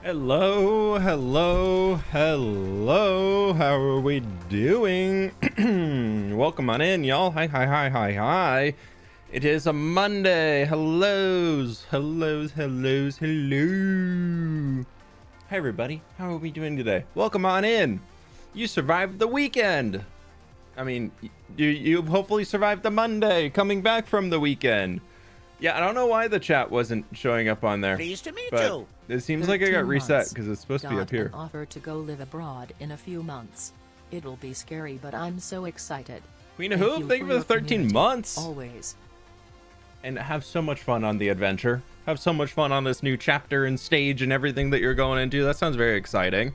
Hello, hello, hello. How are we doing? Welcome on in, y'all. Hi. It is a Monday. Hellos. Hello. Hi, everybody. How are we doing today? Welcome on in. You survived the weekend. I mean, you hopefully survived the Monday coming back from the weekend. Yeah, I don't know why the chat wasn't showing up on there. Pleased to meet but you. It seems like it got reset because it's supposed to be up here. Got an offer to go live abroad in a few months. It'll be scary, but I'm so excited. Queen of Hoop, thank you for the 13 months. Always. And have so much fun on the adventure. Have so much fun on this new chapter and stage and everything that you're going into. That sounds very exciting.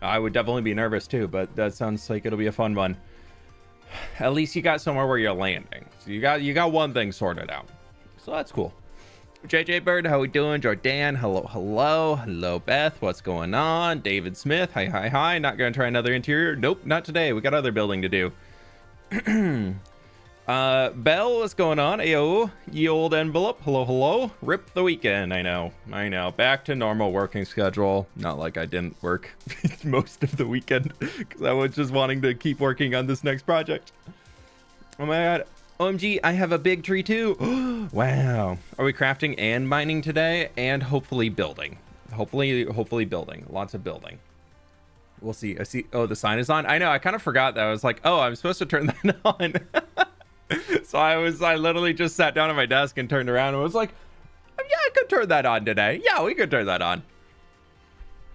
I would definitely be nervous too, but that sounds like it'll be a fun one. At least you got somewhere where you're landing. So you got one thing sorted out. So that's cool. JJ Bird, how we doing? Jordan, hello. Beth, what's going on? David Smith, hi. Not gonna try another interior. Nope, not today. We got other building to do. Bell, what's going on? Ayo, ye old envelope. Hello. Rip the weekend. I know. Back to normal working schedule. Not like I didn't work most of the weekend because I was just wanting to keep working on this next project. Oh my god. OMG, I have a big tree too. Wow. Are we crafting and mining today? And hopefully building. Hopefully building. Lots of building. We'll see. I see. Oh, the sign is on. I know. I kind of forgot that. I was like, oh, I'm supposed to turn that on. So I literally just sat down at my desk and turned around and was like, yeah, I could turn that on today. Yeah, we could turn that on.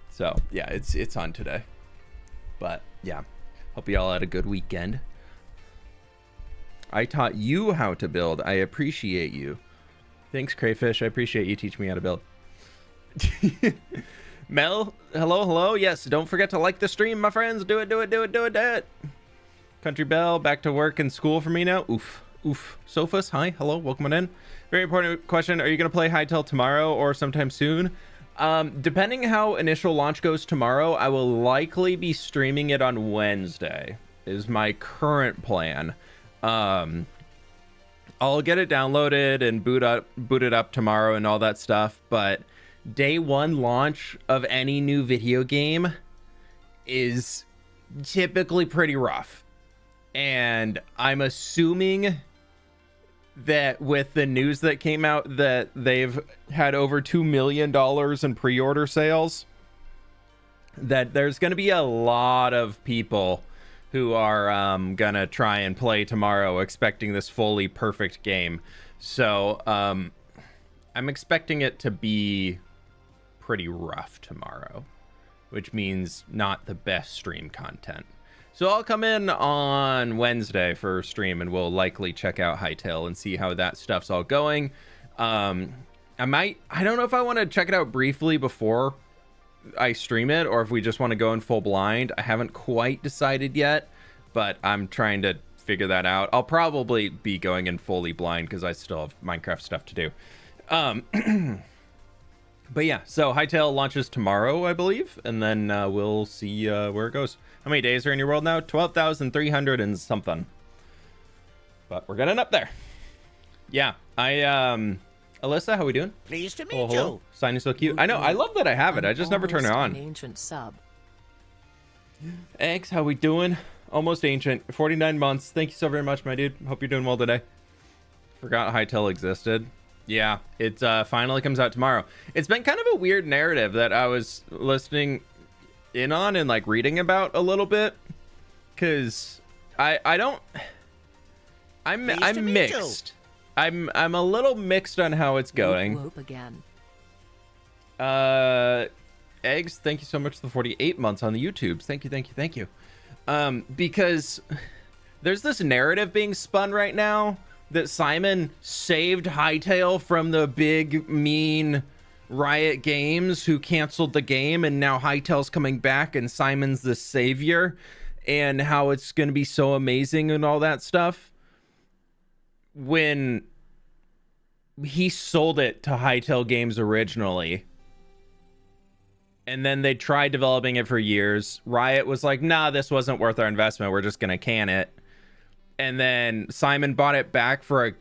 So yeah, it's on today. But yeah, hope you all had a good weekend. I taught you how to build. I appreciate you. Thanks, Crayfish. I appreciate you teaching me how to build. Mel, hello. Yes, don't forget to like the stream, my friends. Do it. Country Bell, back to work and school for me now. Oof. Sofas, hi, hello, welcome on in. Very important question. Are you going to play Hytale tomorrow or sometime soon? Depending how initial launch goes tomorrow, I will likely be streaming it on Wednesday, is my current plan. I'll get it downloaded and boot it up tomorrow and all that stuff, but day one launch of any new video game is typically pretty rough. And I'm assuming that with the news that came out that they've had over $2 million in pre-order sales, that there's going to be a lot of people who are gonna try and play tomorrow expecting this fully perfect game. So I'm expecting it to be pretty rough tomorrow, which means not the best stream content. So I'll come in on Wednesday for stream and we'll likely check out Hytale and see how that stuff's all going. I don't know if I want to check it out briefly before I stream it or if we just want to go in full blind. I haven't quite decided yet, but I'm trying to figure that out. I'll probably be going in fully blind because I still have Minecraft stuff to do. But yeah, so Hytale launches tomorrow, I believe, and then we'll see where it goes. How many days are in your world now? 12,300 and something. But we're getting up there. Yeah, Alyssa, how we doing? Pleased to meet Hello. you. Signing so cute. I know, I love that I have it. I just never turn it on. An ancient sub. Eggs, how we doing? Almost ancient. 49 months. Thank you so very much, my dude. Hope you're doing well today. Forgot Hytale existed. Yeah, it finally comes out tomorrow. It's been kind of a weird narrative that I was listening in on and like reading about a little bit, because I'm mixed. I'm a little mixed on how it's going. Whoop again. Eggs, thank you so much for the 48 months on the YouTubes. Thank you. Because there's this narrative being spun right now that Simon saved Hytale from the big mean Riot Games who canceled the game, and now Hytale's coming back and Simon's the savior, and how it's going to be so amazing and all that stuff, when he sold it to Hytale Games originally. And then they tried developing it for years. Riot was like, nah, this wasn't worth our investment. We're just going to can it. And then Simon bought it back for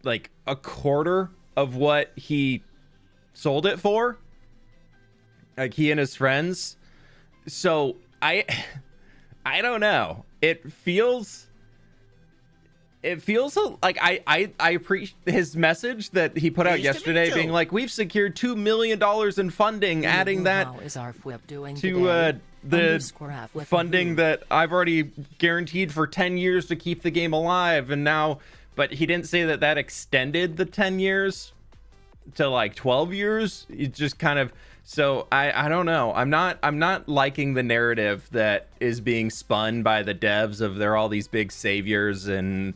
a quarter of what he sold it for. like he and his friends. So I don't know. It feels like I appreciate his message that he put out yesterday, being like, we've secured $2 million in funding, adding that How is our fWhip doing to the _fWhip funding that I've already guaranteed for 10 years to keep the game alive. And now, but he didn't say that that extended the 10 years to like 12 years. It just kind of, so I don't know. I'm not liking the narrative that is being spun by the devs of they're all these big saviors and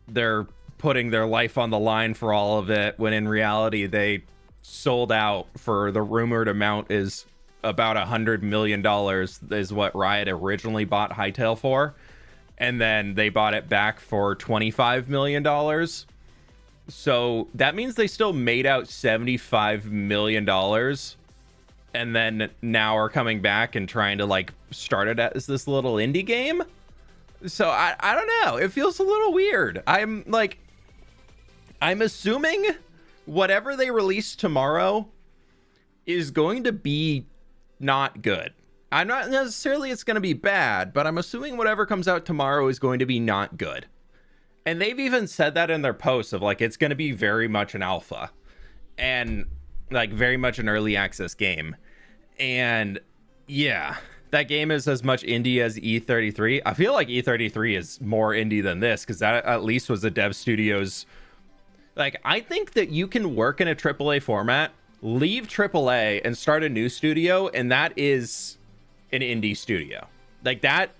they're putting their life on the line for all of it, when in reality they sold out for the rumored amount is about $100 million is what Riot originally bought Hytale for, and then they bought it back for $25 million. So that means they still made out $75 million, and then now are coming back and trying to like start it as this little indie game. So I don't know. It feels a little weird. I'm assuming whatever they release tomorrow is going to be not good. I'm not necessarily it's going to be bad, but I'm assuming whatever comes out tomorrow is going to be not good. And they've even said that in their posts of like, it's going to be very much an alpha and like very much an early access game. And yeah, that game is as much indie as E33. I feel like E33 is more indie than this, because that at least was a dev studio's. Like, I think that you can work in a AAA format, leave AAA and start a new studio, and that is an indie studio. Like that,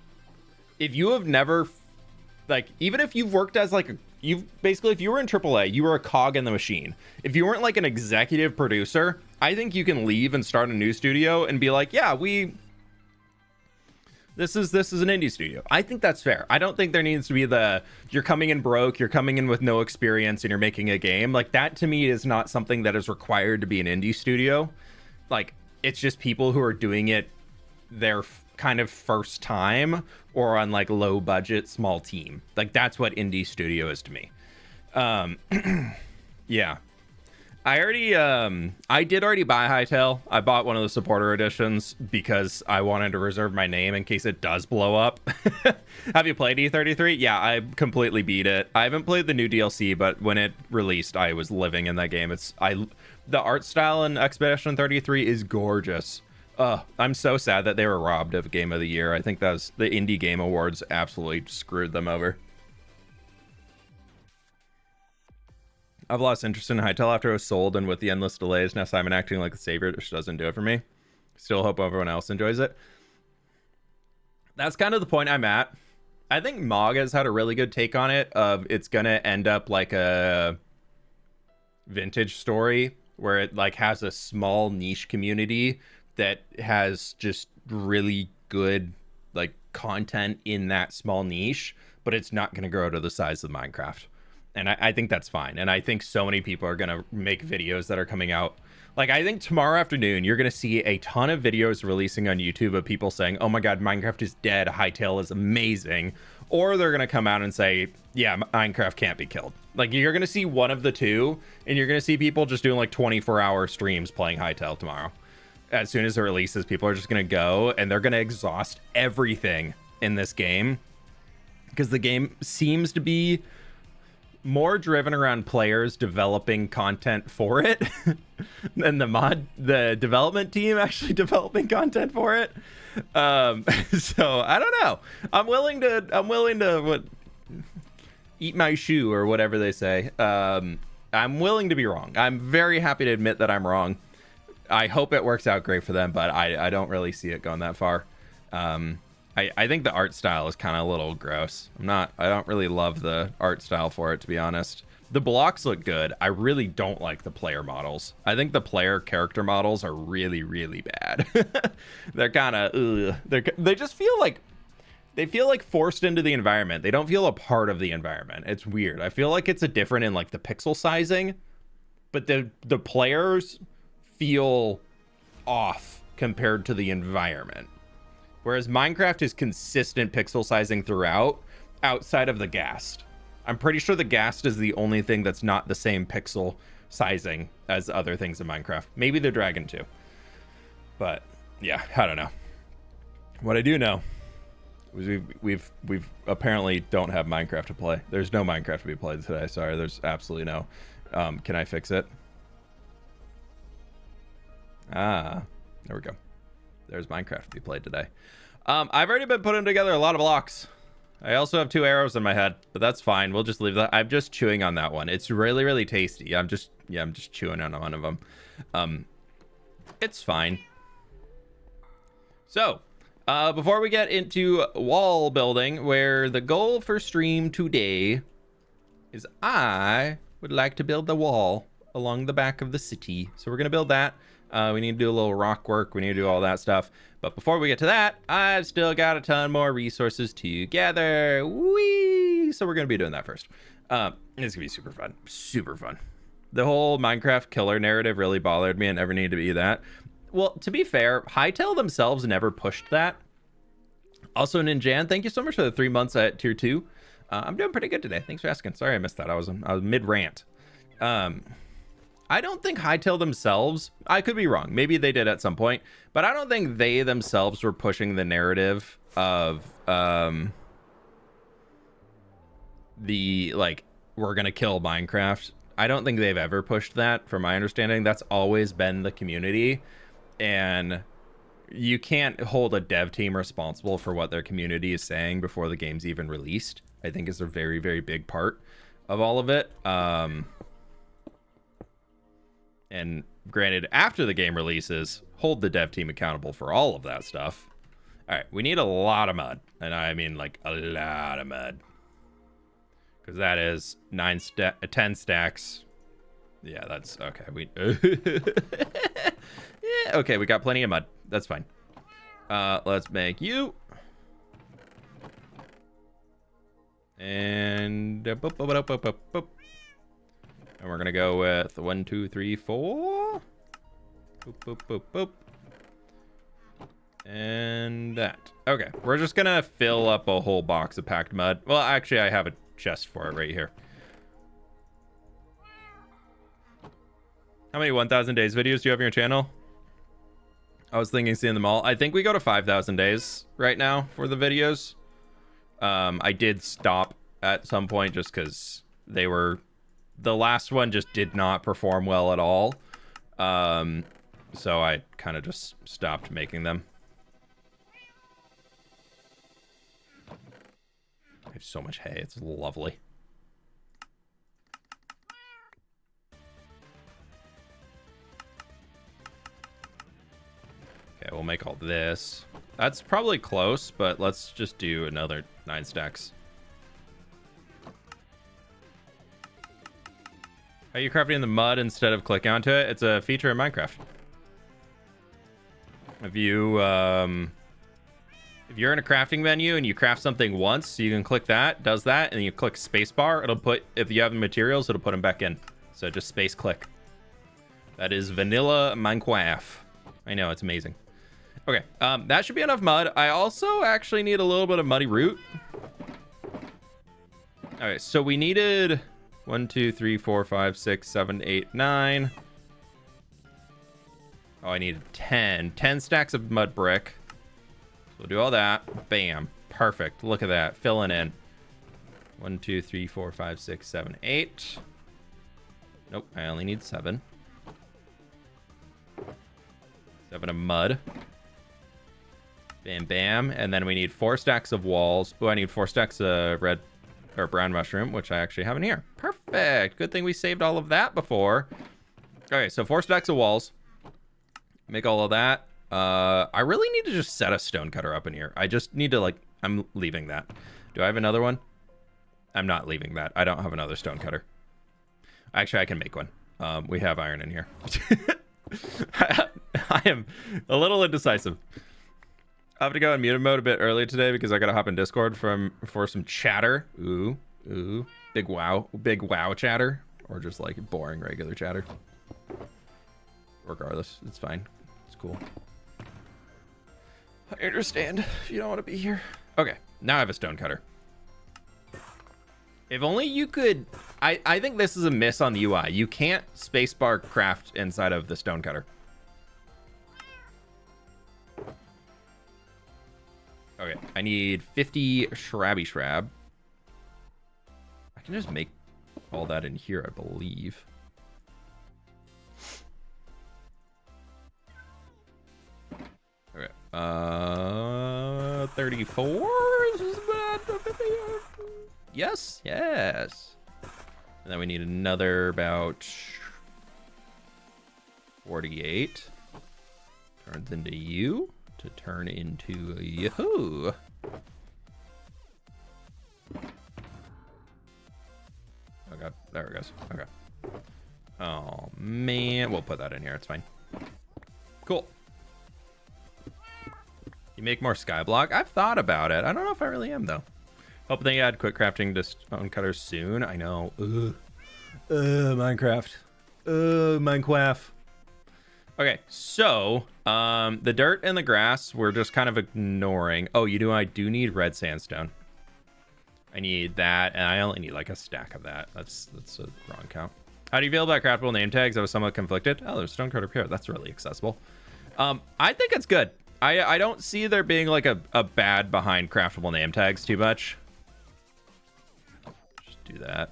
if you have never, like, even if you've worked as like, if you were in AAA, you were a cog in the machine. If you weren't like an executive producer, I think you can leave and start a new studio and be like, yeah, this is an indie studio. I think that's fair. I don't think there needs to be you're coming in broke, you're coming in with no experience, and you're making a game. Like, that to me is not something that is required to be an indie studio. Like, it's just people who are doing it their kind of first time or on like low budget, small team. Like, that's what indie studio is to me. Yeah. I did already buy Hytale. I bought one of the supporter editions because I wanted to reserve my name in case it does blow up. Have you played E33? Yeah, I completely beat it. I haven't played the new DLC, but when it released, I was living in that game. The art style in Expedition 33 is gorgeous. I'm so sad that they were robbed of Game of the Year. I think that was the Indie Game Awards absolutely screwed them over. I've lost interest in Hytale after it was sold, and with the endless delays, now Simon acting like the savior just doesn't do it for me. Still hope everyone else enjoys it. That's kind of the point I'm at. I think Mog has had a really good take on it, of it's gonna end up like a vintage story where it like has a small niche community that has just really good like content in that small niche, but it's not gonna grow to the size of Minecraft. And I think that's fine. And I think so many people are going to make videos that are coming out. Like, I think tomorrow afternoon, you're going to see a ton of videos releasing on YouTube of people saying, oh my God, Minecraft is dead. Hytale is amazing. Or they're going to come out and say, yeah, Minecraft can't be killed. Like, you're going to see one of the two. And you're going to see people just doing like 24-hour streams playing Hytale tomorrow. As soon as it releases, people are just going to go and they're going to exhaust everything in this game. Because the game seems to be more driven around players developing content for it than the development team actually developing content for it. So I don't know. I'm willing to eat my shoe, or whatever they say. I'm willing to be wrong. I'm very happy to admit that I'm wrong. I hope it works out great for them, but I don't really see it going that far. I think the art style is kind of a little gross. I don't really love the art style for it, to be honest. The blocks look good. I really don't like the player models. I think the player character models are really, really bad. They're kind of, they just feel like, forced into the environment. They don't feel a part of the environment. It's weird. I feel like it's a different in like the pixel sizing, but the players feel off compared to the environment. Whereas Minecraft is consistent pixel sizing throughout, outside of the ghast. I'm pretty sure the ghast is the only thing that's not the same pixel sizing as other things in Minecraft. Maybe the dragon too. But yeah, I don't know. What I do know is we've apparently don't have Minecraft to play. There's no Minecraft to be played today. Sorry, there's absolutely no. Can I fix it? There we go. There's Minecraft to be played today. I've already been putting together a lot of blocks. I also have 2 arrows in my head, but that's fine. We'll just leave that. I'm just chewing on that one. It's really, really tasty. I'm just chewing on one of them. It's fine. So, before we get into wall building, where the goal for stream today is I would like to build the wall along the back of the city. So we're going to build that. We need to do a little rock work. We need to do all that stuff. But before we get to that, I've still got a ton more resources to gather. Whee! So we're going to be doing that first. It's going to be super fun. Super fun. The whole Minecraft killer narrative really bothered me and never needed to be that. Well, to be fair, Hytale themselves never pushed that. Also, Ninjan, thank you so much for the 3 months at tier 2. I'm doing pretty good today. Thanks for asking. Sorry I missed that. I was mid-rant. I don't think Hytale themselves, I could be wrong, maybe they did at some point, but I don't think they themselves were pushing the narrative of the, like, we're gonna kill Minecraft. I don't think they've ever pushed that, from my understanding. That's always been the community, and you can't hold a dev team responsible for what their community is saying before the game's even released. I think is a very, very big part of all of it. And granted, after the game releases, hold the dev team accountable for all of that stuff. All right, we need a lot of mud. And I mean, like, a lot of mud. Because that is 10 stacks. Yeah, that's... Okay, yeah, okay, we got plenty of mud. That's fine. Let's make you. And... And we're going to go with 1, 2, 3, 4. Boop, boop, boop, boop. And that. Okay, we're just going to fill up a whole box of packed mud. Well, actually, I have a chest for it right here. How many 1,000 days videos do you have on your channel? I was thinking seeing them all. I think we go to 5,000 days right now for the videos. I did stop at some point just because they were... The last one just did not perform well at all. So I kind of just stopped making them. I have so much hay. It's lovely. Okay, we'll make all this. That's probably close, but let's just do another 9 stacks. Are you crafting in the mud instead of clicking onto it? It's a feature in Minecraft. If you're in a crafting menu and you craft something once, you can click that, does that, and you click spacebar. It'll put, if you have the materials, it'll put them back in. So just space click. That is vanilla Minecraft. I know, it's amazing. Okay, that should be enough mud. I also actually need a little bit of muddy root. All right, so we needed 1, 2, 3, 4, 5, 6, 7, 8, 9. Oh, I needed 10 stacks of mud brick. We'll do all that. Bam. Perfect. Look at that. Filling in. 1, 2, 3, 4, 5, 6, 7, 8. Nope, I only need 7. 7 of mud. Bam, bam. And then we need 4 stacks of walls. Oh, I need 4 stacks of red or brown mushroom, which I actually have in here. Perfect. Good thing we saved all of that before. Okay, so 4 stacks of walls. Make all of that. I really need to just set a stone cutter up in here. I just need to, like, I'm leaving that. Do I have another one? I'm not leaving that. I don't have another stone cutter. Actually, I can make one. We have iron in here. I am a little indecisive. I have to go in muted mode a bit early today because I gotta hop in Discord for some chatter. Ooh, big wow chatter, or just like boring regular chatter. Regardless, it's fine. It's cool. I understand if you don't want to be here. Okay, now I have a stone cutter. If only you could... I think this is a miss on the UI. You can't spacebar craft inside of the stone cutter. Okay, I need 50 shrabby shrab. I can just make all that in here, I believe. Okay, 34 is bad. Yes, yes. And then we need another about 48. Turns into you to turn into Yahoo. Okay, there it goes. Okay. Oh man, we'll put that in here. It's fine. Cool. You make more skyblock? I've thought about it. I don't know if I really am though. Hope they add quick crafting to stone cutters soon. I know. Minecraft. Minecraft. Okay, so the dirt and the grass we're just kind of ignoring. Oh, I do need red sandstone. I need that, and I only need like a stack of that. That's a wrong count. How do you feel about craftable name tags? I was somewhat conflicted. Oh, there's stone cutter here. That's really accessible. I think it's good. I don't see there being like a bad behind craftable name tags too much. Just do that.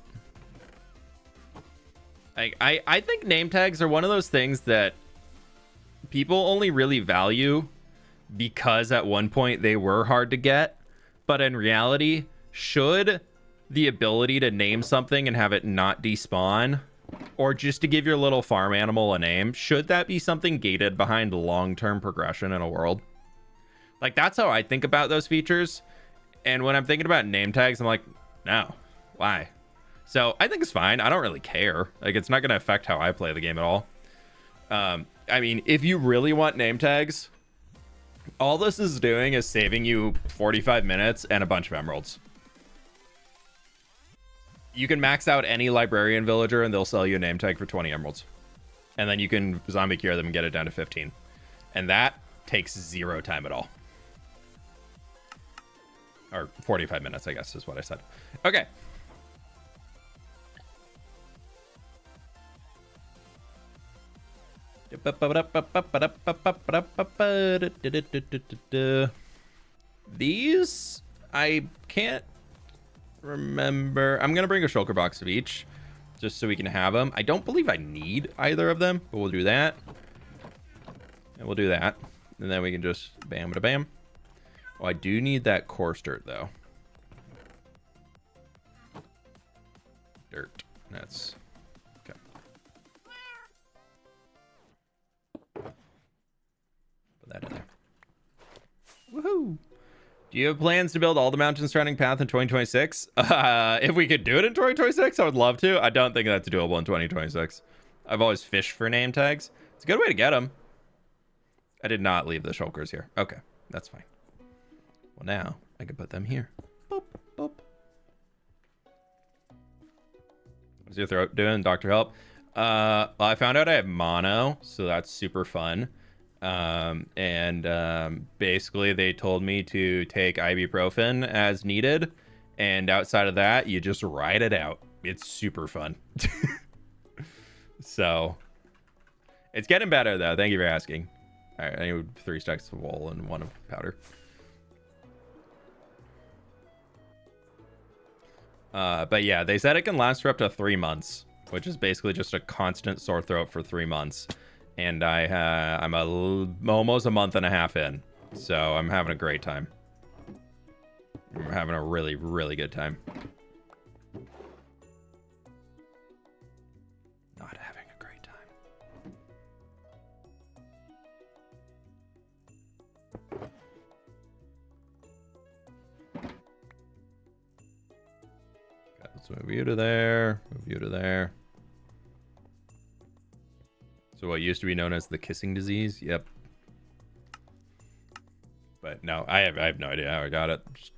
I think name tags are one of those things that people only really value because at one point they were hard to get, but in reality, should the ability to name something and have it not despawn, or just to give your little farm animal a name, should that be something gated behind long-term progression in a world? Like, that's how I think about those features. And when I'm thinking about name tags, I'm like, no, why? So I think it's fine. I don't really care. Like, it's not going to affect how I play the game at all. I mean, if you really want name tags, all this is doing is saving you 45 minutes and a bunch of emeralds. You can max out any librarian villager and they'll sell you a name tag for 20 emeralds. And then you can zombie cure them and get it down to 15. And that takes 0 time at all. Or 45 minutes, I guess is what I said. Okay. These, I can't remember. I'm gonna bring a shulker box of each just so we can have them. I don't believe I need either of them, but we'll do that, and we'll do that, and then we can just bam bada bam. Oh, I do need that coarse dirt though. Dirt, that's okay. Put that in there. Woohoo! Do you have plans to build all the mountains surrounding path in 2026? If we could do it in 2026, I would love to. I don't think that's doable in 2026. I've always fished for name tags. It's a good way to get them. I did not leave the shulkers here. Okay, that's fine. Well, now I can put them here. Boop, boop. What's your throat doing, Dr. Help? Well, I found out I have mono, so that's super fun. Basically they told me to take ibuprofen as needed, and outside of that you just ride it out. It's super fun. So it's getting better though. Thank you for asking. All right, I need 3 stacks of wool and 1 of powder. But yeah, they said it can last for up to 3 months, which is basically just a constant sore throat for 3 months. And I'm almost a month and a half in, so I'm having a great time. I'm having a really, really good time. Not having a great time. Okay, let's move you to there. Move you to there. So what used to be known as the kissing disease? Yep. But no, I have no idea how I got it. Just...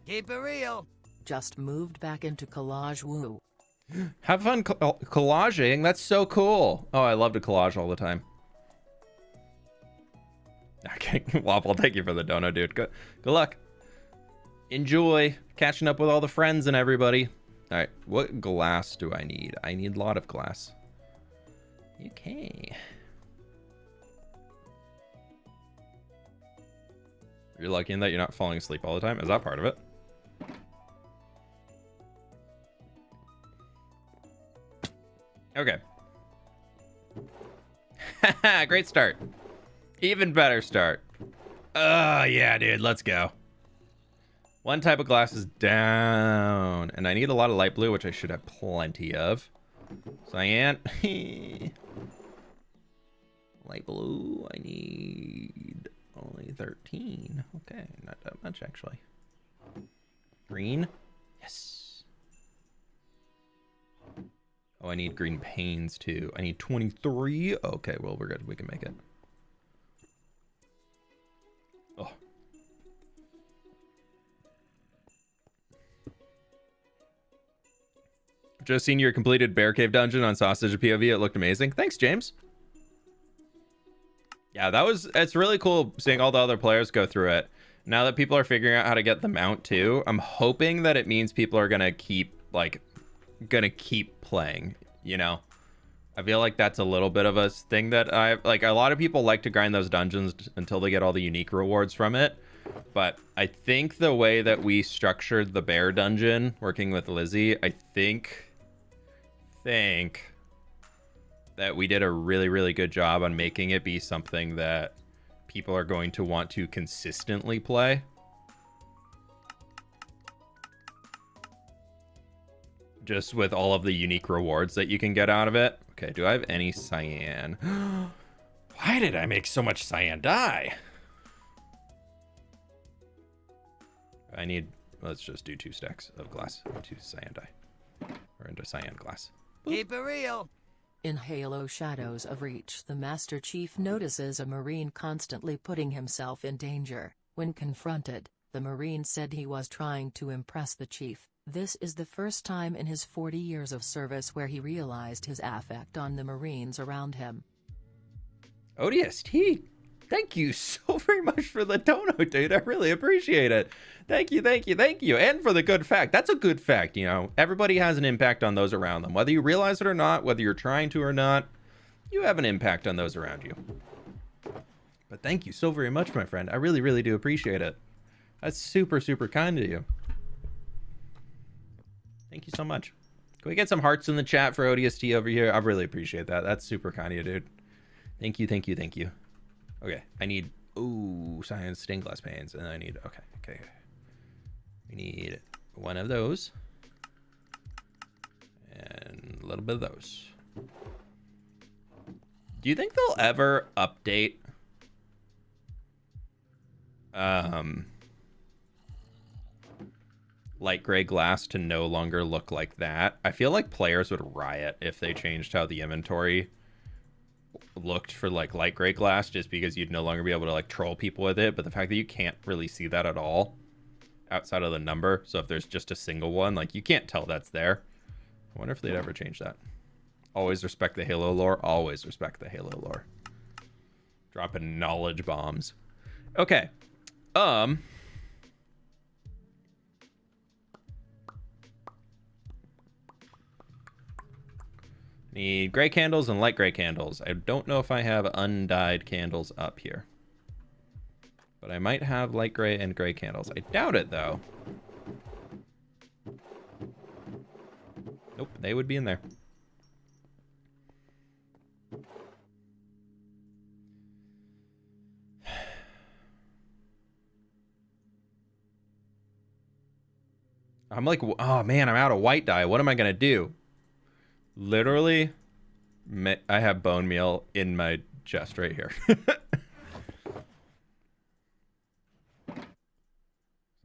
Keep it real. Just moved back into collage woo. Have fun collaging. That's so cool. Oh, I love to collage all the time. Okay, Waffle, thank you for the dono, dude. Good luck. Enjoy catching up with all the friends and everybody. All right, what glass do I need? I need a lot of glass. Okay. You're lucky in that you're not falling asleep all the time. Is that part of it? Okay. Great start. Even better start. Yeah, dude. Let's go. One type of glass is down. And I need a lot of light blue, which I should have plenty of. Cyan. Light blue. I need only 13. Okay. Not that much, actually. Green. Yes. Oh, I need green panes, too. I need 23. Okay, well, we're good. We can make it. Oh. Just seen your completed Bear Cave dungeon on Sausage POV. It looked amazing. Thanks, James. Yeah, it's really cool seeing all the other players go through it. Now that people are figuring out how to get the mount too, I'm hoping that it means people are gonna keep playing, you know? I feel like that's a little bit of a thing that a lot of people like to grind those dungeons until they get all the unique rewards from it. But I think the way that we structured the bear dungeon working with Lizzie, I think that we did a really, really good job on making it be something that people are going to want to consistently play. Just with all of the unique rewards that you can get out of it. Okay, do I have any cyan? Why did I make so much cyan dye? Let's just do 2 stacks of glass into cyan dye. Or into cyan glass. Keep it real. In Halo Shadows of Reach, the Master Chief notices a Marine constantly putting himself in danger. When confronted, the Marine said he was trying to impress the Chief. This is the first time in his 40 years of service where he realized his affect on the Marines around him. ODST, thank you so very much for the dono, dude. I really appreciate it. Thank you, thank you, thank you. And for the good fact. That's a good fact, you know. Everybody has an impact on those around them. Whether you realize it or not, whether you're trying to or not, you have an impact on those around you. But thank you so very much, my friend. I really, really do appreciate it. That's super, super kind of you. Thank you so much. Can we get some hearts in the chat for ODST over here? I really appreciate that. That's super kind of you, dude. Thank you, thank you, thank you. Okay, I need, cyan stained glass panes, and I need, okay. We need one of those. And a little bit of those. Do you think they'll ever update light gray glass to no longer look like that? I feel like players would riot if they changed how the inventory looked for like light gray glass, just because you'd no longer be able to like troll people with it. But the fact that you can't really see that at all outside of the number, so if there's just a single one, like you can't tell that's there. I wonder if they'd ever change that. Always respect the Halo lore. Always respect the Halo lore. Dropping knowledge bombs. Okay. Need gray candles and light gray candles. I don't know if I have undyed candles up here. But I might have light gray and gray candles. I doubt it, though. Nope, they would be in there. I'm like, oh man, I'm out of white dye. What am I going to do? Literally, I have bone meal in my chest right here.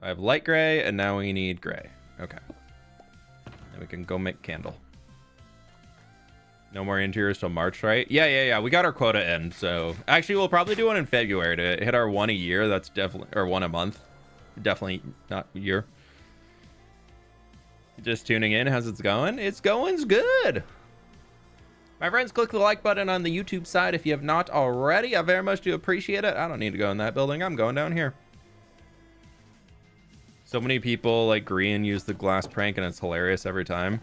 I have light gray, and now we need gray. Okay. And we can go make candle. No more interiors till March, right? Yeah. We got our quota in, so... Actually, we'll probably do one in February to hit our one a year. That's definitely... Or one a month. Definitely not a year. Just tuning in. How's it going? It's going's good. My friends, click the like button on the YouTube side if you have not already. I very much do appreciate it. I don't need to go in that building. I'm going down here. So many people like agree and use the glass prank, and it's hilarious every time.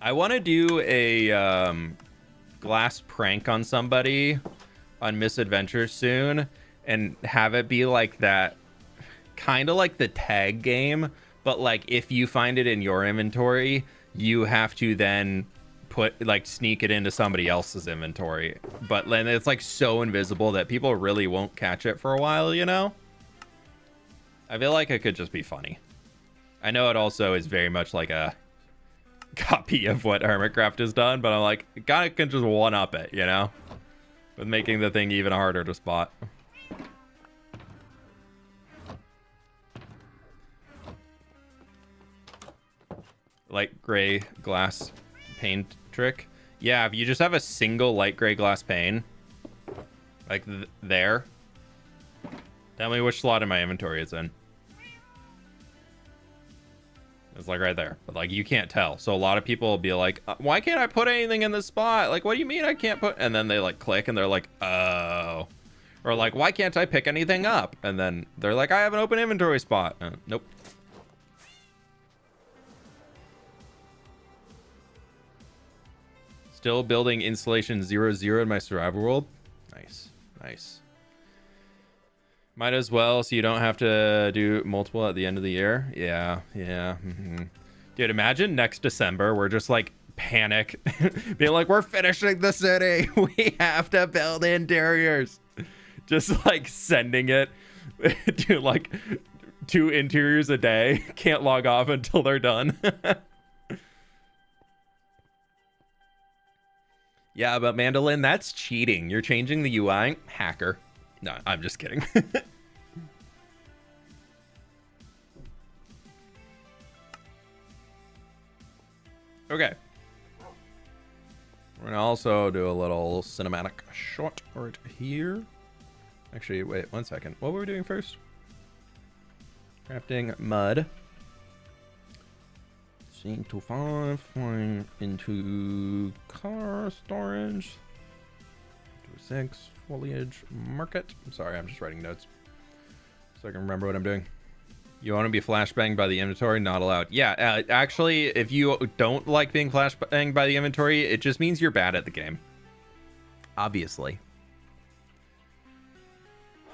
I want to do a glass prank on somebody on Misadventures soon, and have it be like that, kind of like the tag game, but like if you find it in your inventory, you have to then sneak it into somebody else's inventory. But then it's like so invisible that people really won't catch it for a while, you know? I feel like it could just be funny. I know it also is very much like a copy of what Hermitcraft has done, but I'm like, it kind of can just one up it, you know? With making the thing even harder to spot. Light gray glass pane trick. Yeah, if you just have a single light gray glass pane, like there. Tell me which slot in my inventory it's in. It's like right there, but like you can't tell. So a lot of people will be like, why can't I put anything in this spot? Like, what do you mean I can't put? And then they like click and they're like, oh. Or like, why can't I pick anything up? And then they're like, I have an open inventory spot. Nope. Still building installation 0-0 in my survival world. Nice, nice. Might as well, so you don't have to do multiple at the end of the year. Yeah, yeah. Dude, imagine next December we're just like panic, being like, we're finishing the city. We have to build interiors. Just like sending it to like 2 interiors a day. Can't log off until they're done. Yeah, but Mandolin, that's cheating. You're changing the UI. Hacker. No, I'm just kidding. Okay. We're gonna also do a little cinematic shot right here. Actually, wait 1 second. What were we doing first? Crafting mud. Scene to 5, flying into car storage. 6, foliage market. I'm sorry, I'm just writing notes so I can remember what I'm doing. You want to be flashbanged by the inventory? Not allowed. Yeah, actually, if you don't like being flashbanged by the inventory, it just means you're bad at the game. Obviously.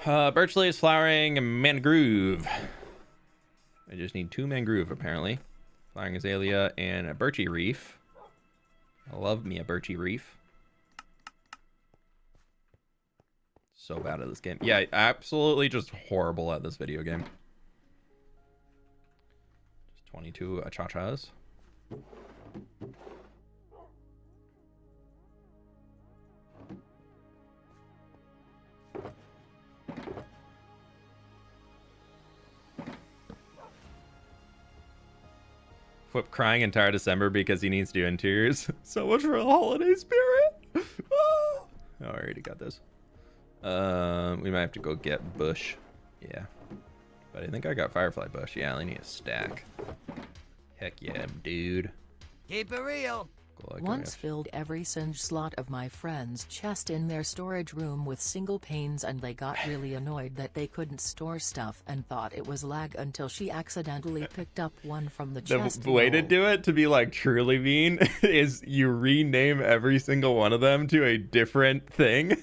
Birch leaves flowering mangrove. I just need 2 mangrove, apparently. Flowering azalea and a birchy reef. I love me a birchy reef. So bad at this game. Yeah, absolutely just horrible at this video game. Just 22 achachas. fWhip crying entire December because he needs to do interiors. So much for the holiday spirit. Oh, I already got this. We might have to go get bush. Yeah. But I think I got firefly bush. Yeah, I only need a stack. Heck yeah, dude. Keep it real. Once filled every singe slot of my friend's chest in their storage room with single panes, and they got really annoyed that they couldn't store stuff and thought it was lag until she accidentally picked up one from the chest. The way to do it, to be like truly mean, is you rename every single one of them to a different thing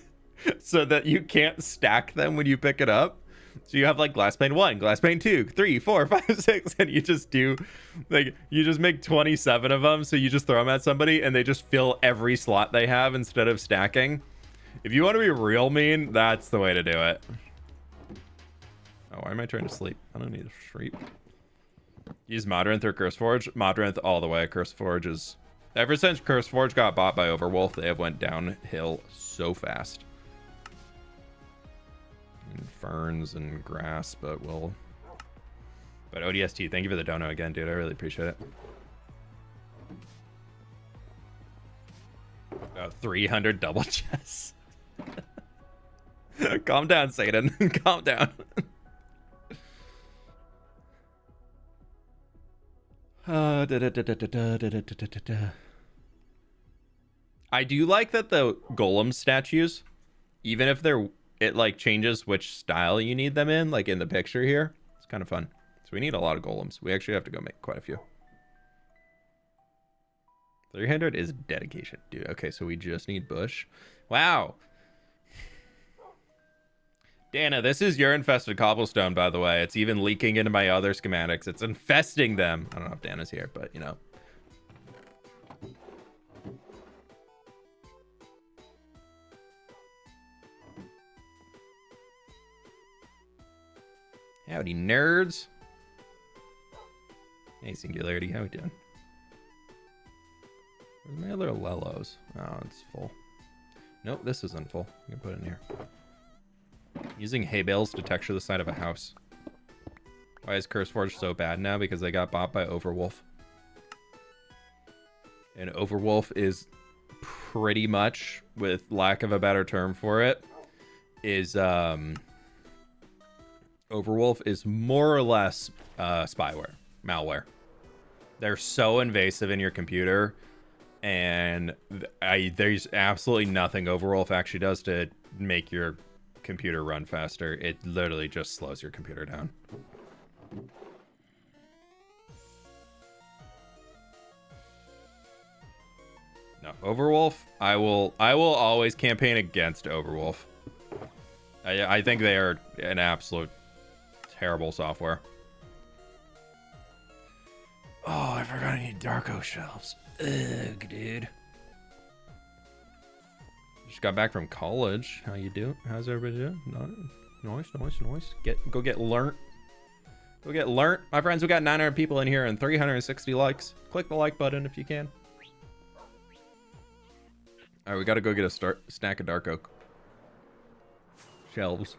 so that you can't stack them when you pick it up. So you have like glass pane 1, glass pane 2, 3, 4, 5, 6, and you just do like, you just make 27 of them. So you just throw them at somebody and they just fill every slot they have instead of stacking. If you want to be real mean, that's the way to do it. Oh, why am I trying to sleep? I don't need to sleep. Use Modrinth or Curseforge. Modrinth all the way. Curseforge is, ever since Curseforge got bought by Overwolf, they have went downhill so fast. And ferns and grass, but ODST, thank you for the dono again, dude. I really appreciate it. 300 double chests. Calm down, Satan. Calm down. I do like that the golem statues, even if it like changes which style you need them in, like in the picture here. It's kind of fun. So we need a lot of golems. We actually have to go make quite a few. 300 is dedication, dude. Okay, so we just need bush. Wow. Dana, this is your infested cobblestone, by the way. It's even leaking into my other schematics. It's infesting them. I don't know if Dana's here, but you know. Howdy, nerds. Hey, Singularity, how we doing? Where's my other Lellos? Oh, it's full. Nope, this isn't full. I'm gonna put it in here. Using hay bales to texture the side of a house. Why is CurseForge so bad now? Because they got bought by Overwolf. And Overwolf is pretty much, with lack of a better term for it, is Overwolf is more or less spyware, malware. They're so invasive in your computer, and there's absolutely nothing Overwolf actually does to make your computer run faster. It literally just slows your computer down. No, Overwolf, I will always campaign against Overwolf. I think they are an absolute terrible software. Oh, I forgot I need Darko shelves. Ugh, dude. Just got back from college. How you doing? How's everybody doing? Nice. Go get learnt. Go get learnt. My friends, we got 900 people in here and 360 likes. Click the like button if you can. All right, we got to go get a snack of Dark Oak shelves.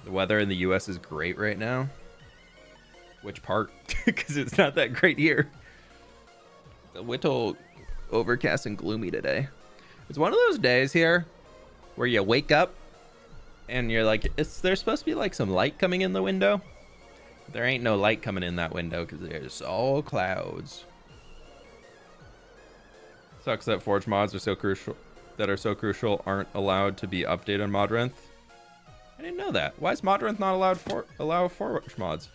The weather in the U.S. is great right now. Which part? Because it's not that great here. A little overcast and gloomy today. It's one of those days here where you wake up and you're like, there's supposed to be like some light coming in the window. There ain't no light coming in that window because there's all clouds. Sucks that Forge mods are so crucial aren't allowed to be updated on Modrinth. I didn't know that. Why is Modrinth not allowed allow Forge mods?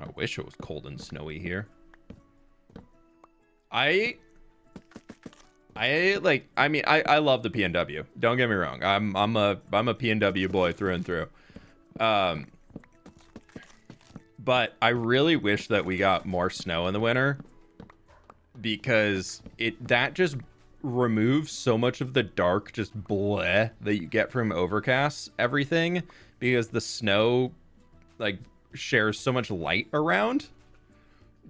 I wish it was cold and snowy here. I love the PNW. Don't get me wrong. I'm a PNW boy through and through. But I really wish that we got more snow in the winter, because that just removes so much of the dark just bleh that you get from overcast everything, because the snow like shares so much light around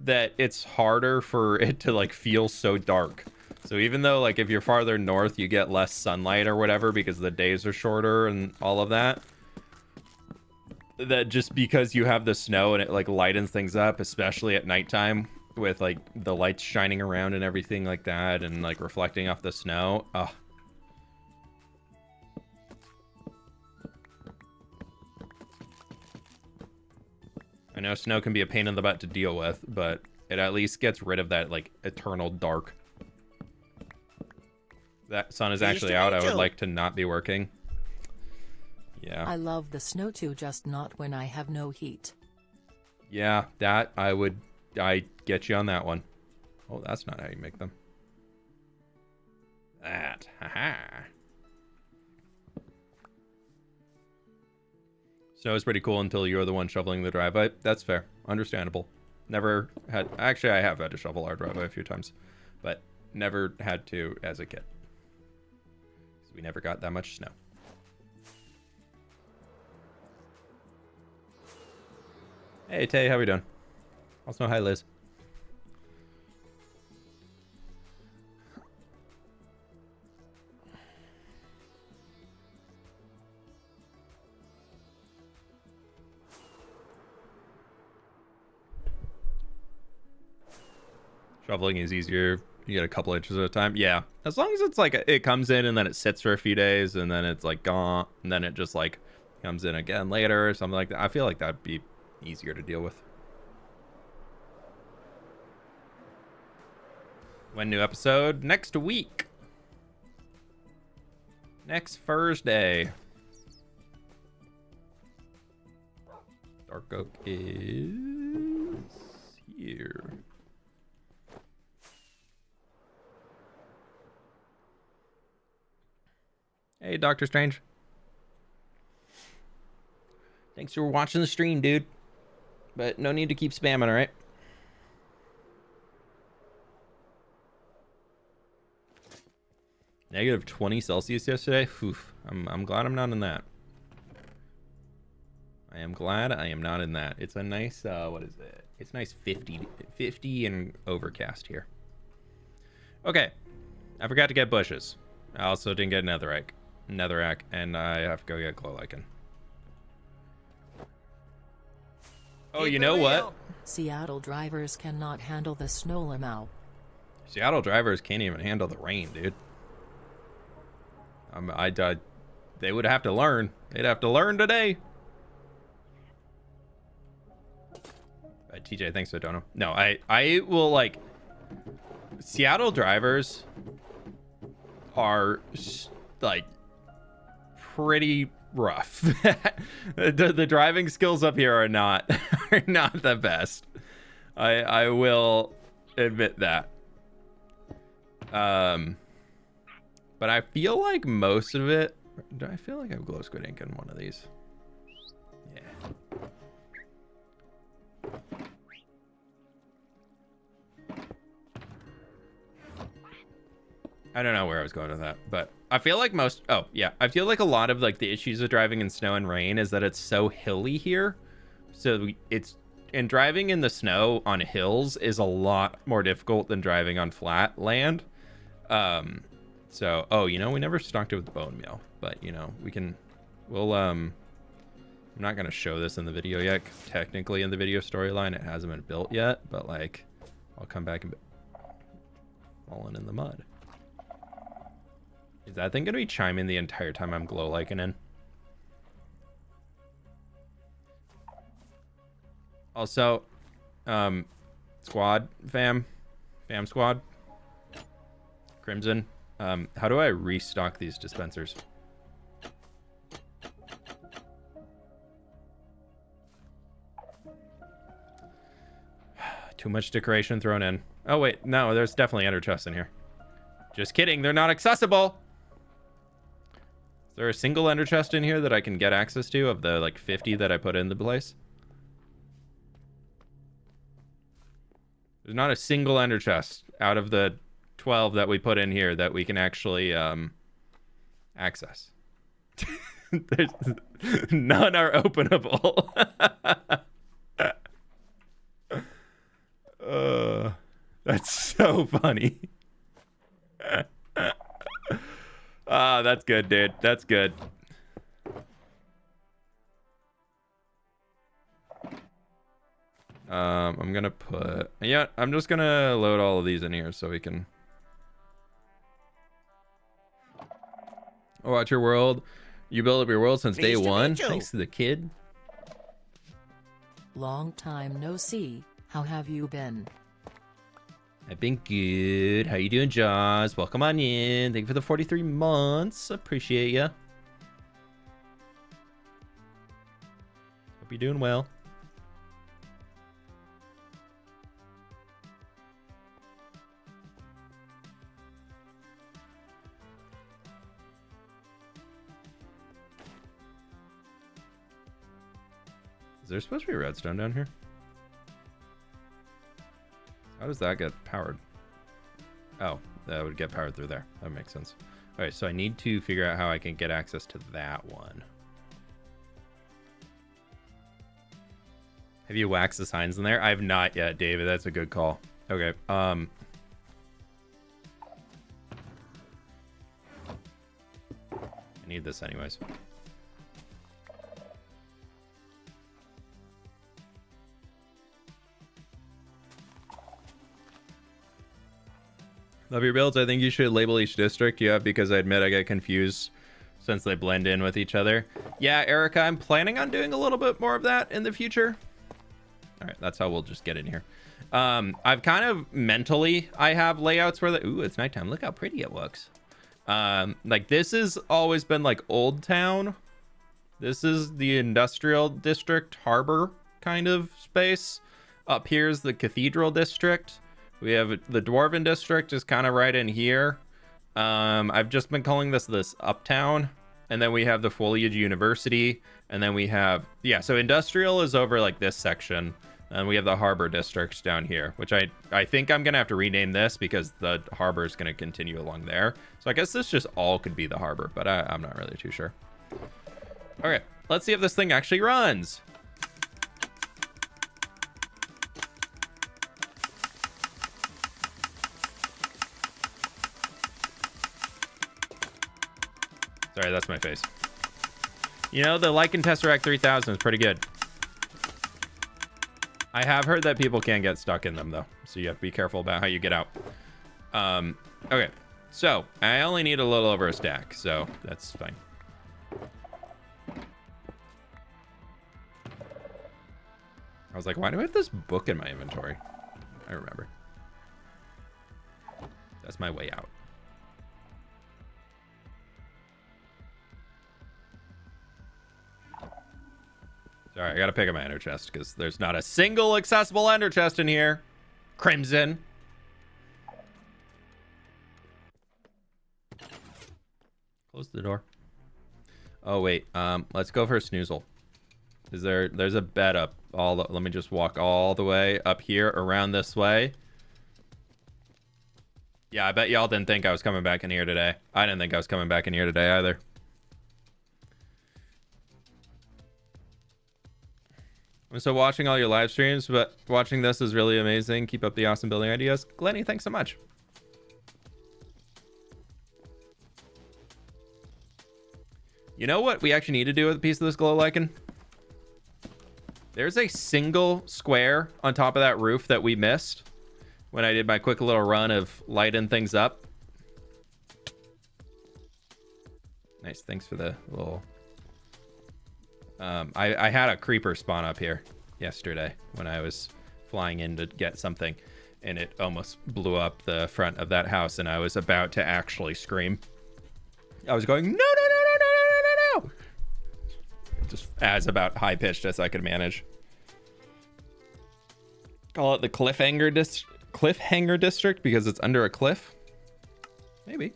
that it's harder for it to like feel so dark. So even though like if you're farther north you get less sunlight or whatever because the days are shorter and all of that, that just because you have the snow and it like lightens things up, especially at nighttime with like the lights shining around and everything like that and like reflecting off the snow. I know snow can be a pain in the butt to deal with, but it at least gets rid of that like eternal dark. That sun is actually out. I would like to not be working. Yeah. I love the snow too, just not when I have no heat. Yeah, that I get you on that one. Oh, that's not how you make them. That, haha. Snow is pretty cool until you're the one shoveling the driveway. That's fair. Understandable. Never had... Actually, I have had to shovel our driveway a few times. But never had to as a kid. Because we never got that much snow. Hey, Tay, how we doing? Also, hi, Liz. Shoveling is easier. You get a couple inches at a time. Yeah, as long as it's like it comes in and then it sits for a few days and then it's like gone and then it just like comes in again later or something like that. I feel like that'd be easier to deal with. When new episode? Next week. Next Thursday. Dark Oak is here. Hey, Doctor Strange. Thanks for watching the stream, dude. But no need to keep spamming, all right? Negative 20 Celsius yesterday. Oof. I'm glad I'm not in that. I am glad I am not in that. It's a nice, what is it? It's nice 50 and overcast here. Okay. I forgot to get bushes. I also didn't get netherrack, and I have to go get glow lichen. Oh, you know what? Seattle drivers cannot handle the snow limo. Seattle drivers can't even handle the rain, dude. They would have to learn. They'd have to learn today. TJ, thanks for the dono. No, I will, like, Seattle drivers are like pretty rough. the driving skills up here are not the best. I will admit that. But I feel like most of it. Do I feel like I have glow squid ink in one of these? Yeah. I don't know where I was going with that, but I feel like I feel like a lot of like the issues with driving in snow and rain is that it's so hilly here. So and driving in the snow on hills is a lot more difficult than driving on flat land. So, we never stocked it with the bone meal, but I'm not going to show this in the video yet, 'cause technically in the video storyline, it hasn't been built yet, but like, I'll come back and falling in the mud. Is that thing going to be chiming the entire time I'm glow likening? Also, squad, fam squad, Crimson, how do I restock these dispensers? Too much decoration thrown in. Oh wait, no, there's definitely ender chests in here. Just kidding, they're not accessible. Is there a single ender chest in here that I can get access to of the like 50 that I put in the place? There's not a single ender chest out of the 12 that we put in here that we can actually access. None are openable. That's so funny. That's good, dude. That's good. I'm gonna put... Yeah, I'm just gonna load all of these in here so we can... Watch your world. You build up your world since day one. Thanks to the kid. Long time no see. How have you been? I've been good. How you doing, Jaws? Welcome on in. Thank you for the 43 months. Appreciate ya. Hope you're doing well. Is there supposed to be redstone down here? How does that get powered? Oh, that would get powered through there. That makes sense. All right, so I need to figure out how I can get access to that one. Have you waxed the signs in there? I have not yet, David. That's a good call. Okay. I need this anyways. Love your builds. I think you should label each district you have because I admit I get confused since they blend in with each other. Yeah, Erica, I'm planning on doing a little bit more of that in the future. All right, that's how we'll just get in here. I've kind of mentally, I have layouts where ooh, it's nighttime. Look how pretty it looks. Like this has always been like Old Town. This is the industrial district, harbor kind of space. Up here's the cathedral district. We have the dwarven district is kind of right in here. I've just been calling this uptown. And then we have the Foliage University. And then we have, yeah, so industrial is over like this section. And we have the harbor district down here, which I think I'm going to have to rename this because the harbor is going to continue along there. So I guess this just all could be the harbor, but I'm not really too sure. Okay, let's see if this thing actually runs. Sorry, that's my face. You know, the Lycan Tesseract 3000 is pretty good. I have heard that people can get stuck in them, though. So you have to be careful about how you get out. Okay, so I only need a little over a stack, so that's fine. I was like, why do I have this book in my inventory? I remember. That's my way out. Sorry, I gotta pick up my ender chest because there's not a single accessible ender chest in here. Crimson. Close the door. Oh wait, let's go for a snoozle. There's a bed up let me just walk all the way up here around this way. Yeah, I bet y'all didn't think I was coming back in here today. I didn't think I was coming back in here today either. I'm still watching all your live streams, but watching this is really amazing. Keep up the awesome building ideas. Glenny, thanks so much. You know what we actually need to do with a piece of this glow lichen? There's a single square on top of that roof that we missed when I did my quick little run of lighting things up. Nice, thanks for the little... I had a creeper spawn up here yesterday when I was flying in to get something, and it almost blew up the front of that house, and I was about to actually scream. I was going, no, no, no, no, no, no, no, no. Just as about high-pitched as I could manage. Call it the cliffhanger district because it's under a cliff. Maybe.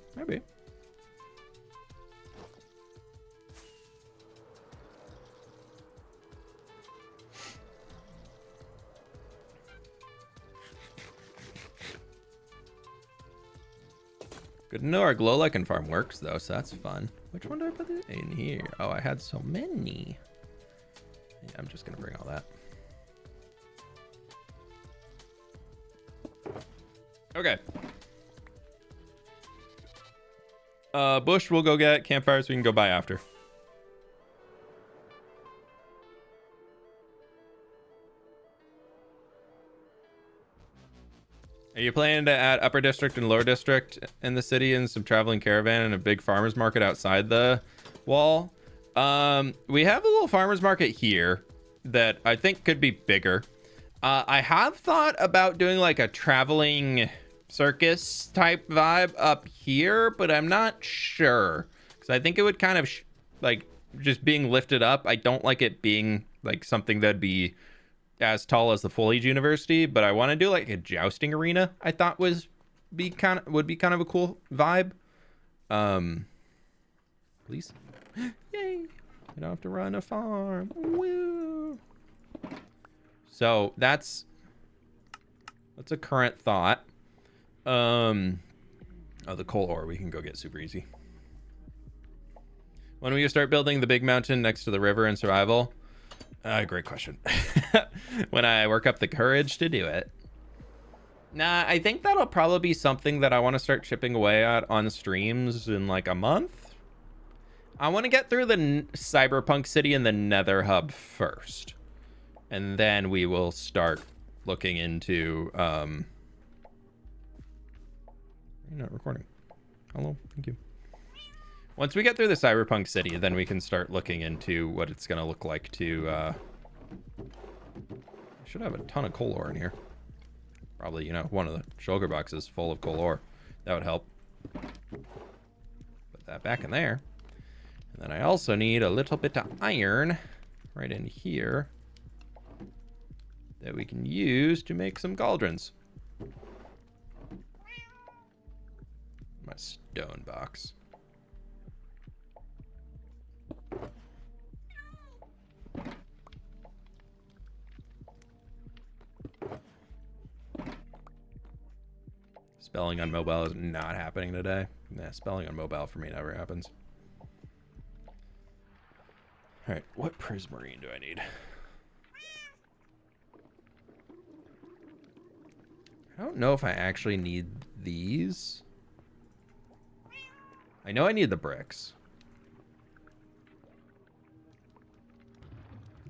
Good to know our glow lichen farm works though, so that's fun. Which one do I put in here? Oh, I had so many. Yeah, I'm just gonna bring all that. Okay. Bush we'll go get. Campfires we can go buy after. Are you planning to add upper district and lower district in the city and some traveling caravan and a big farmer's market outside the wall? We have a little farmer's market here that I think could be bigger. I have thought about doing like a traveling circus type vibe up here, but I'm not sure because I think it would kind of like just being lifted up. I don't like it being like something that'd be as tall as the Foliage University, but I want to do like a jousting arena. I thought would be kind of a cool vibe. Please, yay! I don't have to run a farm. Woo! So that's a current thought. Oh, the coal ore we can go get super easy. When will you start building the big mountain next to the river in survival? Great question. When I work up the courage to do it. Nah, I think that'll probably be something that I want to start chipping away at on streams in like a month. I want to get through the Cyberpunk City and the Nether Hub first. And then we will start looking into... You're not recording. Hello, thank you. Once we get through the Cyberpunk City, then we can start looking into what it's going to look like to I should have a ton of coal ore in here. Probably, you know, one of the shulker boxes full of coal ore. That would help. Put that back in there. And then I also need a little bit of iron right in here that we can use to make some cauldrons. My stone box. Spelling on mobile is not happening today. Nah, spelling on mobile for me never happens. All right, what prismarine do I need? I don't know if I actually need these. I know I need the bricks.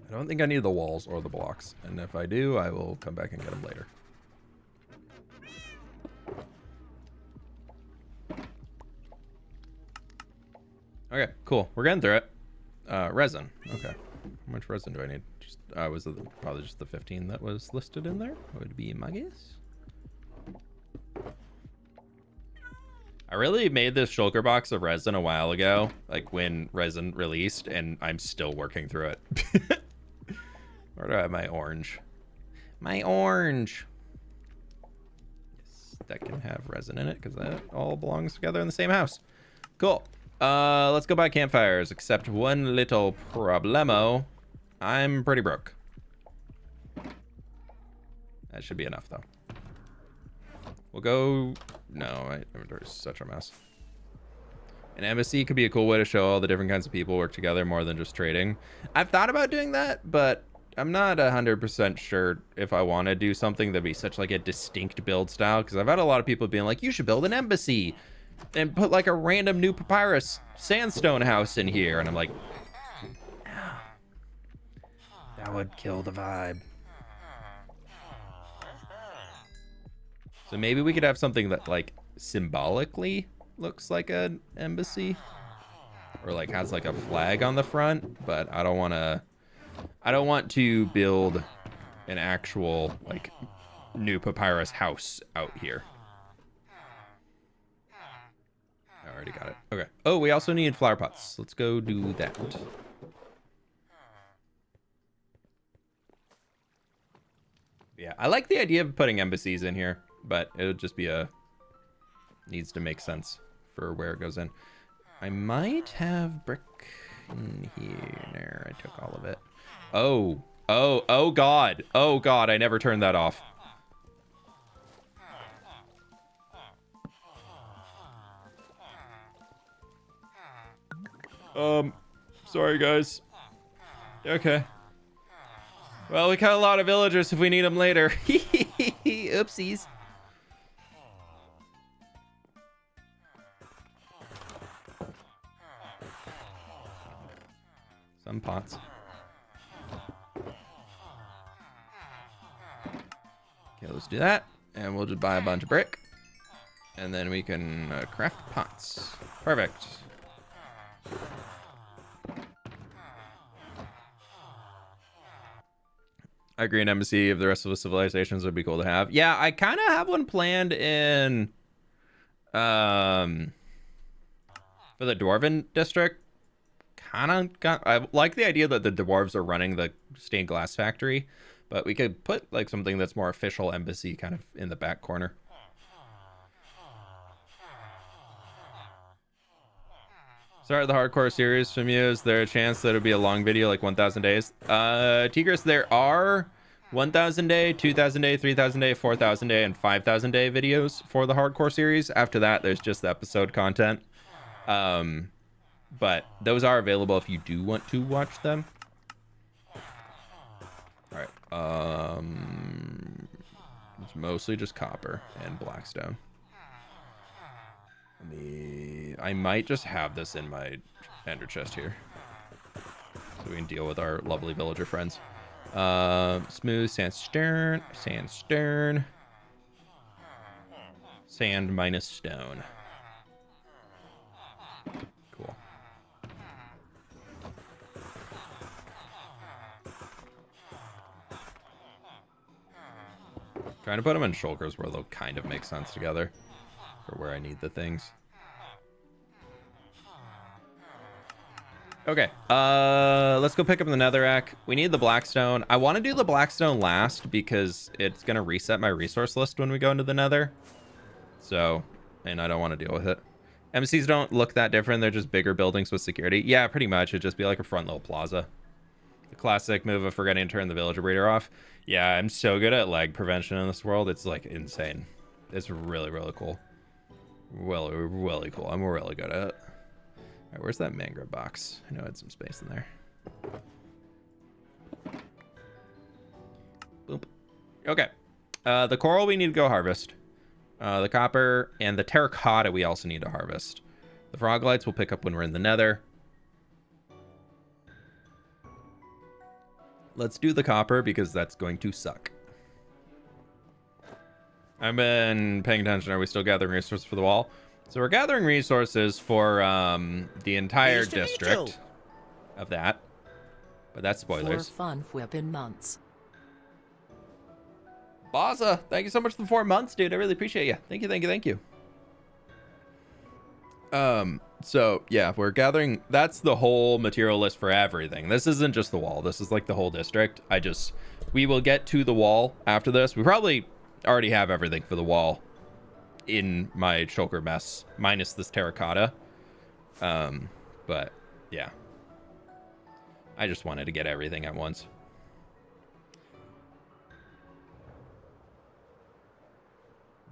I don't think I need the walls or the blocks. And if I do, I will come back and get them later. Okay, cool. We're getting through it. Resin. Okay. How much resin do I need? Just was it probably just the 15 that was listed in there? Would be my guess. I really made this shulker box of resin a while ago, like when resin released, and I'm still working through it. Where do I have my orange? My orange. Yes, that can have resin in it because that all belongs together in the same house. Cool. Let's go buy campfires, except one little problemo. I'm pretty broke. That should be enough, though. We'll go... No, my inventory is such a mess. An embassy could be a cool way to show all the different kinds of people work together more than just trading. I've thought about doing that, but I'm not 100% sure if I want to do something that'd be such like a distinct build style, because I've had a lot of people being like, you should build an embassy and put like a random new papyrus sandstone house in here. And I'm like, that would kill the vibe. So maybe we could have something that like symbolically looks like an embassy or like has like a flag on the front, but I don't want to build an actual like new papyrus house out here. I already got it. Okay. Oh, we also need flower pots. Let's go do that. Yeah, I like the idea of putting embassies in here, but it would just be needs to make sense for where it goes in. I might have brick in here. There, I took all of it. Oh God. Oh God, I never turned that off. Sorry guys. Okay. Well, we got a lot of villagers if we need them later. Oopsies. Some pots. Okay, let's do that. And we'll just buy a bunch of brick. And then we can craft pots. Perfect. I agree, an embassy of the rest of the civilizations would be cool to have. Yeah, I kind of have one planned in for the Dwarven district. I like the idea that the dwarves are running the stained glass factory, but we could put like something that's more official embassy kind of in the back corner. Start the hardcore series from you. Is there a chance that it'll be a long video like 1,000 days? Tigris, there are 1,000 day, 2,000 day, 3,000 day, 4,000 day, and 5,000 day videos for the hardcore series. After that, there's just the episode content. But those are available if you do want to watch them. All right. It's mostly just copper and blackstone. I might just have this in my ender chest here, so we can deal with our lovely villager friends. Smooth sandstone, sand minus stone. Cool. Trying to put them in shulkers where they'll kind of make sense together for where I need the things. Okay, let's go pick up the netherrack. We need the blackstone. I want to do the blackstone last because it's going to reset my resource list when we go into the nether. So, and I don't want to deal with it. MCs don't look that different. They're just bigger buildings with security. Yeah, pretty much. It'd just be like a front little plaza. The classic move of forgetting to turn the villager breeder off. Yeah, I'm so good at lag prevention in this world. It's like insane. It's really, really cool. Really, really cool. I'm really good at it. All right, where's that mangrove box? I know I had some space in there. Boop. Okay. The coral we need to go harvest. The copper and the terracotta we also need to harvest. The frog lights we'll pick up when we're in the nether. Let's do the copper because that's going to suck. I've been paying attention. Are we still gathering resources for the wall? So we're gathering resources for the entire district of that. But that's spoilers. For fWhip in months. Baza, thank you so much for the 4 months, dude. I really appreciate you. Thank you, thank you, thank you. So yeah, we're gathering. That's the whole material list for everything. This isn't just the wall. This is like the whole district. We will get to the wall after this. We probably already have everything for the wall in my shulker mess, minus this terracotta. But yeah, I just wanted to get everything at once.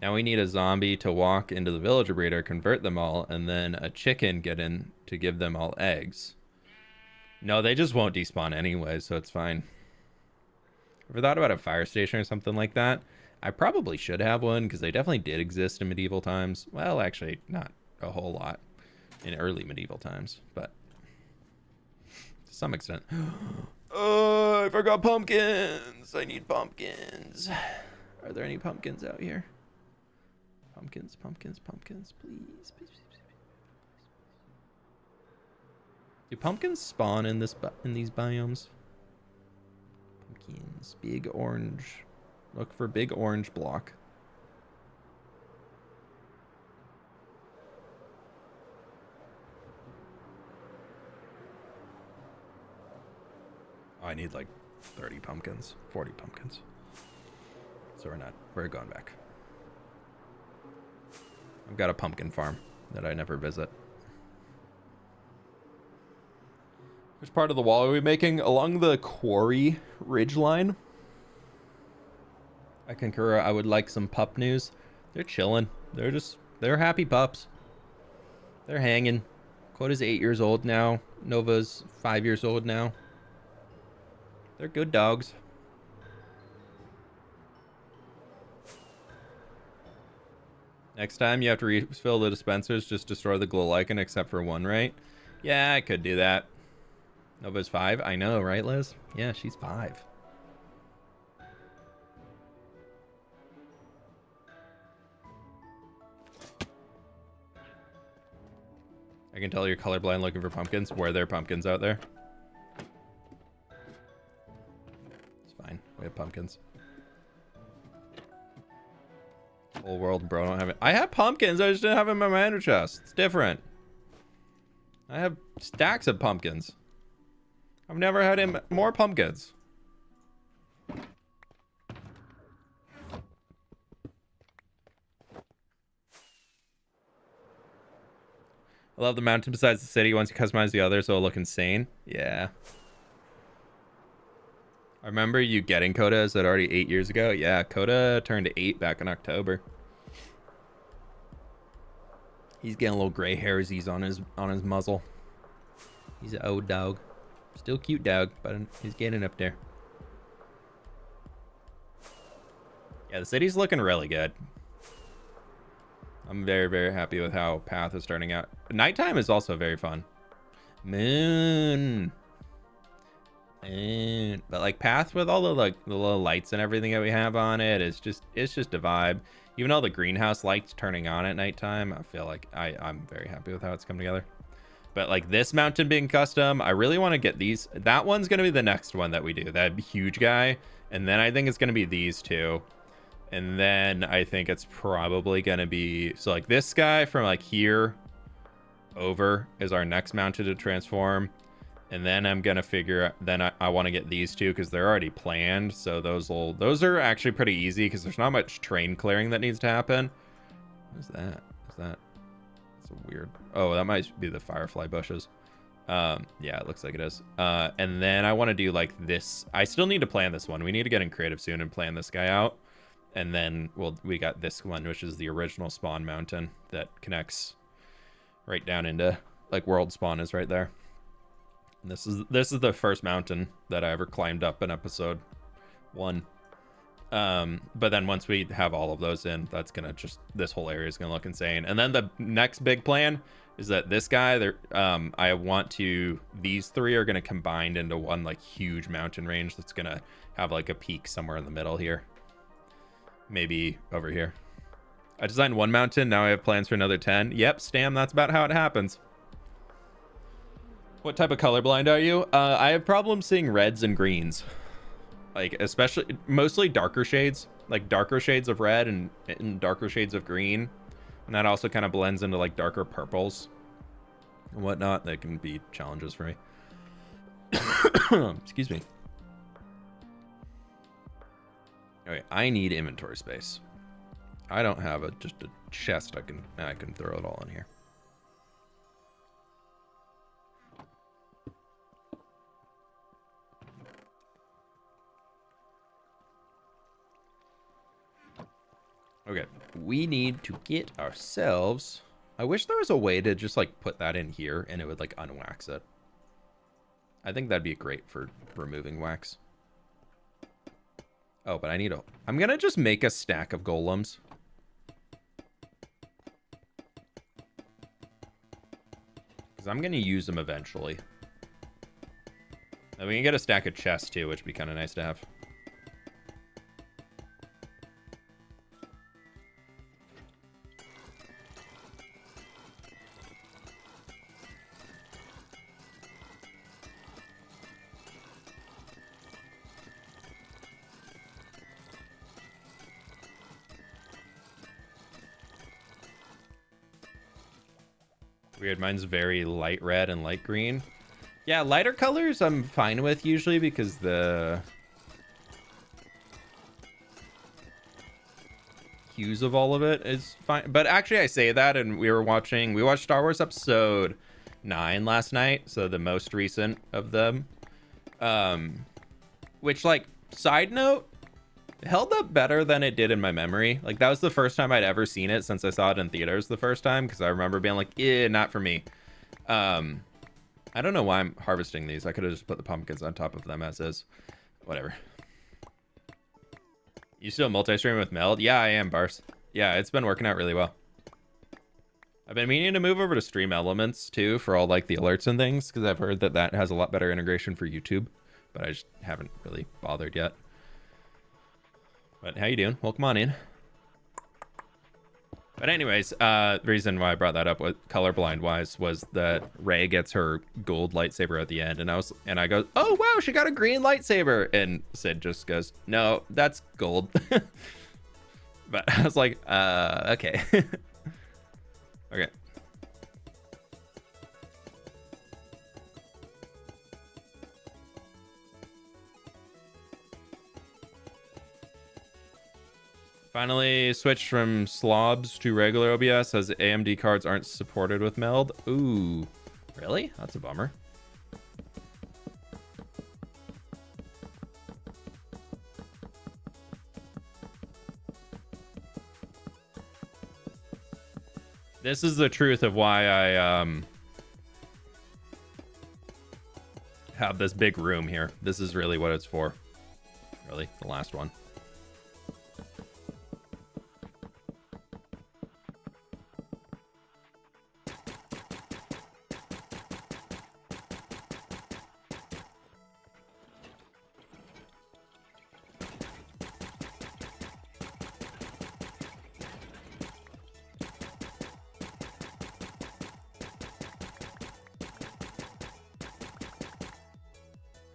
Now we need a zombie to walk into the villager breeder, convert them all, and then a chicken get in to give them all eggs. No, they just won't despawn anyway, so it's fine. Ever thought about a fire station or something like that? I probably should have one, because they definitely did exist in medieval times. Well, actually, not a whole lot in early medieval times, but to some extent. Oh, I forgot pumpkins. I need pumpkins. Are there any pumpkins out here? Pumpkins, pumpkins, pumpkins, please, please, please, please. Do pumpkins spawn in these biomes? Pumpkins, big orange. Look for big orange block. Oh, I need like 30 pumpkins, 40 pumpkins. So we're going back. I've got a pumpkin farm that I never visit. Which part of the wall are we making? Along the quarry ridgeline. I concur. I would like some pup news. They're chilling. They're happy pups. They're hanging. Quota's 8 years old now. Nova's 5 years old now. They're good dogs. Next time you have to refill the dispensers, just destroy the glow lichen except for one, right? Yeah, I could do that. Nova's 5. I know, right, Liz? Yeah, she's 5. I can tell you're colorblind looking for pumpkins. Were there pumpkins out there? It's fine. We have pumpkins. Whole world, bro. Don't have it. I have pumpkins. I just didn't have them in my ender chest. It's different. I have stacks of pumpkins. I've never had more pumpkins. I love the mountain besides the city. Once you customize the other, so it'll look insane. Yeah. I remember you getting Coda. Is that already 8 years ago? Yeah, Coda turned 8 back in October. He's getting a little gray hairsies on his muzzle. He's an old dog. Still cute dog, but he's getting up there. Yeah, the city's looking really good. I'm very, very happy with how Path is turning out. Nighttime is also very fun. Moon. But like Path with all the the little lights and everything that we have on it, it's just a vibe. Even all the greenhouse lights turning on at nighttime, I feel like I'm very happy with how it's come together. But like this mountain being custom, I really want to get these. That one's going to be the next one that we do, that huge guy. And then I think it's going to be these two. And then I think it's probably going to be... So, like, this guy from, like, here over is our next mountain to transform. And then I'm going to figure... Then I want to get these two because they're already planned. So those are actually pretty easy because there's not much terrain clearing that needs to happen. What is that? That's a weird... Oh, that might be the firefly bushes. Yeah, it looks like it is. And then I want to do, like, this. I still need to plan this one. We need to get in creative soon and plan this guy out. And then we got this one, which is the original spawn mountain that connects right down into, like, world spawn is right there. And this is the first mountain that I ever climbed up in episode 1. But then once we have all of those in, that's gonna this whole area is gonna look insane. And then the next big plan is that this guy there, these three are gonna combine into one, like, huge mountain range that's gonna have, like, a peak somewhere in the middle here. Maybe over here. I designed one mountain, now I have plans for another 10. Yep, Stam, that's about how it happens. What type of colorblind are you? I have problems seeing reds and greens. Like, especially, mostly darker shades. Like, darker shades of red and darker shades of green. And that also kind of blends into, like, darker purples and whatnot. That can be challenges for me. Excuse me. Okay, I need inventory space. I don't have just a chest I can throw it all in here. Okay, we need to get ourselves... I wish there was a way to just, like, put that in here and it would, like, unwax it. I think that'd be great for removing wax. Oh, but I'm gonna just make a stack of golems. Because I'm gonna use them eventually. And we can get a stack of chests too, which would be kind of nice to have. Weird, mine's very light red and light green. Yeah, lighter colors I'm fine with usually because the hues of all of it is fine. But actually I say that, and we watched Star Wars episode 9 last night, so the most recent of them. Which, like, side note, held up better than it did in my memory. Like, that was the first time I'd ever seen it since I saw it in theaters the first time, because I remember being like, not for me. I don't know why I'm harvesting these. I could have just put the pumpkins on top of them as is. Whatever. You still multi-streaming with Meld? Yeah, I am, Bars. Yeah, it's been working out really well. I've been meaning to move over to Stream Elements too for all, like, the alerts and things, because I've heard that has a lot better integration for YouTube, but I just haven't really bothered yet. But how you doing? Welcome on in. But anyways, the reason why I brought that up with colorblind wise was that Rey gets her gold lightsaber at the end, and I go, oh wow, she got a green lightsaber, and Sid just goes, no, that's gold. But I was like, okay. Okay. Finally switched from slobs to regular OBS as AMD cards aren't supported with Meld. Ooh, really? That's a bummer. This is the truth of why I have this big room here. This is really what it's for. Really, the last one.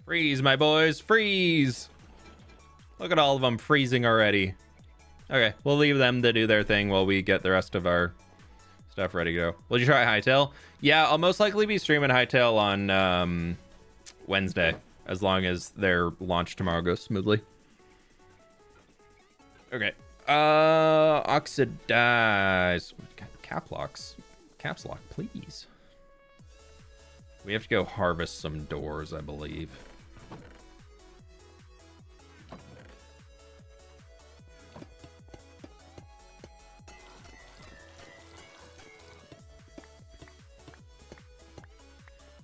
Freeze, my boys, freeze! Look at all of them freezing already. Okay, we'll leave them to do their thing while we get the rest of our stuff ready to go. Will you try Hytale? Yeah, I'll most likely be streaming Hytale on Wednesday, as long as their launch tomorrow goes smoothly. Okay. Oxidize. Caps lock, please. We have to go harvest some doors, I believe.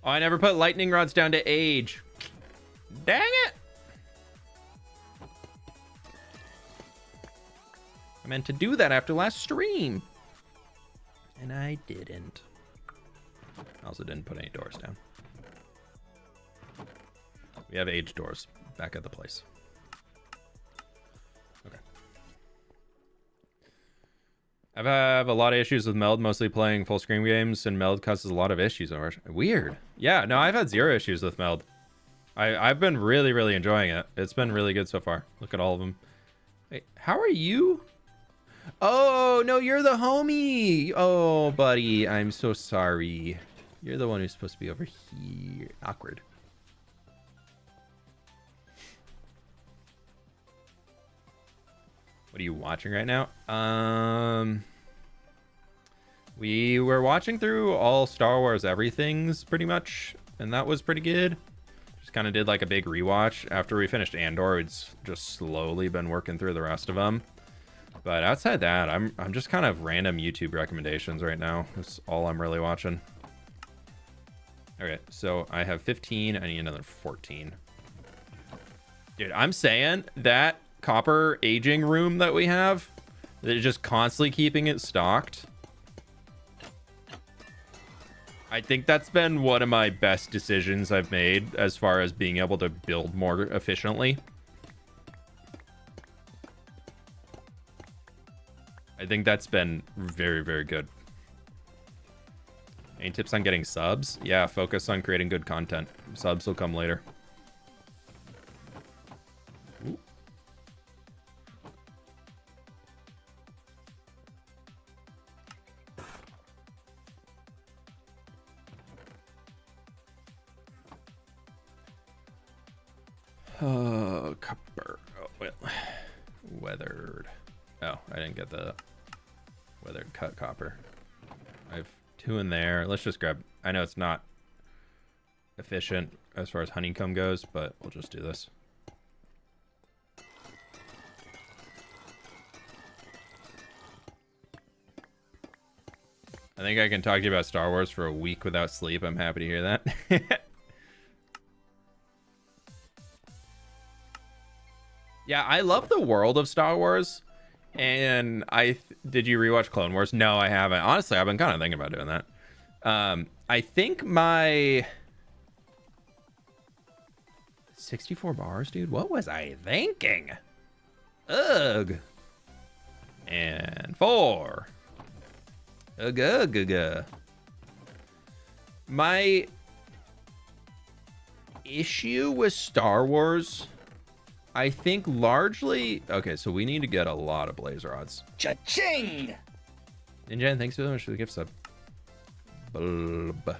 Oh, I never put lightning rods down to age. Dang it! I meant to do that after last stream. And I didn't. I also didn't put any doors down. We have age doors back at the place. Okay. I have a lot of issues with Meld, mostly playing full screen games, and Meld causes a lot of issues. Weird. Yeah, no, I've had 0 issues with Meld. I've been really, really enjoying it. It's been really good so far. Look at all of them. Hey, how are you? Oh, no, you're the homie. Oh, buddy, I'm so sorry. You're the one who's supposed to be over here. Awkward. What are you watching right now? We were watching through all Star Wars everythings pretty much, and that was pretty good. Just kind of did like a big rewatch after we finished Andor. It's just slowly been working through the rest of them. But outside that, I'm just kind of random YouTube recommendations right now. That's all I'm really watching. Okay, so I have 15. I need another 14. Dude, I'm saying that copper aging room that we have, they're just constantly keeping it stocked. I think that's been one of my best decisions I've made as far as being able to build more efficiently. I think that's been very, very good. Any tips on getting subs? Yeah, focus on creating good content. Subs will come later. Oh, copper. Oh, well. Weathered. Oh, I didn't get the weathered cut copper. I have 2 in there. Let's just grab... I know it's not efficient as far as honeycomb goes, but we'll just do this. I think I can talk to you about Star Wars for a week without sleep. I'm happy to hear that. Yeah, I love the world of Star Wars. And did you rewatch Clone Wars? No, I haven't. Honestly, I've been kind of thinking about doing that. I think my 64 bars, dude. What was I thinking? Ugh. And 4. Ugh, ugh, ugh, ugh. My issue with Star Wars, I think largely... Okay, so we need to get a lot of blaze rods. Cha-ching! Ninja, thanks so much for the gift sub. Blub.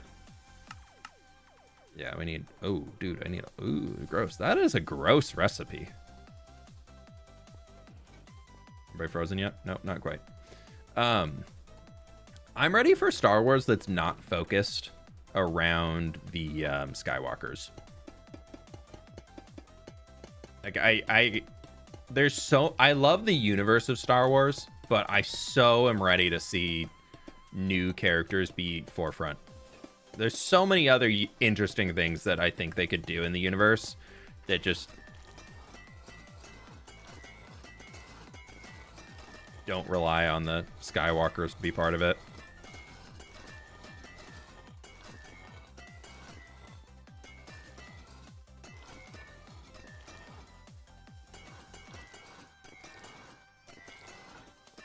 Yeah, we need... Oh, dude, I need... Ooh, gross. That is a gross recipe. Everybody frozen yet? Nope, not quite. I'm ready for Star Wars that's not focused around the Skywalkers. Like I love the universe of Star Wars, but I so am ready to see new characters be forefront. There's so many other interesting things that I think they could do in the universe that just don't rely on the Skywalkers to be part of it.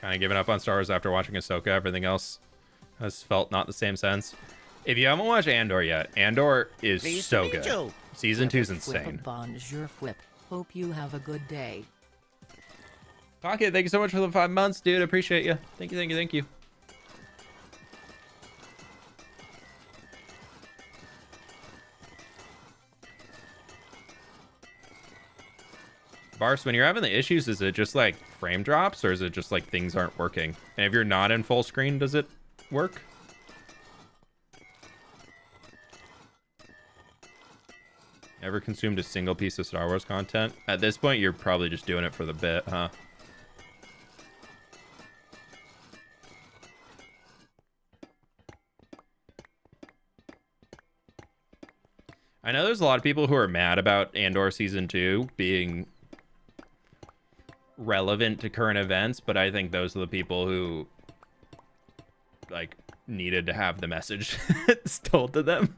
Kind of giving up on Star Wars after watching Ahsoka. Everything else has felt not the same sense. If you haven't watched Andor yet, Andor is Pleased so to meet good. you. Season 2 is insane. Bonjour, fWhip. Hope you have a good day. Pocket, thank you so much for the 5 months, dude. I appreciate you. Thank you, thank you, thank you. Bars, when you're having the issues, is it just like frame drops or is it just like things aren't working? And if you're not in full screen, does it work? Ever consumed a single piece of Star Wars content? At this point, you're probably just doing it for the bit, huh? I know there's a lot of people who are mad about Andor Season 2 being relevant to current events, but I think those are the people who, like, needed to have the message told to them.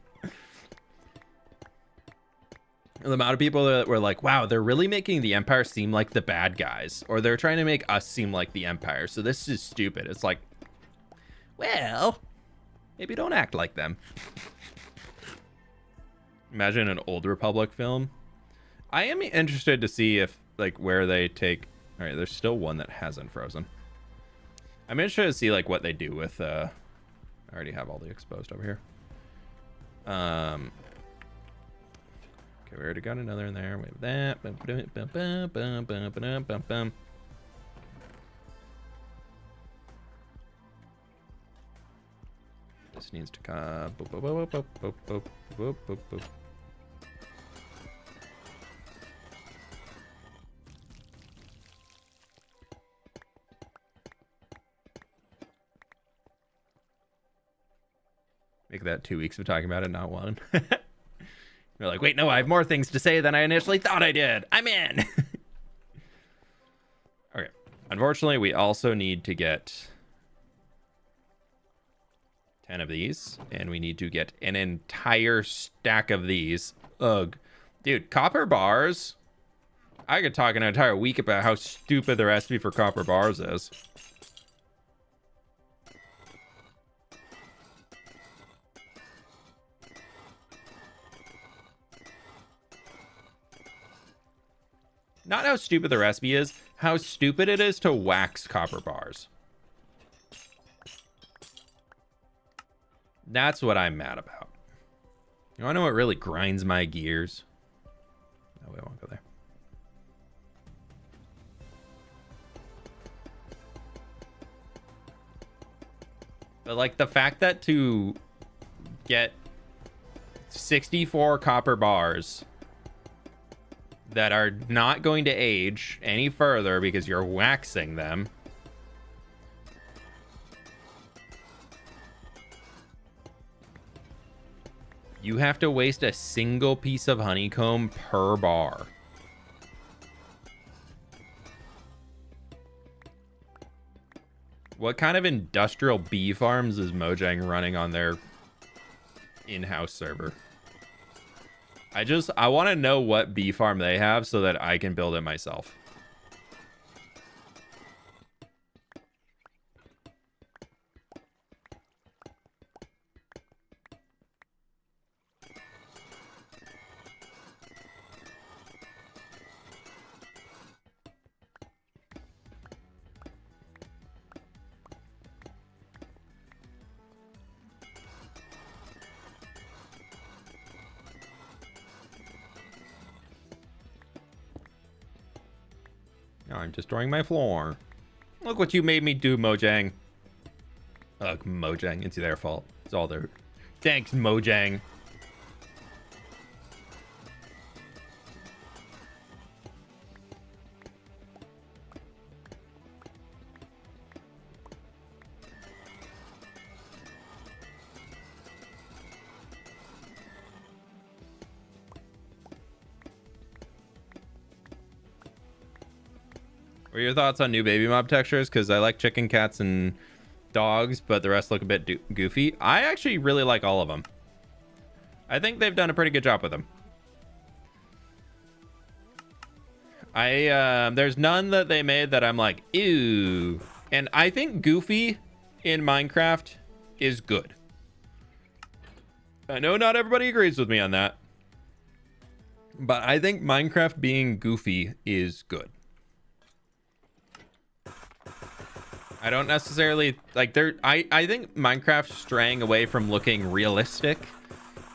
The amount of people that were like, wow, they're really making the Empire seem like the bad guys, or they're trying to make us seem like the Empire, so this is stupid. It's like, well, maybe don't act like them. Imagine an old Republic film. I am interested to see if, like, where they take... All right, there's still one that hasn't frozen. I'm interested to see, like, what they do with... I already have all the exposed over here. Okay, we already got another in there. We have that. This needs to come. Make that 2 weeks of talking about it, not one. You're like, wait, no, I have more things to say than I initially thought I did. I'm in. Okay. Unfortunately, we also need to get 10 of these, and we need to get an entire stack of these. Ugh. Dude, copper bars. I could talk an entire week about how stupid the recipe for copper bars is. Not how stupid the recipe is, how stupid it is to wax copper bars. That's what I'm mad about. You wanna know what really grinds my gears? No, we won't go there. But like the fact that to get 64 copper bars that are not going to age any further because you're waxing them. You have to waste a single piece of honeycomb per bar. What kind of industrial bee farms is Mojang running on their in-house server? I want to know what bee farm they have so that I can build it myself. Now I'm destroying my floor. Look what you made me do, Mojang. Ugh, Mojang. It's their fault. It's all their... Thanks, Mojang. What are your thoughts on new baby mob textures? Because I like chicken, cats, and dogs, but the rest look a bit goofy. I actually really like all of them. I think they've done a pretty good job with them. There's none that they made that I'm like, ew. And I think Goofy in Minecraft is good. I know not everybody agrees with me on that, but I think Minecraft being goofy is good. I don't necessarily like there. I think Minecraft straying away from looking realistic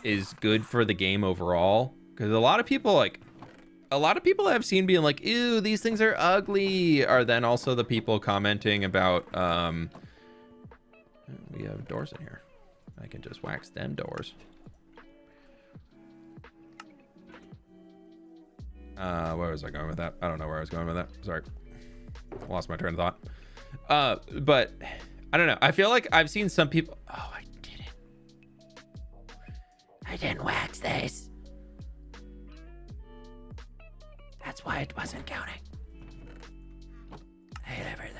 is good for the game overall, because a lot of people I've seen being like, ew, these things are ugly, are then also the people commenting about we have doors in here. I can just wax them doors. Where was I going with that? I don't know where I was going with that. Sorry. Lost my train of thought. But I don't know. I feel like I've seen some people. Oh, I didn't wax this. That's why it wasn't counting. I hate everything.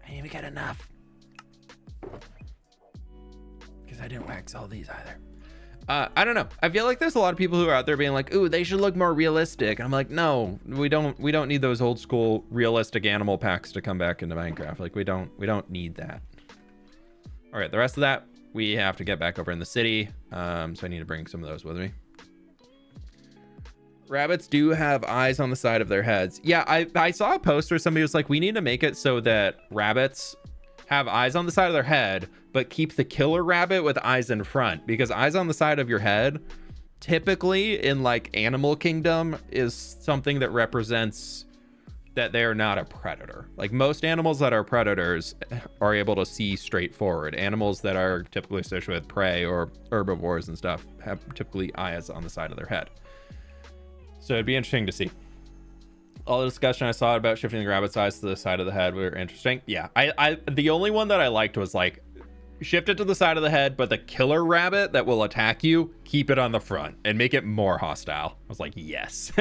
I didn't even get enough. Because I didn't wax all these either. I don't know. I feel like there's a lot of people who are out there being like, ooh, they should look more realistic. And I'm like, no, we don't need those old school realistic animal packs to come back into Minecraft. Like, we don't need that. All right, the rest of that, we have to get back over in the city. So I need to bring some of those with me. Rabbits do have eyes on the side of their heads. Yeah, I saw a post where somebody was like, we need to make it so that rabbits have eyes on the side of their head, but keep the killer rabbit with eyes in front, because eyes on the side of your head typically in like animal kingdom is something that represents that they are not a predator. Like most animals that are predators are able to see straight forward. Animals that are typically associated with prey or herbivores and stuff have typically eyes on the side of their head. So it'd be interesting to see. All the discussion I saw about shifting the rabbit's eyes to the side of the head were interesting. Yeah, I the only one that I liked was like, shift it to the side of the head, but the killer rabbit that will attack you, keep it on the front and make it more hostile. I was like, yes,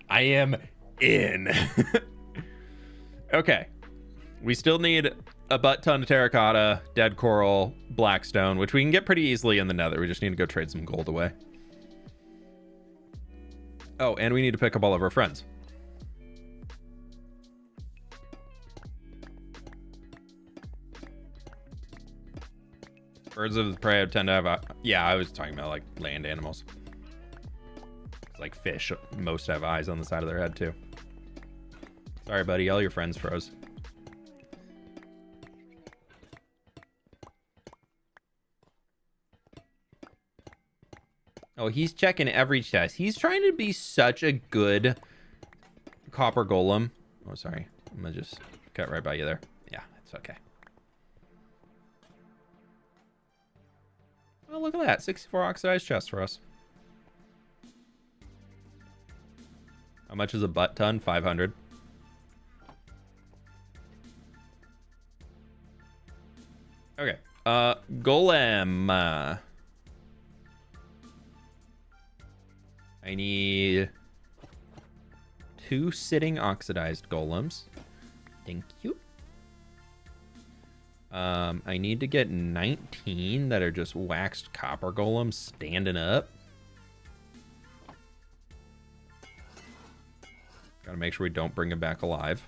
I am in. Okay, we still need a butt ton of terracotta, dead coral, blackstone, which we can get pretty easily in the nether. We just need to go trade some gold away. Oh, and we need to pick up all of our friends. Birds of prey tend to have yeah, I was talking about like land animals. It's like fish, most have eyes on the side of their head too. Sorry, buddy, all your friends froze. Oh, he's checking every chest. He's trying to be such a good copper golem. Oh, sorry. I'm gonna just cut right by you there. Yeah, it's okay. Oh, look at that. 64 oxidized chests for us. How much is a butt ton? 500. Okay. Golem. I need 2 sitting oxidized golems. Thank you. I need to get 19 that are just waxed copper golems standing up. Gotta make sure we don't bring them back alive.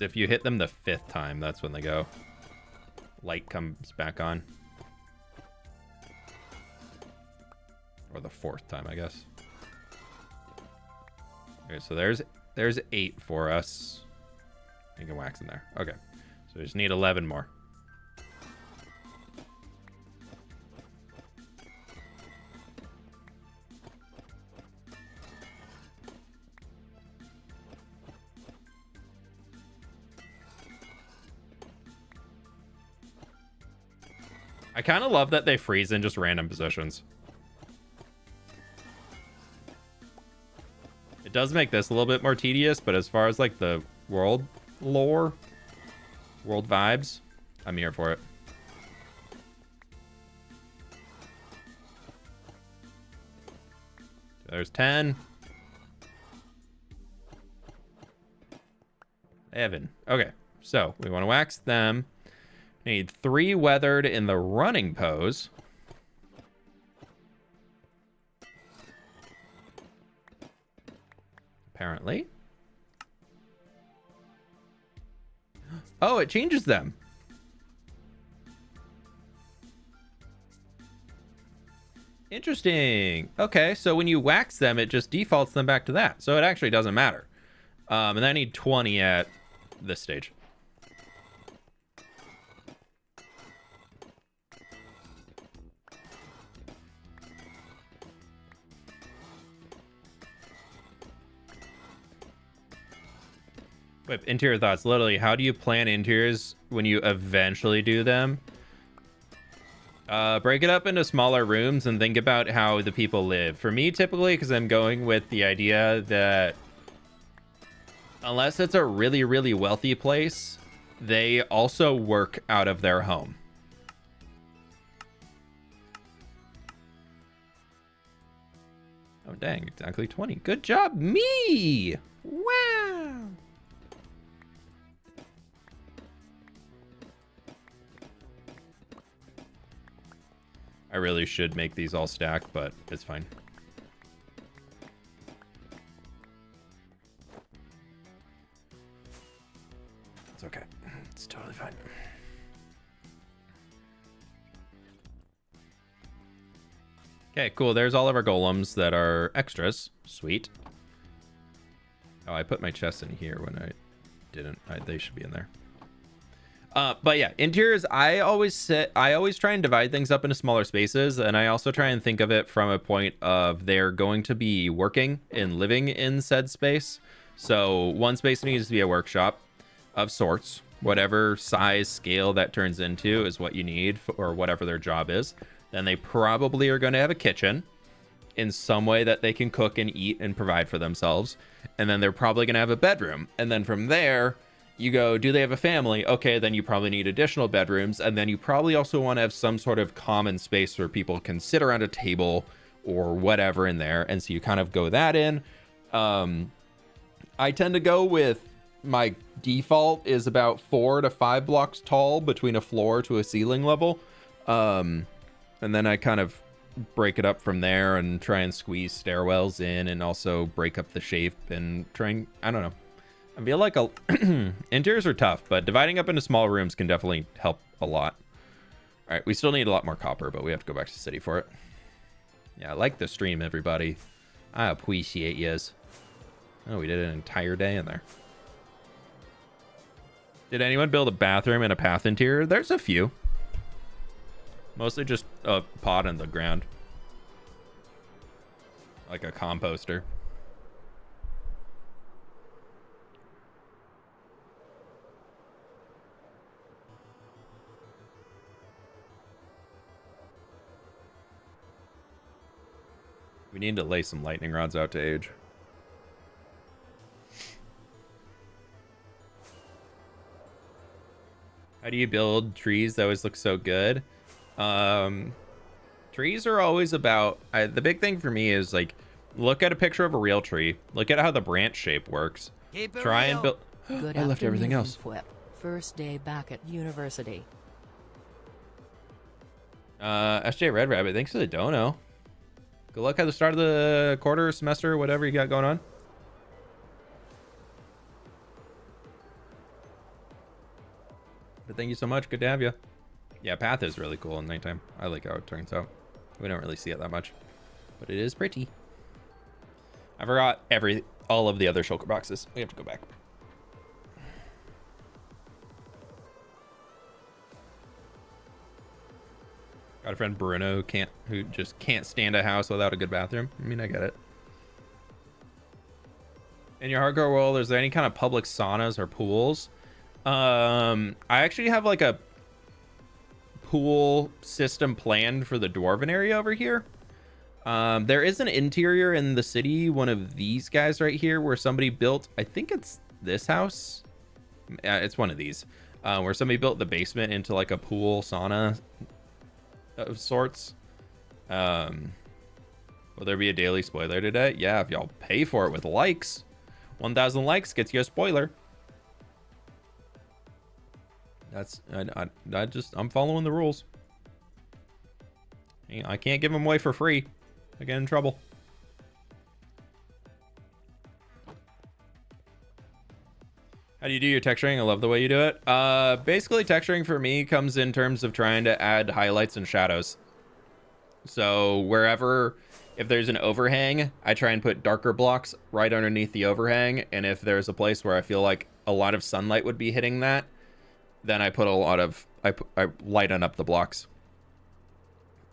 If you hit them the 5th time, that's when they go. Light comes back on. Or the 4th time, I guess. Okay, so there's 8 for us. You can wax in there. Okay. So we just need 11 more. I kind of love that they freeze in just random positions. It does make this a little bit more tedious, but as far as like the world lore, world vibes, I'm here for it. There's 10. 11. Okay. So we want to wax them. Need 3 weathered in the running pose. Apparently. Oh, it changes them. Interesting. Okay, so when you wax them, it just defaults them back to that. So it actually doesn't matter. And I need 20 at this stage. Wait, interior thoughts. Literally, how do you plan interiors when you eventually do them? Break it up into smaller rooms and think about how the people live. For me, typically, because I'm going with the idea that unless it's a really, really wealthy place, they also work out of their home. Oh, dang. Exactly 20. Good job, me! Wow! I really should make these all stack, but it's fine. It's okay. It's totally fine. Okay, cool. There's all of our golems that are extras. Sweet. Oh, I put my chests in here when I didn't. They should be in there. But yeah, interiors, I always try and divide things up into smaller spaces, and I also try and think of it from a point of they're going to be working and living in said space. So one space needs to be a workshop of sorts. Whatever size scale that turns into is what you need or whatever their job is. Then they probably are going to have a kitchen in some way that they can cook and eat and provide for themselves. And then they're probably going to have a bedroom. And then from there, you go, do they have a family? Okay, then you probably need additional bedrooms. And then you probably also want to have some sort of common space where people can sit around a table or whatever in there. And so you kind of go that in. I tend to go with my default is about 4 to 5 blocks tall between a floor to a ceiling level. And then I kind of break it up from there and try and squeeze stairwells in and also break up the shape and try and, I don't know. I feel like interiors are tough, but dividing up into small rooms can definitely help a lot. All right, we still need a lot more copper, but we have to go back to the city for it. Yeah, I like the stream, everybody. I appreciate yous. Oh, we did an entire day in there. Did anyone build a bathroom and a path interior? There's a few. Mostly just a pot in the ground. Like a composter. We need to lay some lightning rods out to age. How do you build trees that always look so good? Trees are always about... the big thing for me is, like, look at a picture of a real tree. Look at how the branch shape works. Try and build... Good I left everything else. fWhip. First day back at university. SJ Red Rabbit, thanks for the dono. Good luck at the start of the quarter, semester, whatever you got going on. But thank you so much. Good to have you. Yeah, path is really cool in nighttime. I like how it turns out. We don't really see it that much, but it is pretty. I forgot all of the other shulker boxes. We have to go back. Got a friend Bruno who just can't stand a house without a good bathroom. I mean, I get it. In your hardcore world, is there any kind of public saunas or pools? I actually have like a pool system planned for the dwarven area over here. There is an interior in the city, one of these guys right here, where somebody built, I think it's this house. It's one of these, where somebody built the basement into like a pool sauna of sorts. Will there be a daily spoiler today? Yeah, if y'all pay for it with likes. 1,000 likes gets you a spoiler. That's I'm following the rules. I can't give them away for free. I get in trouble. How do you do your texturing? I love the way you do it. Basically, texturing for me comes in terms of trying to add highlights and shadows. So wherever, if there's an overhang, I try and put darker blocks right underneath the overhang. And if there's a place where I feel like a lot of sunlight would be hitting that, then I put a lot of, I lighten up the blocks.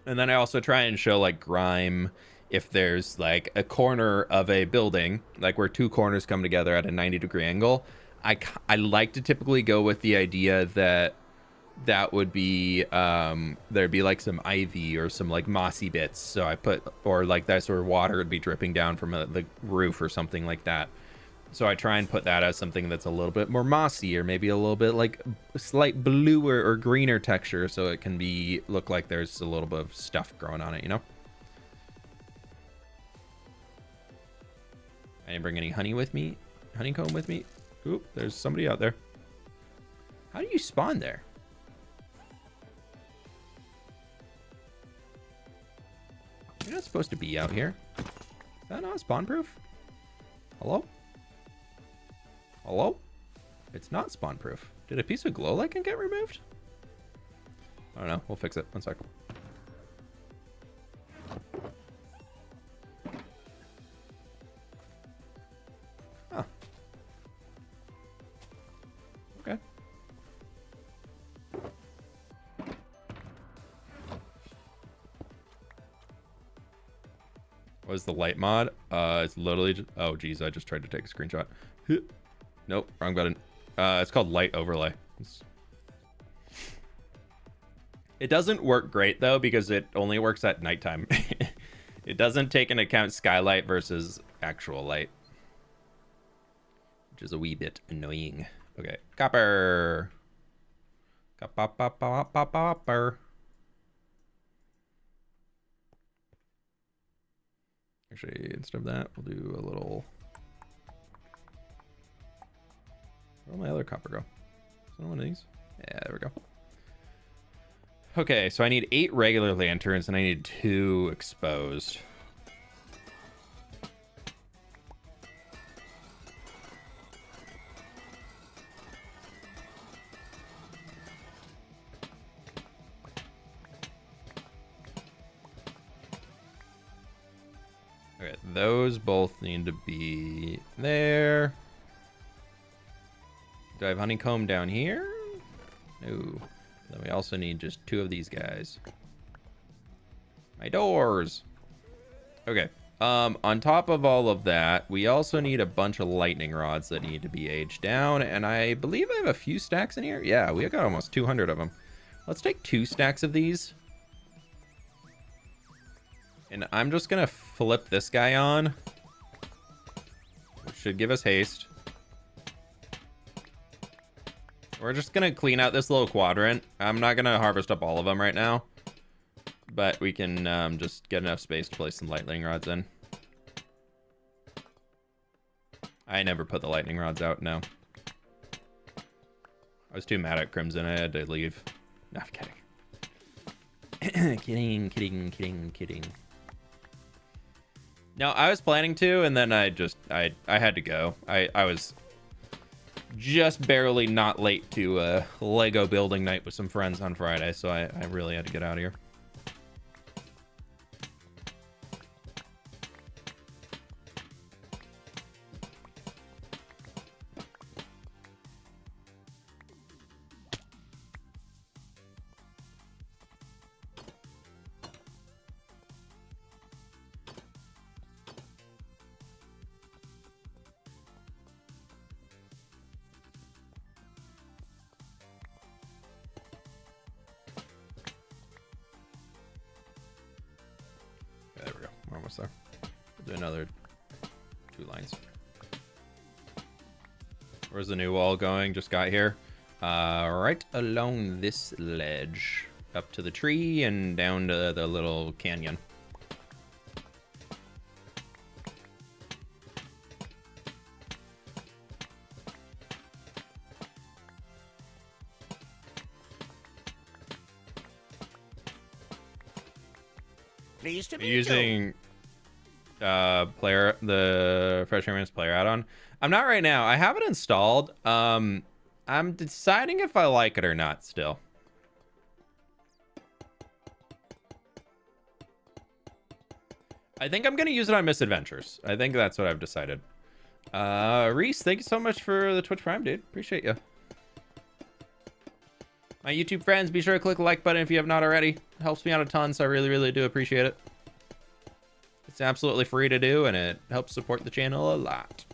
And then I also try and show like grime if there's like a corner of a building, like where two corners come together at a 90-degree angle. I like to typically go with the idea that that would be there'd be like some ivy or some like mossy bits, so I put, or like that sort of water would be dripping down from the roof or something like that, so I try and put that as something that's a little bit more mossy or maybe a little bit like a slight bluer or greener texture, so it can be look like there's a little bit of stuff growing on it, you know. I didn't bring any honeycomb with me. Oop, there's somebody out there. How do you spawn there? You're not supposed to be out here. Is that not spawn proof? Hello? Hello? It's not spawn proof. Did a piece of glow lichen get removed? I don't know. We'll fix it. One sec. Huh. Okay. What is the light mod? It's literally just, oh geez, I just tried to take a screenshot. Nope, wrong button. It's called light overlay. It doesn't work great though because it only works at nighttime. It doesn't take into account skylight versus actual light, which is a wee bit annoying. Okay, copper. Copper. Actually, instead of that, we'll do a little. Where'd my other copper go? Is that one of these? Yeah, there we go. Okay, so I need 8 regular lanterns and I need 2 exposed. Okay, those both need to be there. Do I have honeycomb down here? No. Then we also need just 2 of these guys. My doors. Okay. On top of all of that, we also need a bunch of lightning rods that need to be aged down. And I believe I have a few stacks in here. Yeah, we got almost 200 of them. Let's take 2 stacks of these. And I'm just going to flip this guy on. Which should give us haste. We're just going to clean out this little quadrant. I'm not going to harvest up all of them right now. But we can just get enough space to place some lightning rods in. I never put the lightning rods out, no. I was too mad at Crimson. I had to leave. No, I'm kidding. kidding. No, I was planning to, and then I had to go. I was just barely not late to Lego building night with some friends on Friday, so I really had to get out of here. There we go. We're almost there. We'll do another 2 lines. Where's the new wall going? Just got here. Right along this ledge. Up to the tree and down to the little canyon. Pleased to Are meet you you. using the Fresh Airman's player add-on? I'm not right now. I have it installed. I'm deciding if I like it or not still. I think I'm gonna use it on Misadventures. I think that's what I've decided. Reese, thank you so much for the Twitch Prime, dude. Appreciate you. My YouTube friends, be sure to click the like button if you have not already. It helps me out a ton, so I really, really do appreciate it. It's absolutely free to do, and it helps support the channel a lot.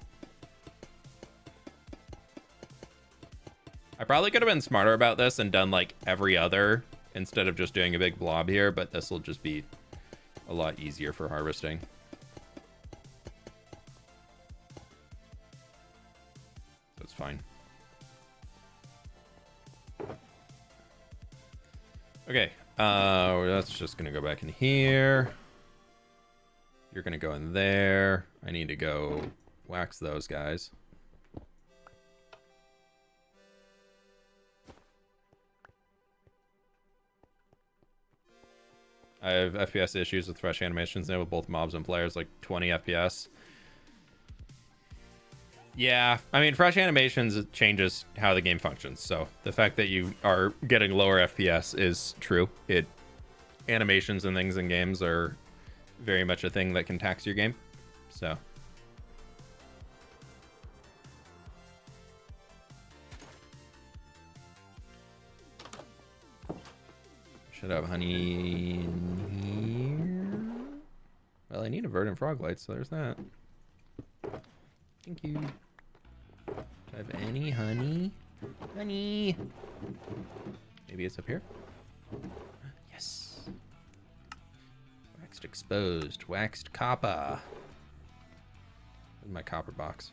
I probably could have been smarter about this and done like every other instead of just doing a big blob here, but this will just be a lot easier for harvesting. That's fine. Okay, that's just gonna go back in here. You're gonna go in there. I need to go wax those guys. I have FPS issues with fresh animations now with both mobs and players, like 20 FPS. Yeah, I mean, fresh animations changes how the game functions. So the fact that you are getting lower FPS is true. Animations and things in games are very much a thing that can tax your game. So. Should have honey in here. Well, I need a verdant frog light, so there's that. Thank you. Do I have any honey? Honey! Maybe it's up here? Yes! Waxed exposed. Waxed copper. Where's my copper box?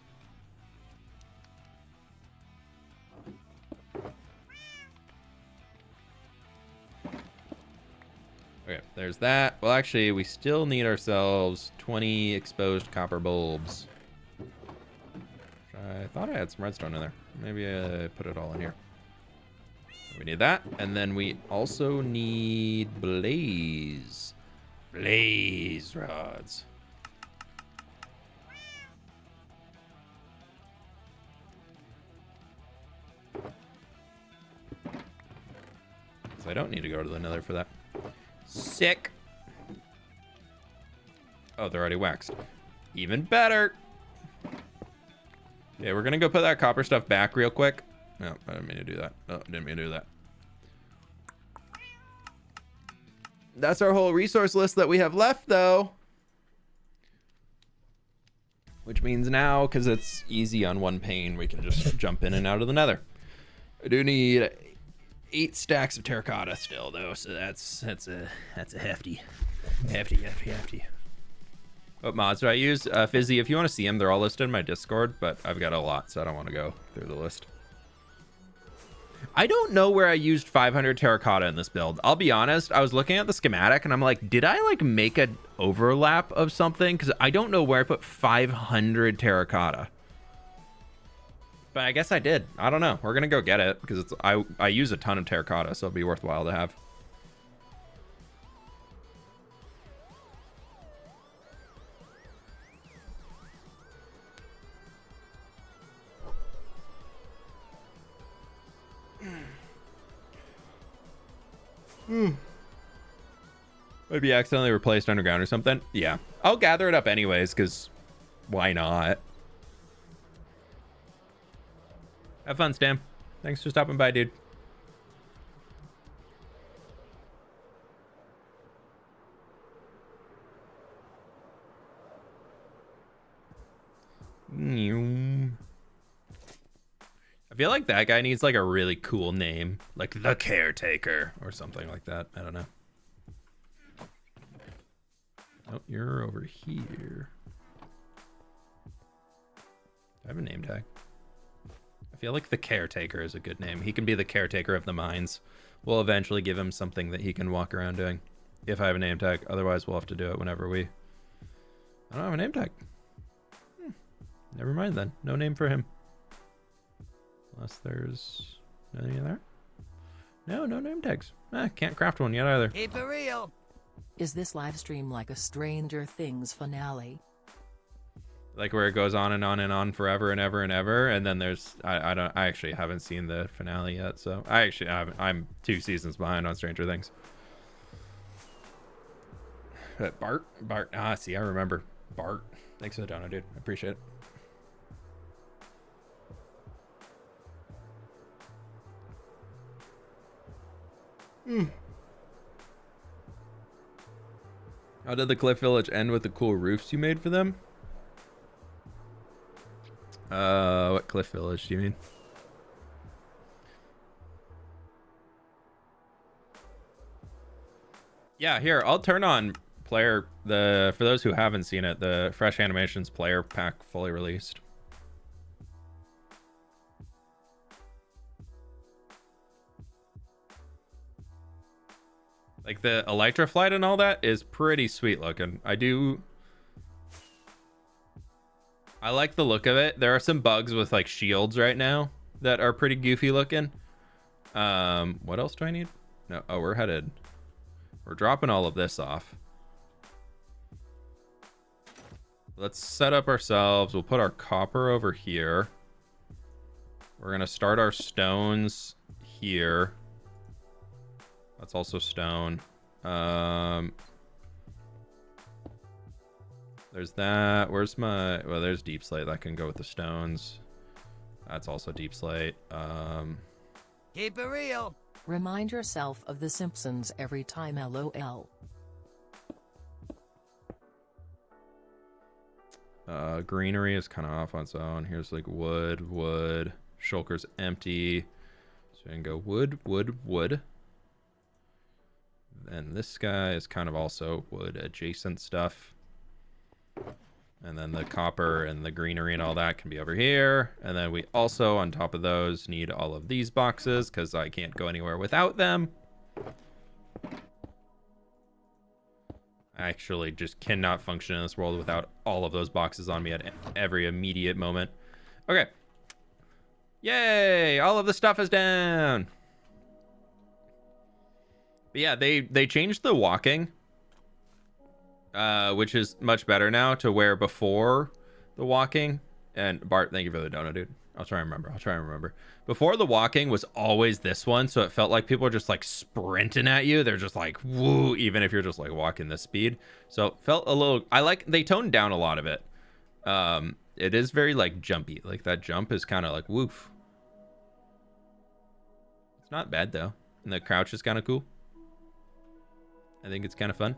Okay, there's that. Well, actually, we still need ourselves 20 exposed copper bulbs. I thought I had some redstone in there. Maybe I put it all in here. We need that. And then we also need blaze rods. So I don't need to go to the nether for that. Sick. Oh, they're already waxed. Even better. Yeah, we're gonna go put that copper stuff back real quick. No, I didn't mean to do that. No, didn't mean to do that. That's our whole resource list that we have left, though. Which means now, because it's easy on one pane, we can just jump in and out of the nether. I do need 8 stacks of terracotta still, though, so that's a hefty. What mods do I use? Fizzy, if you want to see them, they're all listed in my Discord, but I've got a lot, so I don't want to go through the list. I don't know where I used 500 terracotta in this build. I'll be honest, I was looking at the schematic, and I'm like, did I, like, make an overlap of something? Because I don't know where I put 500 terracotta. But I guess I did. I don't know. We're going to go get it, because I use a ton of terracotta, so it'll be worthwhile to have. Maybe accidentally replaced underground or something. Yeah, I'll gather it up anyways, because why not? Have fun, Stam. Thanks for stopping by, dude. I feel like that guy needs like a really cool name, like the Caretaker or something like that. I don't know. Oh, you're over here. I have a name tag. I feel like the Caretaker is a good name. He can be the caretaker of the mines. We'll eventually give him something that he can walk around doing. If I have a name tag. Otherwise, we'll have to do it whenever we... I don't have a name tag. Never mind then. No name for him. Unless there's nothing in there. No name tags. Can't craft one yet either. Keep it real. Is this livestream like a Stranger Things finale? Like where it goes on and on and on forever and ever and ever, and then there's I actually haven't seen the finale yet, so I actually haven't. I'm 2 seasons behind on Stranger Things. But Bart, see, I remember Bart. Thanks for the donut, dude. I appreciate it. How did the Cliff Village end with the cool roofs you made for them? What Cliff Village do you mean? Yeah, here, I'll turn on for those who haven't seen it, the Fresh Animations player pack fully released. Like the Elytra flight and all that is pretty sweet looking. I like the look of it. There are some bugs with like shields right now that are pretty goofy looking. What else do I need? No, oh, we're dropping all of this off. Let's set up ourselves. We'll put our copper over here. We're gonna start our stones here. That's also stone. There's that. Where's my... Well, there's deep slate. That can go with the stones. That's also deep slate. Keep it real. Remind yourself of The Simpsons every time, LOL. Greenery is kind of off on its own. Here's like wood. Shulker's empty. So we can go wood. And this guy is kind of also wood adjacent stuff. And then the copper and the greenery and all that can be over here. And then we also, on top of those, need all of these boxes because I can't go anywhere without them. I actually just cannot function in this world without all of those boxes on me at every immediate moment. Okay. Yay! All of the stuff is down. But yeah, they changed the walking, which is much better now to where before the walking, and Bart, thank you for the donut, dude. I'll try and remember. Before the walking was always this one, so it felt like people were just like sprinting at you. They're just like, woo, even if you're just like walking this speed. So it felt a little, they toned down a lot of it. It is very like jumpy. Like that jump is kind of like woof. It's not bad though. And the crouch is kind of cool. I think it's kind of fun.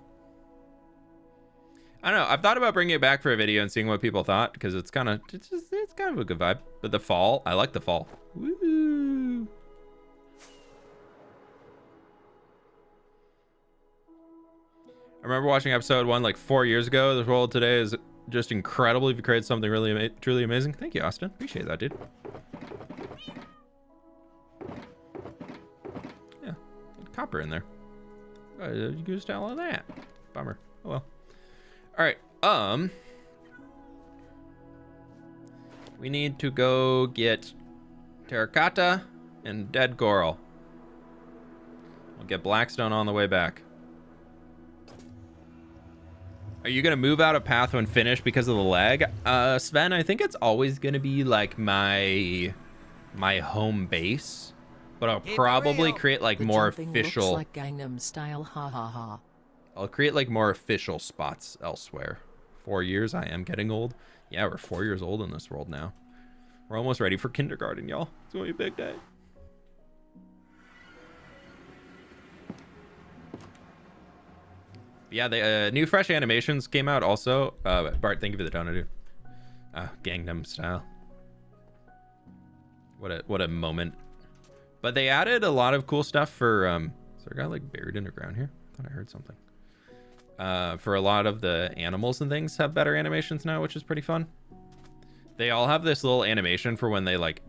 I don't know. I've thought about bringing it back for a video and seeing what people thought because it's kind of a good vibe. But the fall, I like the fall. Woo! I remember watching episode 1 like 4 years ago. The world today is just incredible. You've created something really truly amazing. Thank you, Austin. Appreciate that, dude. Yeah, copper in there. You used all of that. Bummer. Oh well. All right. We need to go get terracotta and dead coral. We'll get blackstone on the way back. Are you gonna move out of path when finished because of the lag? Sven, I think it's always gonna be like my home base, but I'll probably create like more official. Looks like Gangnam Style, ha ha ha. I'll create like more official spots elsewhere. 4 years, I am getting old. Yeah, we're 4 years old in this world now. We're almost ready for kindergarten, y'all. It's gonna be a big day. Yeah, the new fresh animations came out also. Bart, thank you for the donut, dude. Gangnam Style. What a moment. But they added a lot of cool stuff for is there a guy like buried underground here? I thought I heard something. For a lot of the animals and things have better animations now, which is pretty fun. They all have this little animation for when they like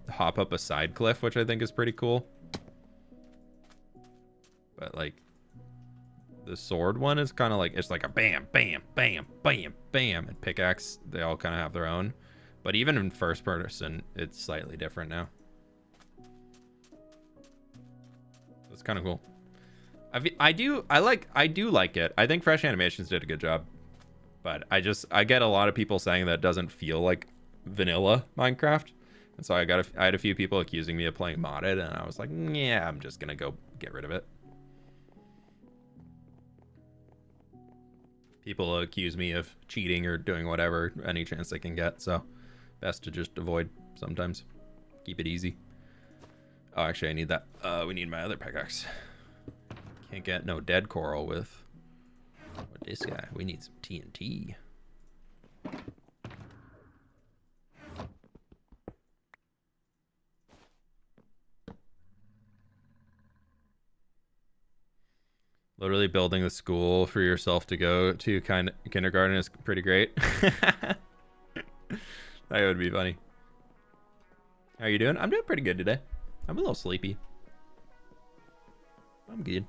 hop up a side cliff, which I think is pretty cool. But like the sword one is kind of like, it's like a bam, bam, bam, bam, bam, and pickaxe. They all kind of have their own. But even in first person, it's slightly different now. It's kind of cool. I do like it. I think Fresh Animations did a good job. But I get a lot of people saying that it doesn't feel like vanilla Minecraft. And so I had a few people accusing me of playing modded, and I was like, yeah, I'm just gonna go get rid of it. People accuse me of cheating or doing whatever any chance they can get, so best to just avoid sometimes. Keep it easy. Oh, actually, I need that. We need my other pickaxe. Can't get no dead coral with this guy. We need some TNT. Literally building the school for yourself to go to kindergarten is pretty great. That would be funny. How are you doing? I'm doing pretty good today. I'm a little sleepy. I'm good.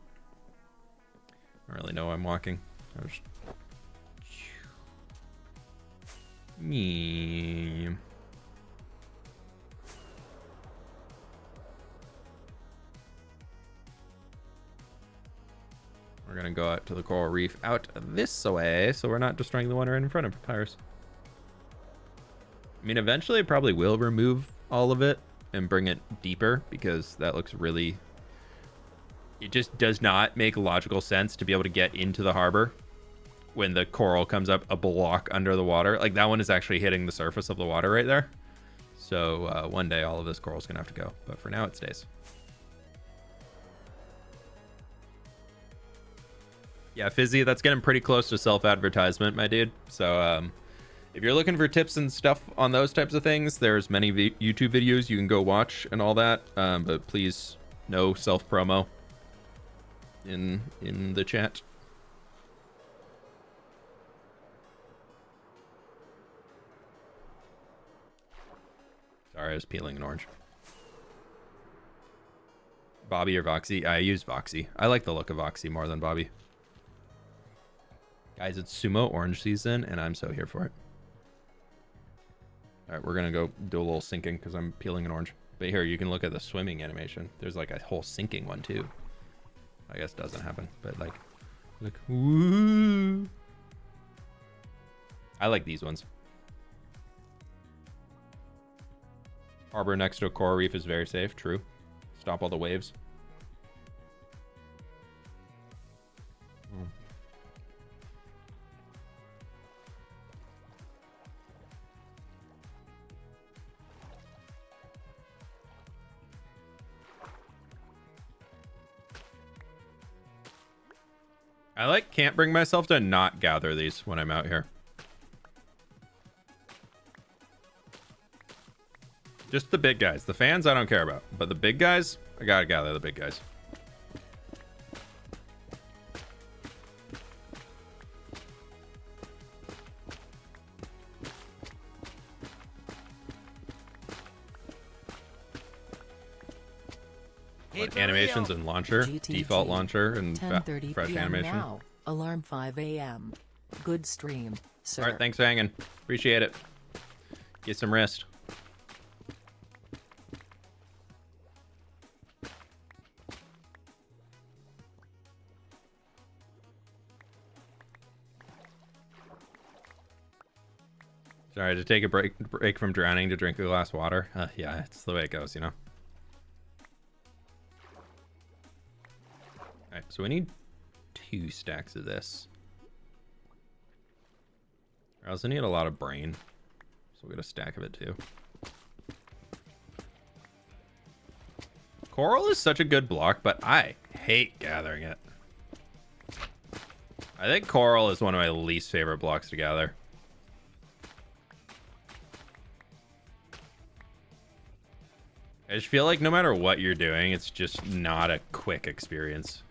I don't really know why I'm walking. I was... Me. We're gonna go out to the coral reef out this way, so we're not destroying the one right in front of Papyrus. I mean, eventually I probably will remove all of it and bring it deeper, because that looks really... It just does not make logical sense to be able to get into the harbor when the coral comes up a block under the water. Like, that one is actually hitting the surface of the water right there. So one day all of this coral's gonna have to go, but for now it stays. Yeah, Fizzy, that's getting pretty close to self-advertisement, my dude. So if you're looking for tips and stuff on those types of things, there's many YouTube videos you can go watch and all that. But please, no self-promo in the chat. Sorry, I was peeling an orange. Bobby or Voxy? I use Voxy. I like the look of Voxy more than Bobby. Guys, it's sumo orange season, and I'm so here for it. All right, we're going to go do a little sinking because I'm peeling an orange. But here, you can look at the swimming animation. There's like a whole sinking one, too. I guess doesn't happen, but like, woo. I like these ones. Harbor next to a coral reef is very safe. True. Stop all the waves. I can't bring myself to not gather these when I'm out here. Just the big guys. The fans I don't care about, but the big guys, I gotta gather the big guys. What, animations and launcher, GTG, default launcher, and 10:30 fresh PM animation. now. Alarm 5 a.m. Good stream, sir. All right, thanks for hanging. Appreciate it. Get some rest. Sorry, to take a break from drowning to drink a glass of water. Yeah, it's the way it goes, you know. All right, so we need 2 stacks of this. I also need a lot of brain, so we'll get a stack of it too. Coral is such a good block, but I hate gathering it. I think coral is one of my least favorite blocks to gather. I just feel like no matter what you're doing, it's just not a quick experience.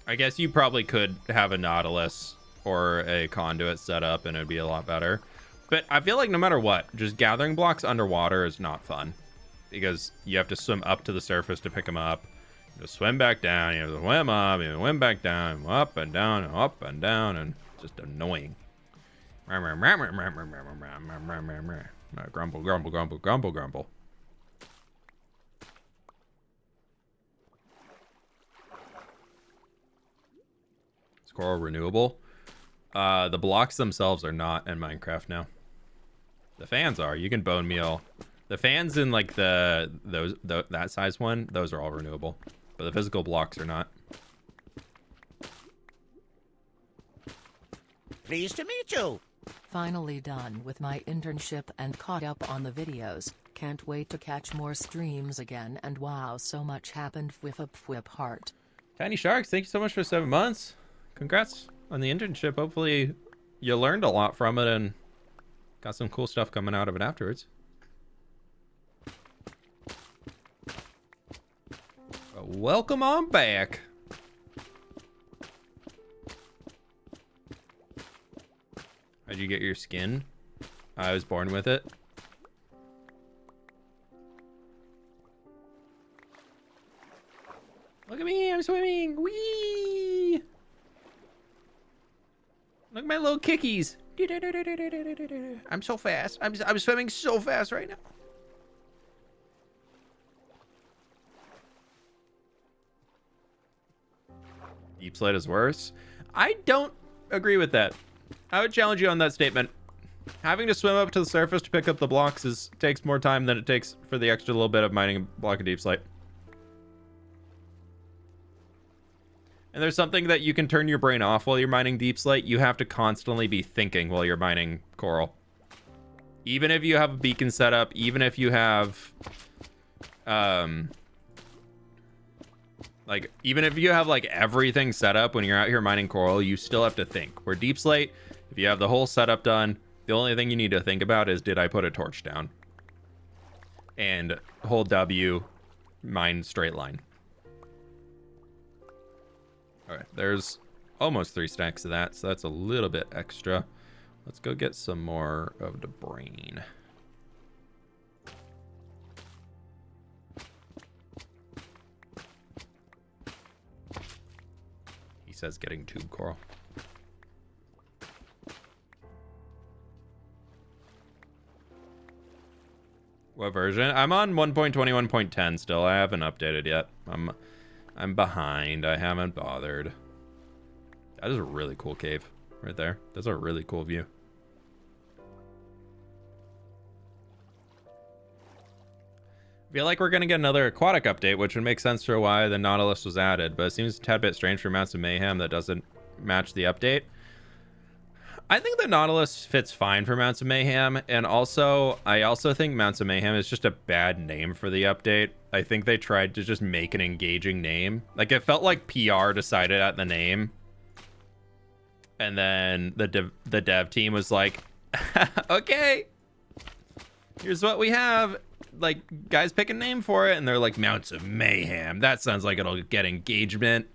I guess you probably could have a Nautilus or a conduit set up and it'd be a lot better. But I feel like no matter what, just gathering blocks underwater is not fun. Because you have to swim up to the surface to pick them up. Just swim back down. You have to swim up. You swim back down. Up and down. And up and down. And just annoying. Grumble, grumble, grumble, grumble, grumble. Is coral renewable? The blocks themselves are not in Minecraft now. The fans are. You can bone meal. The fans in like that size one, those are all renewable. But the physical blocks are not. Pleased to meet you. Finally done with my internship and caught up on the videos. Can't wait to catch more streams again, and wow, so much happened with fWhip heart. Tiny Sharks, thank you so much for 7 months. Congrats on the internship. Hopefully you learned a lot from it and got some cool stuff coming out of it afterwards. Welcome on back. How'd you get your skin? I was born with it. Look at me, I'm swimming. Whee! Look at my little kickies. I'm so fast. I'm swimming so fast right now. Deep slate is worse. I don't agree with that. I would challenge you on that statement. Having to swim up to the surface to pick up the blocks takes more time than it takes for the extra little bit of mining a block of deep slate. And there's something that you can turn your brain off while you're mining deep slate. You have to constantly be thinking while you're mining coral. Even if you have a beacon set up, even if you have even if you have like everything set up when you're out here mining coral, you still have to think. Where deep slate, if you have the whole setup done, the only thing you need to think about is, did I put a torch down? And hold W, mine straight line. All right, there's almost 3 stacks of that, so that's a little bit extra. Let's go get some more of the brain. He says getting tube coral. What version? I'm on 1.21.10 still. I haven't updated yet. I'm behind. I haven't bothered. That is a really cool cave right there. That's a really cool view. I feel like we're going to get another aquatic update, which would make sense for why the Nautilus was added, but it seems a tad bit strange for Mounts of Mayhem that doesn't match the update. I think the Nautilus fits fine for Mounts of Mayhem, and also, I also think Mounts of Mayhem is just a bad name for the update. I think they tried to just make an engaging name. Like, it felt like PR decided at the name, and then the dev team was like, okay, here's what we have. Like, guys pick a name for it, and they're like, Mounts of Mayhem. That sounds like it'll get engagement.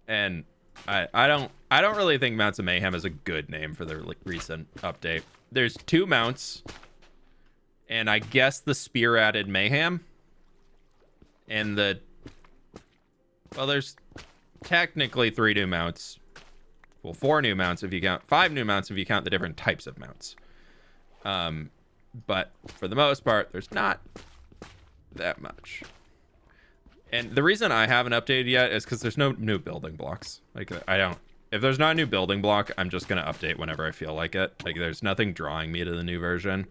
And I don't really think Mounts of Mayhem is a good name for their recent update. There's 2 mounts, and I guess the spear added mayhem. And well, there's technically 3 new mounts. Well, 4 new mounts if you count, 5 new mounts if you count the different types of mounts. But for the most part, there's not that much. And the reason I haven't updated yet is because there's no new building blocks. Like, if there's not a new building block, I'm just going to update whenever I feel like it. Like, there's nothing drawing me to the new version.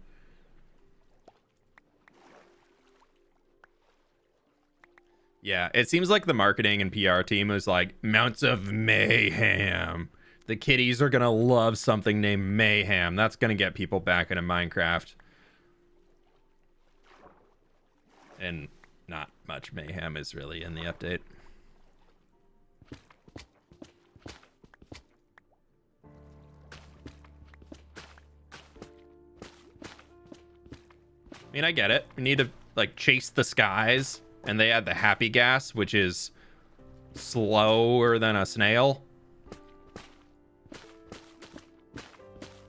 Yeah, it seems like the marketing and PR team was like, Mounts of Mayhem. The kiddies are going to love something named Mayhem. That's going to get people back into Minecraft. And not much mayhem is really in the update. I mean, I get it. We need to like chase the skies, and they add the happy gas, which is slower than a snail.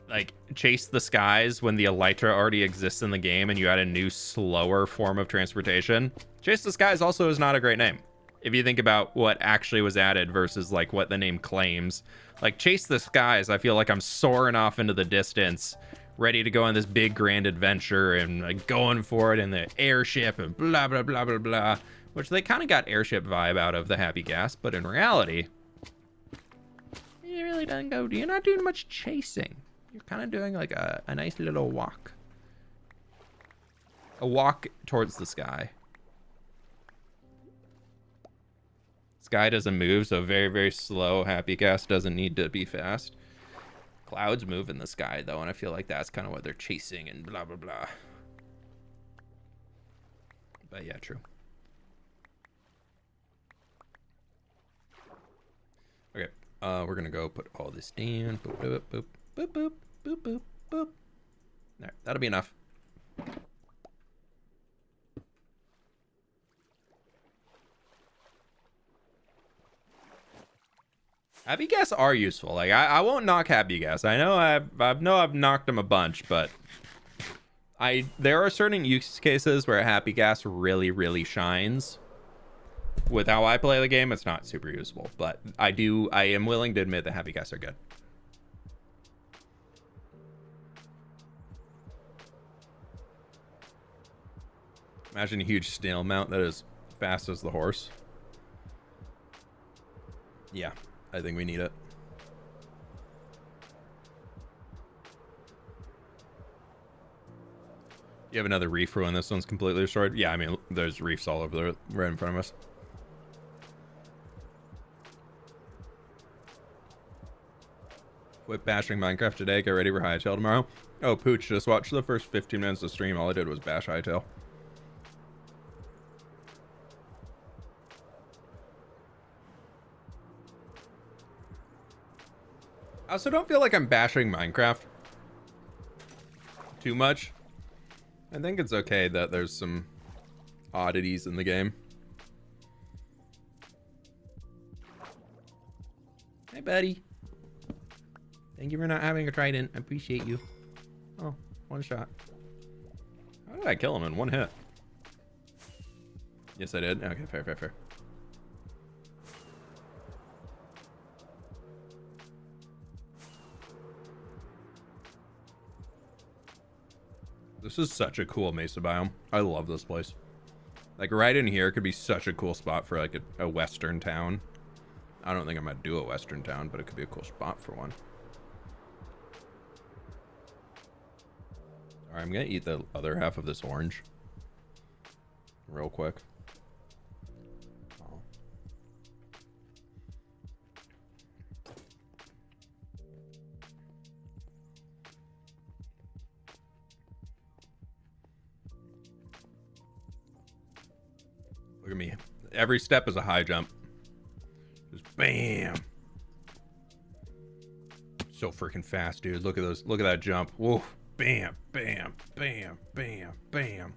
Like, chase the skies when the elytra already exists in the game and you add a new slower form of transportation. Chase the skies also is not a great name. If you think about what actually was added versus like what the name claims. Like Chase the Skies, I feel like I'm soaring off into the distance, ready to go on this big grand adventure and like going for it in the airship and blah blah blah blah blah, which they kind of got airship vibe out of the Happy Gas, but in reality it really doesn't go. You're not doing much chasing. You're kind of doing like a nice little walk, a walk towards the sky. Sky doesn't move, so very, very slow. Happy Gas doesn't need to be fast. Clouds move in the sky, though, and I feel like that's kind of what they're chasing and blah, blah, blah. But yeah, true. Okay, we're going to go put all this down. Boop, boop, boop, boop, boop, boop, boop, boop. There, that'll be enough. Happy Gas are useful. Like I won't knock Happy Gas. I know I've knocked them a bunch, but there are certain use cases where Happy Gas really, really shines. With how I play the game, it's not super useful, but I am willing to admit that Happy Gas are good. Imagine a huge snail mount that is fast as the horse. Yeah. I think we need it. You have another reef for when this one's completely destroyed? Yeah, I mean, there's reefs all over there right in front of us. Quit bashing Minecraft today. Get ready for Hytale tomorrow. Oh, Pooch, just watch the first 15 minutes of stream. All I did was bash Hytale. I also don't feel like I'm bashing Minecraft too much. I think it's okay that there's some oddities in the game. Hey, buddy. Thank you for not having a trident. I appreciate you. Oh, one shot. How did I kill him in one hit? Yes, I did. Okay, fair, fair, fair. This is such a cool mesa biome. I love this place. Like right in here could be such a cool spot for like a western town. I don't think I'm gonna do a western town, but it could be a cool spot for one. All right, I'm gonna eat the other half of this orange real quick. Look at me. Every step is a high jump. Just bam. So freaking fast, dude. Look at those. Look at that jump. Whoa. Bam, bam, bam, bam, bam.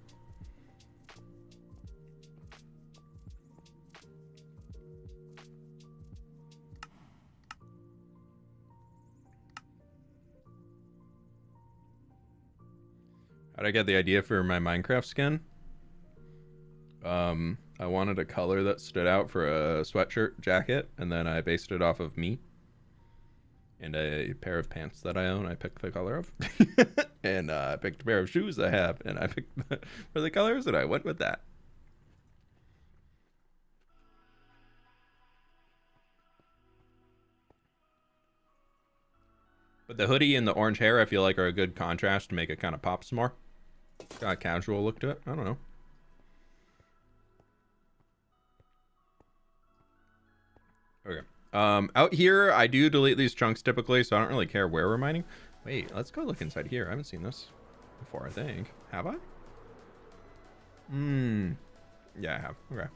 How'd I get the idea for my Minecraft skin? I wanted a color that stood out for a sweatshirt jacket, and then I based it off of me and a pair of pants that I own. I picked the color of, and I picked a pair of shoes I have, and I picked for the colors, and I went with that. But the hoodie and the orange hair, I feel like, are a good contrast to make it kind of pop some more. It's got a casual look to it. I don't know. Okay. Out here, I do delete these chunks typically, so I don't really care where we're mining. Wait, let's go look inside here. I haven't seen this before, I think. Have I? Yeah, I have. Okay.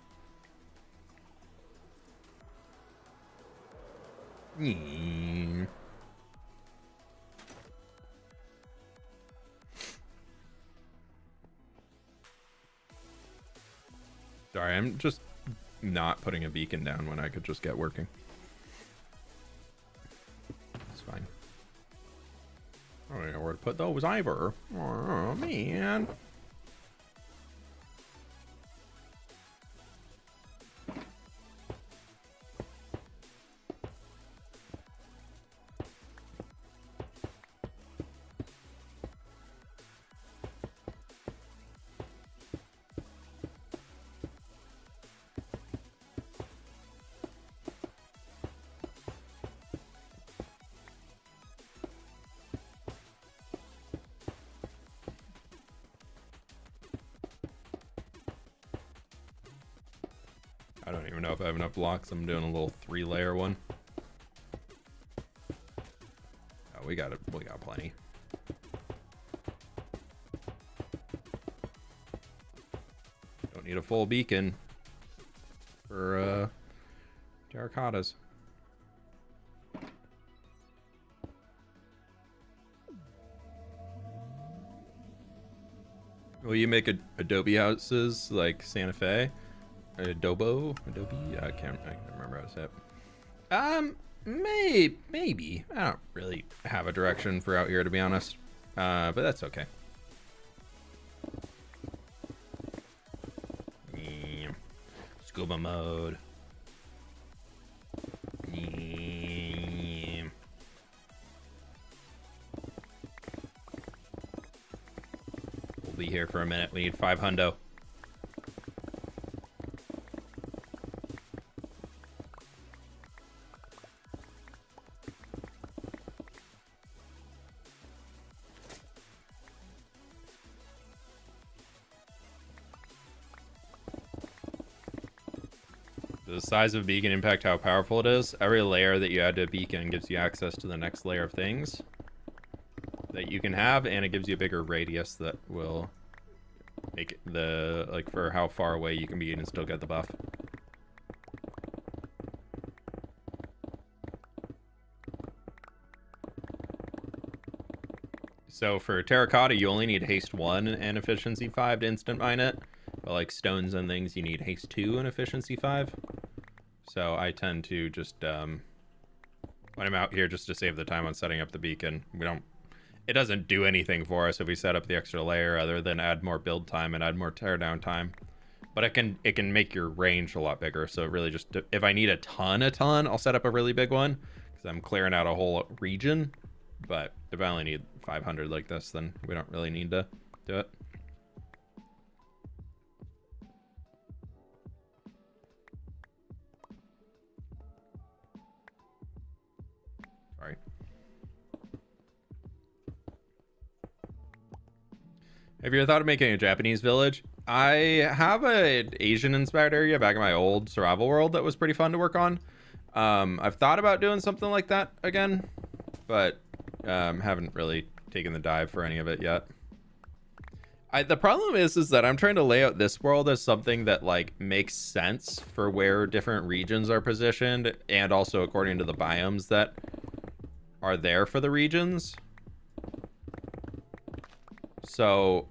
Sorry, I'm just not putting a beacon down when I could just get working. It's fine. I don't know where to put those either. Oh, man. I don't even know if I have enough blocks. I'm doing a little 3-layer one. Oh, we got plenty. Don't need a full beacon for terracottas. Will you make Adobe houses like Santa Fe? Adobe? I can't remember how to say it. Maybe. I don't really have a direction for out here, to be honest. But that's okay. Scuba mode. We'll be here for a minute. We need 5 hundo. The size of a beacon impact how powerful it is. Every layer that you add to a beacon gives you access to the next layer of things that you can have, and it gives you a bigger radius that will make it like for how far away you can be and still get the buff. So for terracotta, you only need haste 1 and efficiency 5 to instant mine it. But like stones and things, you need haste 2 and efficiency 5. So I tend to just, when I'm out here just to save the time on setting up the beacon, it doesn't do anything for us if we set up the extra layer other than add more build time and add more teardown time. But it can make your range a lot bigger. So it really just, if I need a ton, I'll set up a really big one because I'm clearing out a whole region. But if I only need 500 like this, then we don't really need to do it. Sorry. Have you ever thought of making a Japanese village? I have an Asian inspired area back in my old survival world that was pretty fun to work on. I've thought about doing something like that again, but haven't really taken the dive for any of it yet. The problem is that I'm trying to lay out this world as something that like makes sense for where different regions are positioned, and also according to the biomes that are there for the regions. So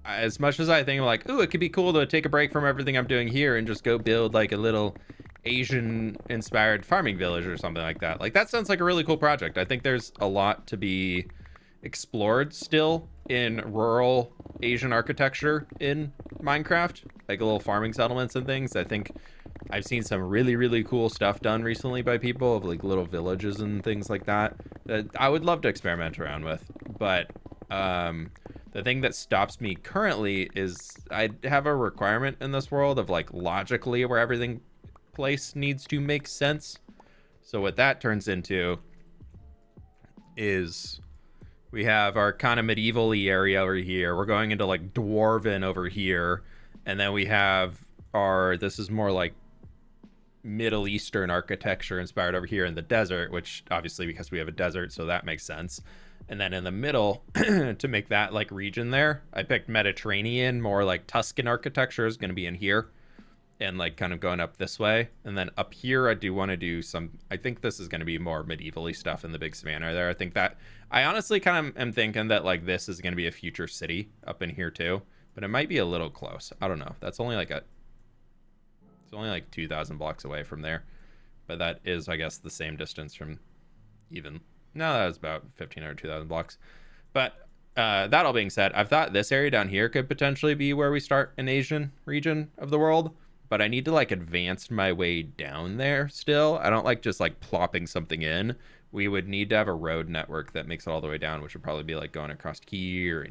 as much as I think like, ooh, it could be cool to take a break from everything I'm doing here and just go build like a little Asian inspired farming village or something like that. Like that sounds like a really cool project. I think there's a lot to be explored still in rural Asian architecture in Minecraft, like little farming settlements and things. I think I've seen some really, really cool stuff done recently by people of like little villages and things like that I would love to experiment around with. But the thing that stops me currently is I have a requirement in this world of like logically where everything place needs to make sense. So what that turns into is we have our kind of medieval-y area over here. We're going into like dwarven over here, and then we have this is more like Middle Eastern architecture inspired over here in the desert, which obviously because we have a desert, so that makes sense. And then in the middle, to make that like region there, I picked Mediterranean, more like Tuscan architecture is going to be in here. And like kind of going up this way. And then up here, I do want to do I think this is going to be more medieval-y stuff in the big savanna there. I think that, I honestly kind of am thinking that like this is going to be a future city up in here too. But it might be a little close. I don't know. That's only like it's only like 2,000 blocks away from there. But that is, I guess, the same distance from no, that was about 1,500, 2,000 blocks. But that all being said, I've thought this area down here could potentially be where we start an Asian region of the world. But I need to like advance my way down there still. I don't like just like plopping something in. We would need to have a road network that makes it all the way down, which would probably be like going across here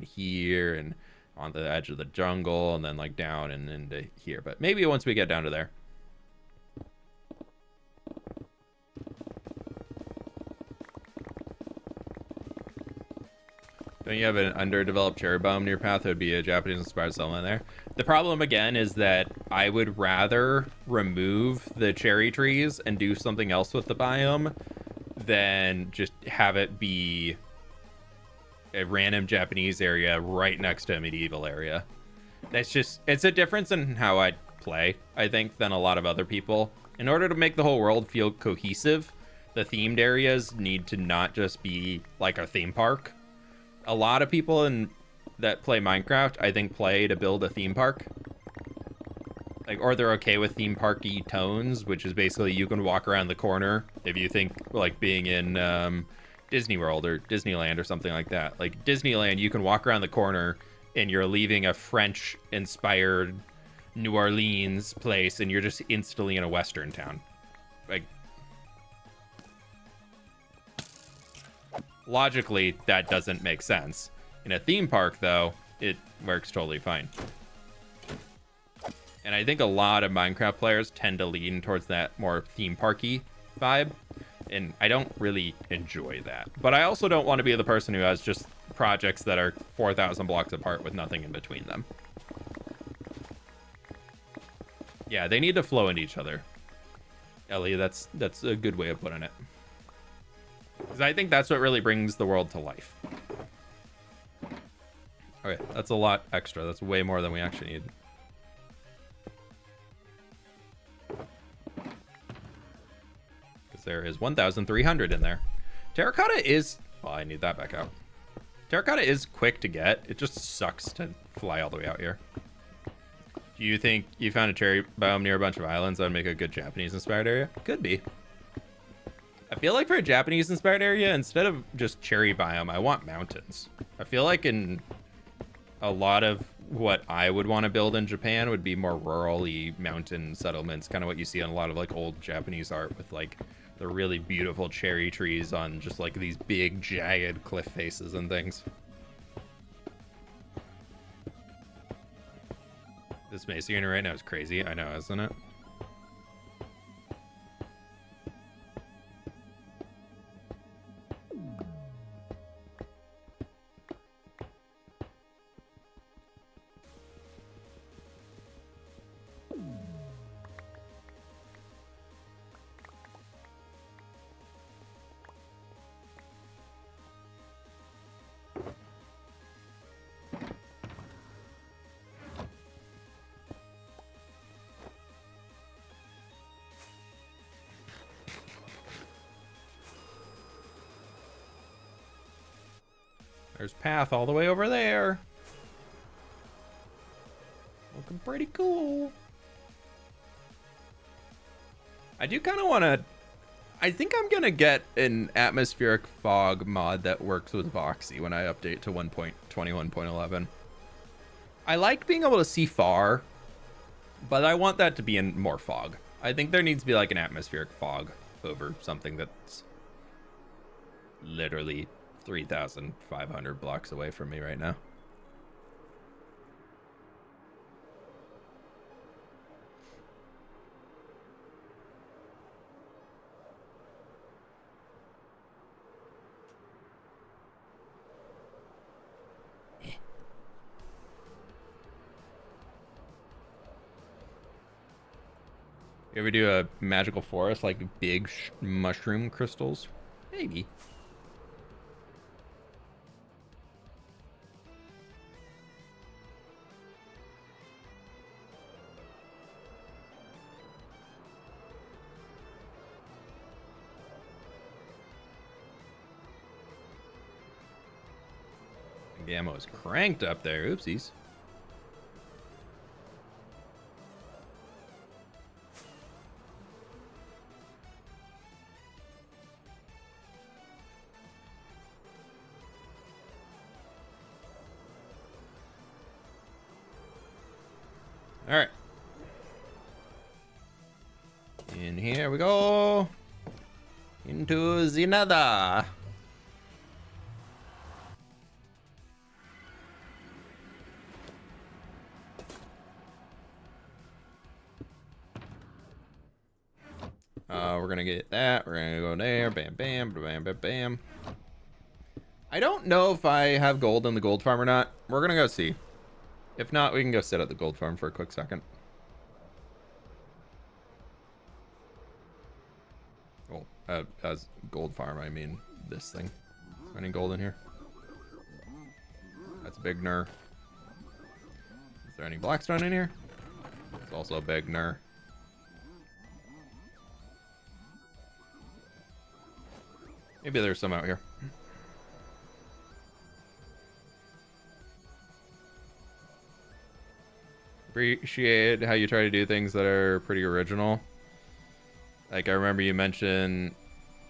and on the edge of the jungle and then like down and into here. But maybe once we get down to there. Don't you have an underdeveloped cherry biome near your path? It would be a Japanese-inspired settlement there. The problem, again, is that I would rather remove the cherry trees and do something else with the biome than just have it be a random Japanese area right next to a medieval area. That's just, it's a difference in how I play, I think, than a lot of other people. In order to make the whole world feel cohesive, the themed areas need to not just be like a theme park. A lot of people that play Minecraft, I think, play to build a theme park. Like, or they're okay with theme parky tones, which is basically you can walk around the corner if you think like being in Disney World or Disneyland or something like that. Like Disneyland, you can walk around the corner and you're leaving a French-inspired New Orleans place and you're just instantly in a Western town. Like, logically, that doesn't make sense. In a theme park, though, it works totally fine. And I think a lot of Minecraft players tend to lean towards that more theme parky vibe. And I don't really enjoy that. But I also don't want to be the person who has just projects that are 4,000 blocks apart with nothing in between them. Yeah, they need to flow into each other. Ellie, that's a good way of putting it. Because I think that's what really brings the world to life. Okay, that's a lot extra. That's way more than we actually need. Because there is 1,300 in there. Terracotta is... Well, I need that back out. Terracotta is quick to get. It just sucks to fly all the way out here. Do you think you found a cherry biome near a bunch of islands that would make a good Japanese-inspired area? Could be. I feel like for a Japanese-inspired area, instead of just cherry biome, I want mountains. I feel like in a lot of what I would want to build in Japan would be more rural-y mountain settlements, kind of what you see on a lot of like old Japanese art with like the really beautiful cherry trees on just like these big jagged cliff faces and things. This Mesa unit right now is crazy. I know, isn't it? There's path all the way over there. Looking pretty cool. I do kind of want to... I think I'm going to get an atmospheric fog mod that works with Voxy when I update to 1.21.11. I like being able to see far, but I want that to be in more fog. I think there needs to be like an atmospheric fog over something that's literally 3,500 blocks away from me right now. You ever do a magical forest, like big mushroom crystals? Maybe. The ammo is cranked up there. Oopsies. All right. And here we go. Into the nether. We're gonna get that. We're gonna go there. Bam, bam, bam, bam, bam. I don't know if I have gold in the gold farm or not. We're gonna go see. If not, we can go sit at the gold farm for a quick second. Well, as gold farm, I mean this thing. Is there any gold in here? That's a big ner. Is there any blackstone in here? It's also a big ner. Maybe there's some out here. Appreciate how you try to do things that are pretty original. Like, I remember you mentioned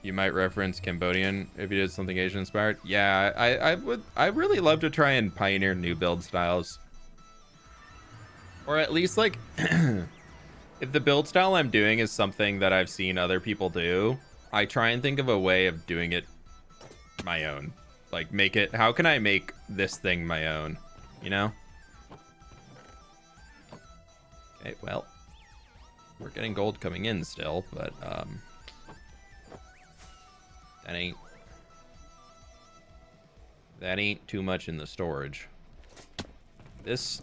you might reference Cambodian if you did something Asian inspired. Yeah, I really love to try and pioneer new build styles. Or at least, like, if the build style I'm doing is something that I've seen other people do, I try and think of a way of doing it my own. Like, make it, how can I make this thing my own? You know? Okay, well, we're getting gold coming in still, but that ain't too much in the storage. This,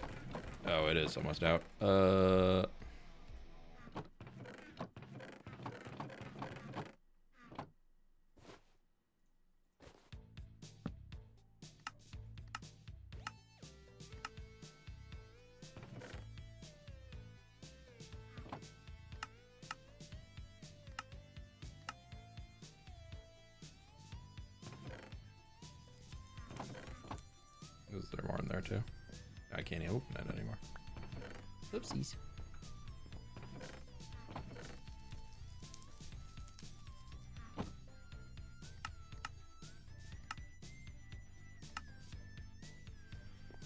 oh, it is almost out. Is there more in there too? I can't even open it anymore. Oopsies.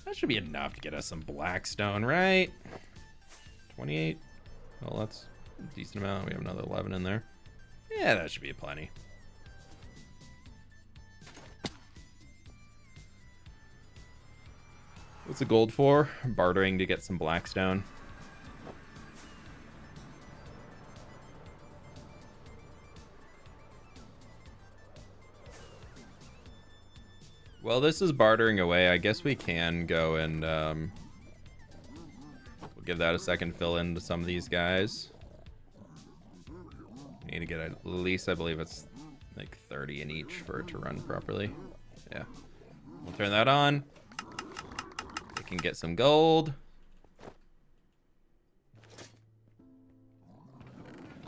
That should be enough to get us some blackstone, right? 28. Well, that's a decent amount. We have another 11 in there. Yeah, that should be plenty. What's the gold for? Bartering to get some blackstone. Well, this is bartering away. I guess we can go and we'll give that a second fill in to some of these guys. We need to get at least, I believe it's like 30 in each for it to run properly. Yeah. We'll turn that on. We can get some gold.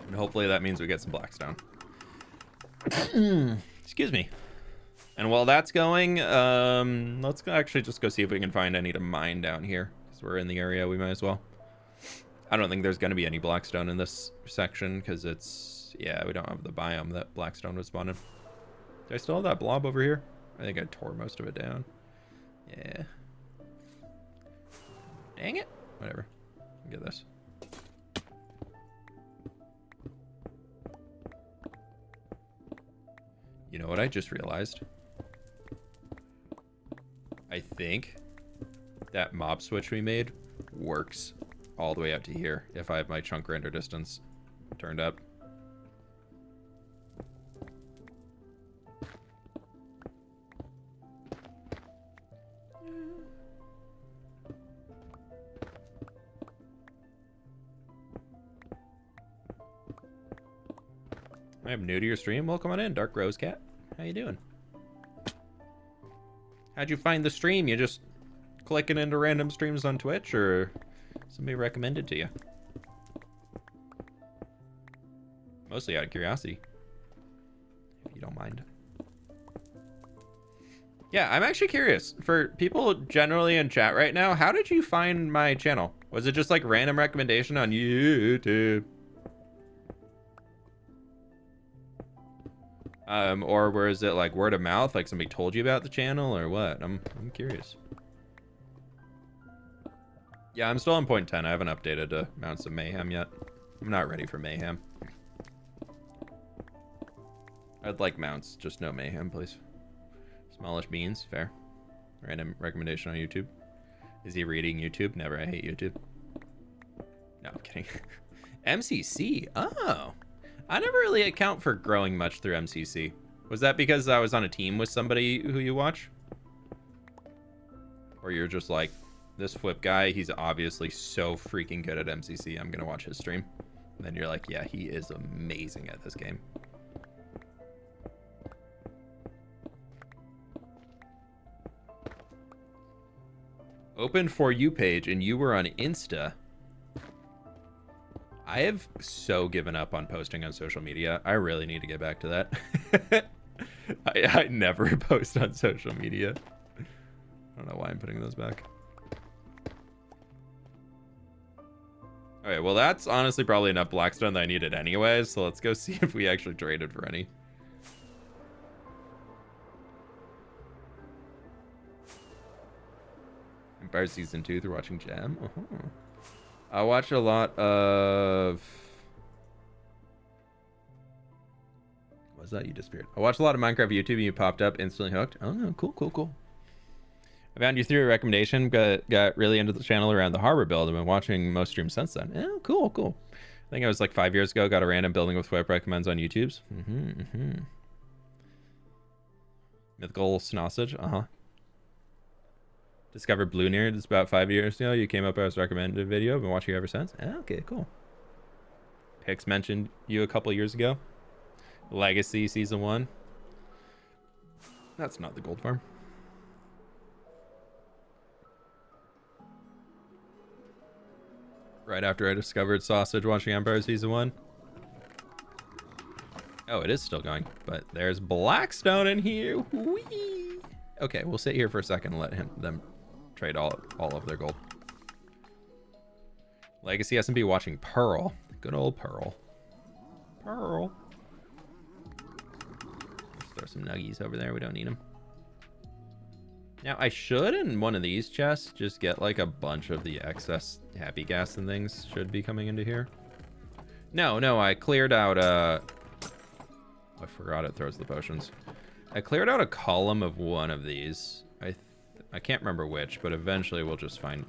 And hopefully that means we get some blackstone. Excuse me. And while that's going, let's actually just go see if we can find any to mine down here. Because we're in the area, we might as well. I don't think there's going to be any blackstone in this section because it's... Yeah, we don't have the biome that blackstone was spawned in. Do I still have that blob over here? I think I tore most of it down. Yeah. Dang it. Whatever. Get this. You know what I just realized? I think that mob switch we made works all the way up to here if I have my chunk render distance turned up. I'm new to your stream. Welcome on in, Dark Rose Cat. How you doing? How'd you find the stream? You just clicking into random streams on Twitch, or somebody recommended to you? Mostly out of curiosity, if you don't mind. Yeah, I'm actually curious. For people generally in chat right now, how did you find my channel? Was it just like random recommendation on YouTube? Or was it like word of mouth, like somebody told you about the channel, or what? I'm curious. Yeah, I'm still on point 10. I haven't updated to Mounts of Mayhem yet. I'm not ready for Mayhem. I'd like mounts, just no Mayhem, please. Smallish beans, fair. Random recommendation on YouTube. Is he reading YouTube? Never, I hate YouTube. No, I'm kidding. MCC, oh. I never really account for growing much through MCC. Was that because I was on a team with somebody who you watch? Or you're just like, this fWhip guy, he's obviously so freaking good at MCC, I'm gonna watch his stream. And then you're like, yeah, he is amazing at this game. Open For You page and you were on Insta. I have so given up on posting on social media. I really need to get back to that. I never post on social media. I don't know why I'm putting those back. Okay, well that's honestly probably enough Blackstone that I needed anyways, so let's go see if we actually traded for any. Empire Season 2 through watching Gem? I watch a lot of... What's that? You disappeared. I watched a lot of Minecraft YouTube and you popped up, instantly hooked. Oh, cool. I found you through a recommendation, got really into the channel around the harbor build. I've been watching most streams since then. Oh, cool. I think it was like 5 years ago, got a random building with fWhip recommends on YouTube's. Mythical Sausage, Discovered Blue Nerd is about 5 years ago. You came up as recommended video. I've been watching you ever since. Oh, okay, cool. Pix mentioned you a couple years ago. Legacy Season 1. That's not the gold farm. Right after I discovered Sausage watching Empire Season 1. Oh, it is still going. But there's Blackstone in here. Whee! Okay, we'll sit here for a second and let them trade all of their gold. Legacy S&B watching Pearl. Good old Pearl. Let's throw some nuggies over there. We don't need them. Now, I should, in one of these chests, just get, like, a bunch of the excess happy gas and things should be coming into here. No, I cleared out, I forgot it throws the potions. I cleared out a column of one of these. I can't remember which, but eventually we'll just find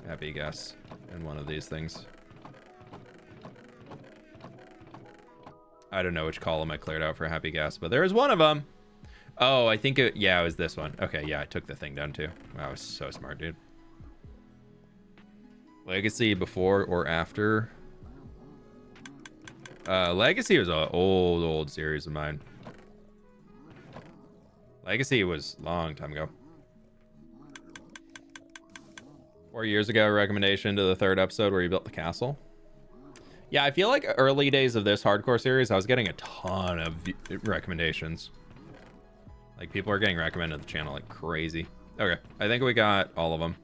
happy gas in one of these things. I don't know which column I cleared out for happy gas, but there is one of them. Oh, I think it was this one. Okay, yeah, I took the thing down too. Wow, I was so smart, dude. Legacy before or after? Legacy was an old series of mine. Legacy was a long time ago. 4 years ago, a recommendation to the 3rd episode where you built the castle. Yeah, I feel like early days of this hardcore series, I was getting a ton of recommendations. Like, people are getting recommended to the channel like crazy. Okay, I think we got all of them.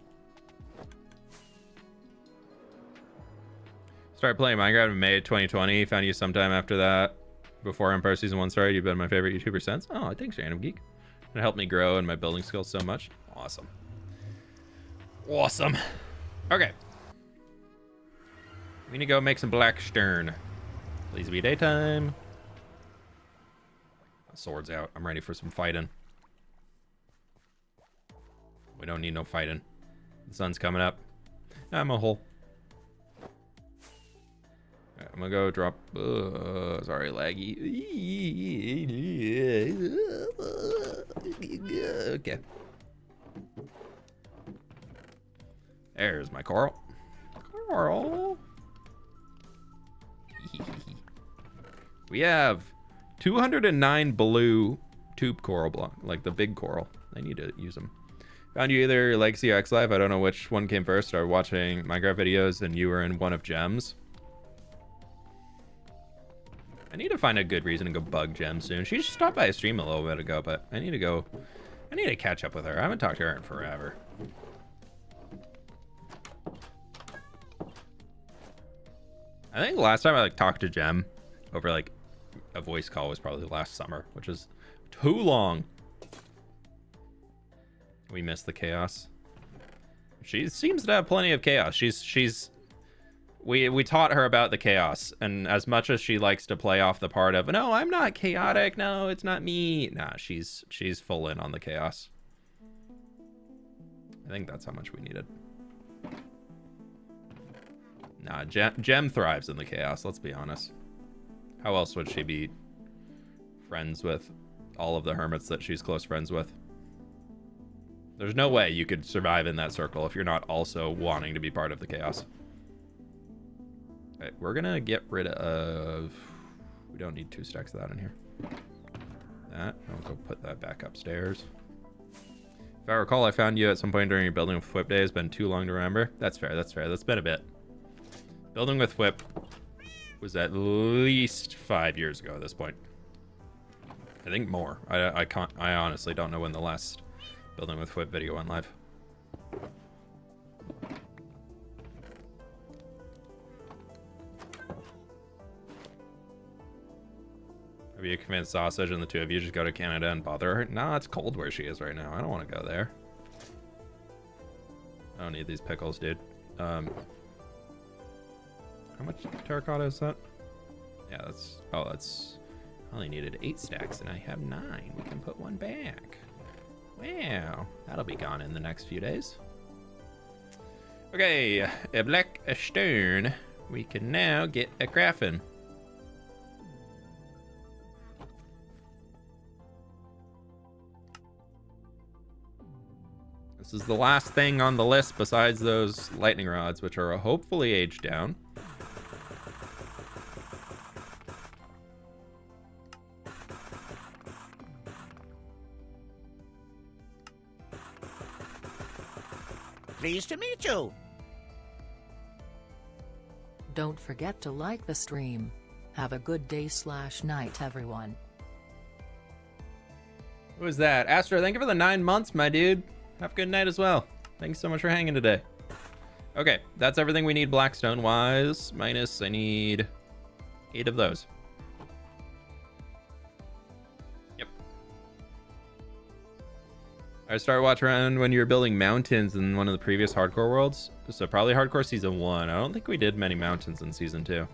Started playing Minecraft in May 2020. Found you sometime after that. Before Empire Season 1 started, you've been my favorite YouTuber since. Oh, thanks, Random Geek. It helped me grow in my building skills so much. Awesome. Okay. We need to go make some Blackstone. Please be daytime. Swords out. I'm ready for some fighting. We don't need no fighting. The sun's coming up. I'm a hole. Right, I'm gonna go drop. Sorry, laggy. Okay. There's my coral. We have 209 blue tube coral block, like the big coral. I need to use them. Found you either Legacy or X Live. I don't know which one came first. Started watching Minecraft videos and you were in one of Gems. I need to find a good reason to go bug Gem soon. She just stopped by a stream a little bit ago, but I need to catch up with her. I haven't talked to her in forever. I think the last time I talked to Gem over a voice call was probably last summer, which is too long. We missed the chaos. She seems to have plenty of chaos. We taught her about the chaos, and as much as she likes to play off the part of, no, I'm not chaotic, no, it's not me. Nah, she's full in on the chaos. I think that's how much we needed. Nah, Gem thrives in the chaos, let's be honest. How else would she be friends with all of the hermits that she's close friends with. There's no way you could survive in that circle if you're not also wanting to be part of the chaos. Okay, we're gonna get rid of... We don't need 2 stacks of that in here. That, I'll go put that back upstairs. If I recall, I found you at some point during your building with fWhip day. It's been too long to remember. That's fair, that's fair. That's been a bit. Building with fWhip was at least 5 years ago at this point. I think more. I honestly don't know when the last building with fWhip video went live. Have you convinced Sausage and the 2 of you just go to Canada and bother her? Nah, it's cold where she is right now. I don't want to go there. I don't need these pickles, dude. How much terracotta is that? Yeah, that's... Oh, that's... I only needed 8 stacks and I have 9. We can put 1 back. Wow. That'll be gone in the next few days. Okay, a black stone. We can now get a crafting. This is the last thing on the list besides those lightning rods, which are hopefully aged down. Pleased to meet you. Don't forget to like the stream. Have a good day/night, everyone. Who is that? Astro, thank you for the 9 months, my dude. Have a good night as well. Thanks so much for hanging today. Okay, that's everything we need Blackstone-wise. Minus, I need 8 of those. Yep. I started watching around when you were building mountains in one of the previous hardcore worlds. So probably hardcore season 1. I don't think we did many mountains in season 2.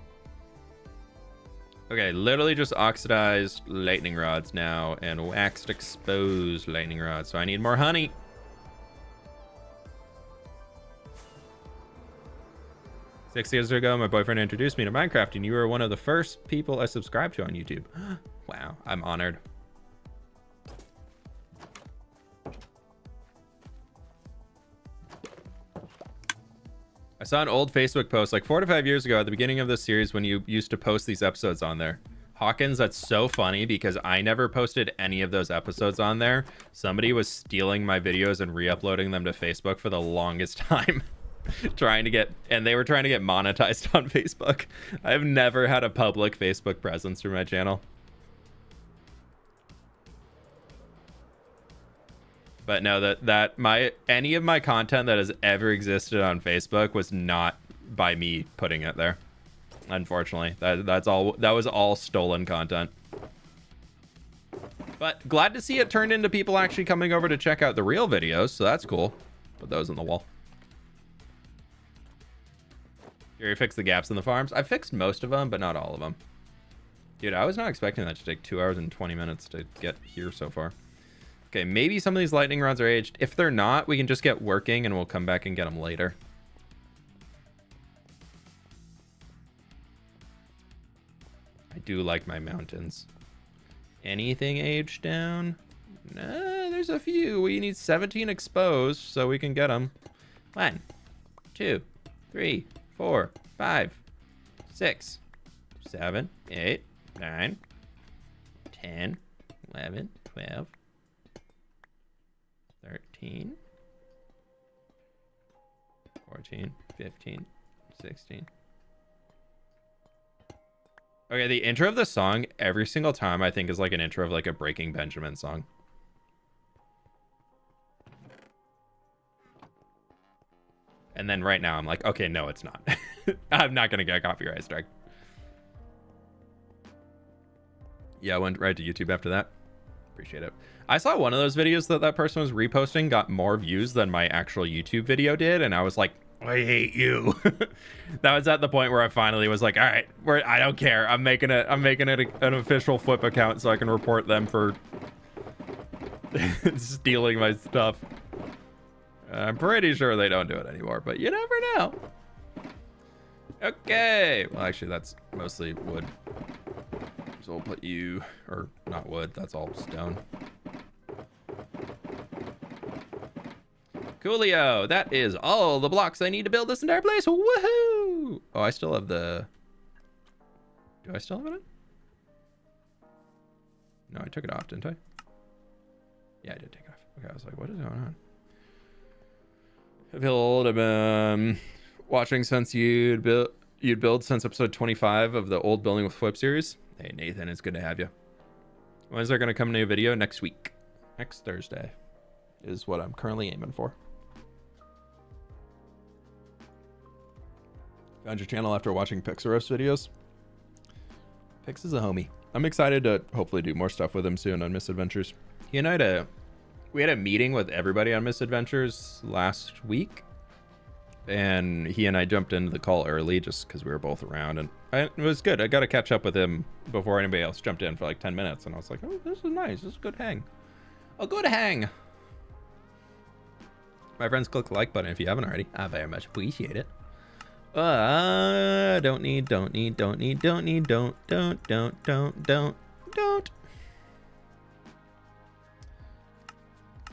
Okay, literally just oxidized lightning rods now and waxed exposed lightning rods. So I need more honey. Six years ago, my boyfriend introduced me to Minecraft, and you were one of the first people I subscribed to on YouTube. Wow, I'm honored. I saw an old Facebook post like 4 to 5 years ago at the beginning of this series when you used to post these episodes on there. Hawkins, that's so funny because I never posted any of those episodes on there. Somebody was stealing my videos and re-uploading them to Facebook for the longest time. They were trying to get monetized on Facebook. I've never had a public Facebook presence for my channel. But no, any of my content that has ever existed on Facebook was not by me putting it there. Unfortunately, that was all stolen content. But glad to see it turned into people actually coming over to check out the real videos, so that's cool. Put those on the wall. Gary fixed the gaps in the farms. I fixed most of them, but not all of them. Dude, I was not expecting that to take 2 hours and 20 minutes to get here so far. Okay, maybe some of these lightning rods are aged. If they're not, we can just get working and we'll come back and get them later. I do like my mountains. Anything aged down? Nah, there's a few. We need 17 exposed so we can get them. 1, 2, 3, 4, 5, 6, 7, 8, 9, 10, 11, 12, 13, 14, 15, 16. Okay, the intro of the song every single time I think is like an intro of like a Breaking Benjamin song. And then right now I'm like, okay, no, it's not. I'm not gonna get a copyright strike. Yeah, I went right to YouTube after that. Appreciate it. I saw one of those videos that person was reposting got more views than my actual YouTube video did, and I was like, I hate you. That was at the point where I finally was like, all right, I don't care. I'm making it an official fWhip account so I can report them for stealing my stuff. I'm pretty sure they don't do it anymore, but you never know. Okay. Well, actually, that's mostly wood. So we'll put you, or not wood, that's all stone. Coolio, that is all the blocks I need to build this entire place. Woohoo! Oh, I still have the... Do I still have it? No, I took it off, didn't I? Yeah, I did take it off. Okay, I was like, what is going on? I've been watching since you'd build since episode 25 of the old Building with fWhip series. Hey, Nathan, it's good to have you. When is there going to come a new video? Next week. Next Thursday is what I'm currently aiming for. Found your channel after watching Pixaros videos. Pix is a homie. I'm excited to hopefully do more stuff with him soon on Misadventures. He and we had a meeting with everybody on Misadventures last week, and he and I jumped into the call early just because we were both around, and it was good. I got to catch up with him before anybody else jumped in for like 10 minutes, and I was like, oh, this is nice. This is a good hang. A good hang. My friends, click the like button if you haven't already. I very much appreciate it. Don't.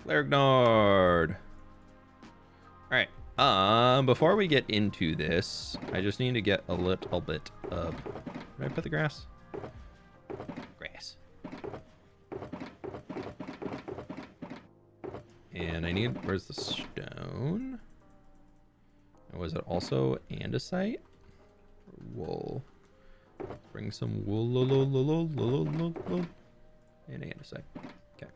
Claire ignored. All right. Before we get into this, I just need to get a little bit of... Did I put the grass? Grass. And I need... Where's the stone? Was it also andesite? Wool. Bring some wool. And andesite. Okay.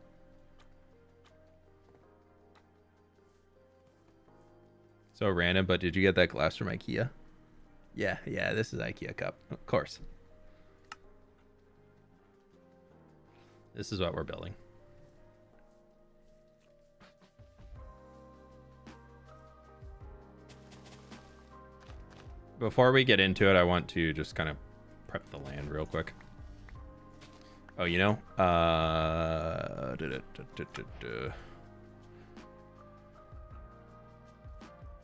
So random, but did you get that glass from IKEA? Yeah, this is IKEA cup. Of course. This is what we're building. Before we get into it, I want to just kind of prep the land real quick. Oh, you know,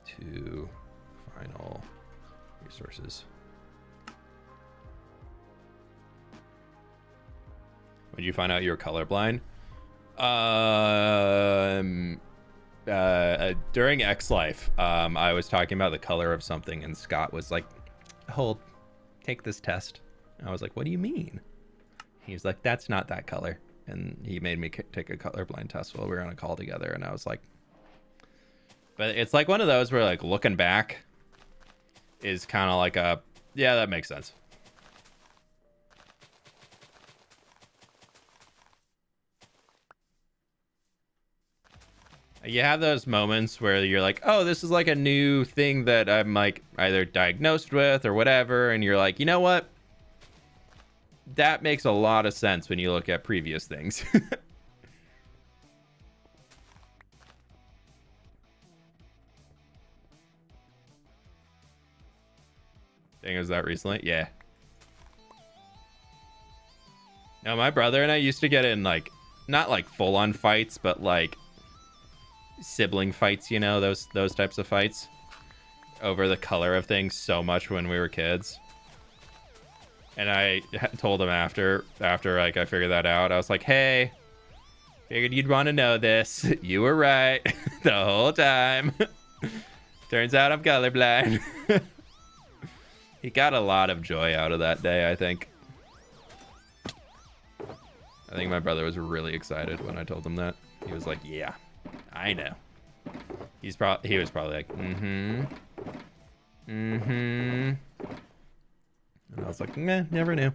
to final resources. When did you find out you were colorblind? During X Life, I was talking about the color of something, and Scott was like, take this test. And I was like, what do you mean? He's like, that's not that color. And he made me take a colorblind test while we were on a call together, and I was like, but it's like one of those where, like, looking back is kind of like a, yeah, that makes sense. You have those moments where you're like, oh, this is like a new thing that I'm like either diagnosed with or whatever. And you're like, you know what? That makes a lot of sense when you look at previous things. Thing was that recently? Yeah. No, my brother and I used to get in like, not like full on fights, but like sibling fights, you know, those types of fights over the color of things so much when we were kids. And I told him after like I figured that out, I was like, hey, figured you'd want to know this. You were right the whole time. Turns out I'm colorblind. He got a lot of joy out of that day, I think. I think my brother was really excited when I told him that. He was like, yeah, I know. He was probably like, mm-hmm. And I was like, meh, never knew.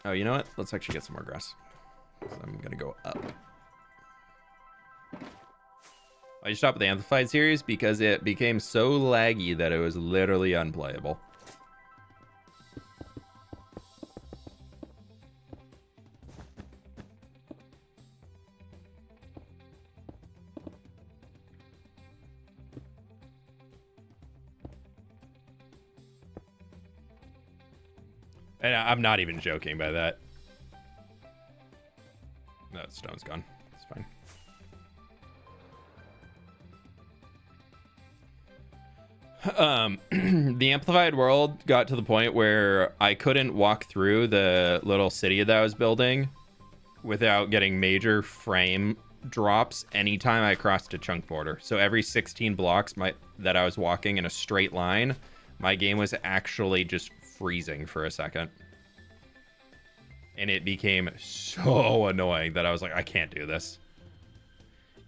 Oh, you know what? Let's actually get some more grass. I'm gonna go up. I stopped with the Amplified series because it became so laggy that it was literally unplayable. And I'm not even joking by that. No, stone's gone. It's fine. The amplified world got to the point where I couldn't walk through the little city that I was building without getting major frame drops anytime I crossed a chunk border. So every 16 blocks that I was walking in a straight line, my game was actually just freezing for a second. And it became so annoying that I was like, I can't do this.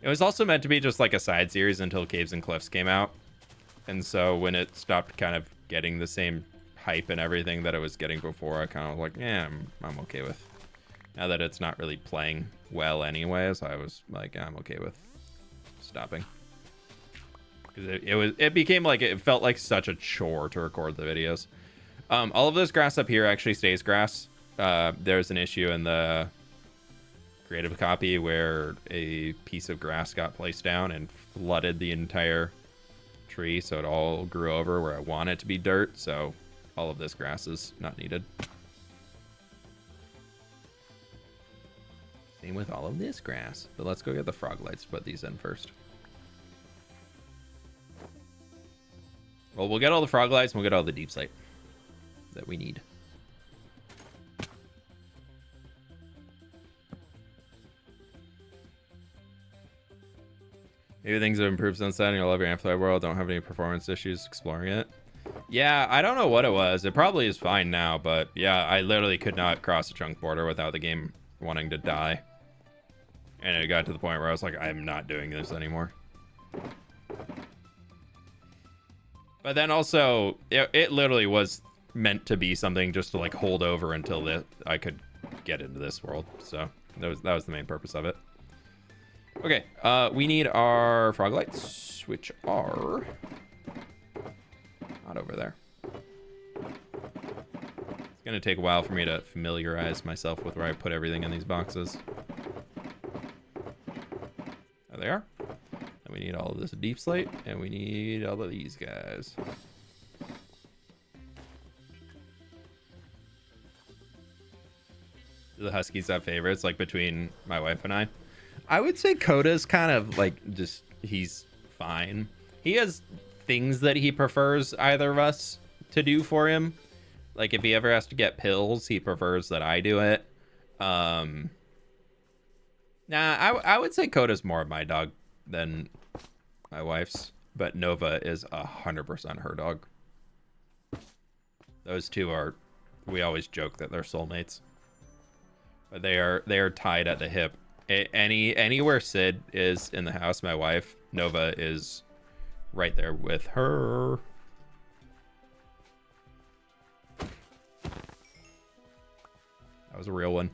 It was also meant to be just like a side series until Caves and Cliffs came out. And so when it stopped kind of getting the same hype and everything that it was getting before, I kind of was like, yeah, I'm okay with. Now that it's not really playing well anyways, I was like, I'm okay with stopping. Because it became like, it felt like such a chore to record the videos. All of this grass up here actually stays grass. There's an issue in the creative copy where a piece of grass got placed down and flooded the entire tree, so it all grew over where I want it to be dirt, so all of this grass is not needed. Same with all of this grass. But let's go get the frog lights to put these in first. Well, we'll get all the frog lights and we'll get all the deep slate that we need. Maybe things have improved since then. You'll love your amplified world. Don't have any performance issues exploring it. Yeah, I don't know what it was. It probably is fine now, but yeah, I literally could not cross a chunk border without the game wanting to die. And it got to the point where I was like, I'm not doing this anymore. But then also, it literally was meant to be something just to like hold over until I could get into this world. So that was the main purpose of it. Okay, we need our frog lights, which are not over there. It's gonna take a while for me to familiarize myself with where I put everything in these boxes. There they are. And we need all of this deep slate, and we need all of these guys. Do the Huskies have favorites, like between my wife and I? I would say Coda's kind of like he's fine. He has things that he prefers either of us to do for him. Like if he ever has to get pills, he prefers that I do it. Nah, I would say Coda's more of my dog than my wife's, but Nova is 100% her dog. Those two are, we always joke that they're soulmates, but they are tied at the hip. Anywhere Sid is in the house, my wife Nova is right there with her. That was a real one.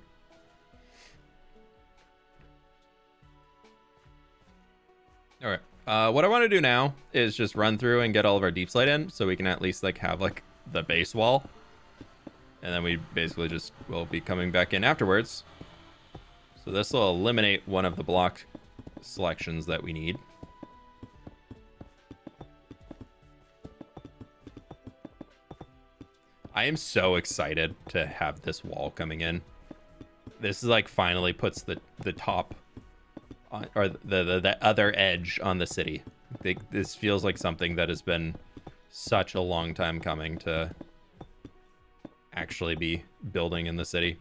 All right, what I want to do now is just run through and get all of our deep slate in, so we can at least like have like the base wall, and then we basically just will be coming back in afterwards. So this will eliminate one of the block selections that we need. I am so excited to have this wall coming in. This is like finally puts the top on, or the other edge on the city. This feels like something that has been such a long time coming to actually be building in the city.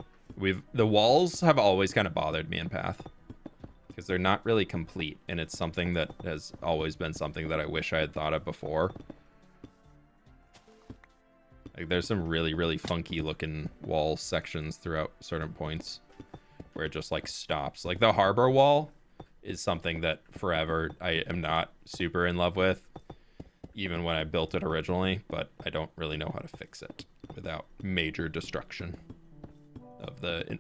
The walls have always kind of bothered me in Path because they're not really complete, and it's something that has always been something that I wish I had thought of before. Like there's some really funky looking wall sections throughout certain points where it just like stops. Like the harbor wall is something that forever I am not super in love with, even when I built it originally, but I don't really know how to fix it without major destruction of the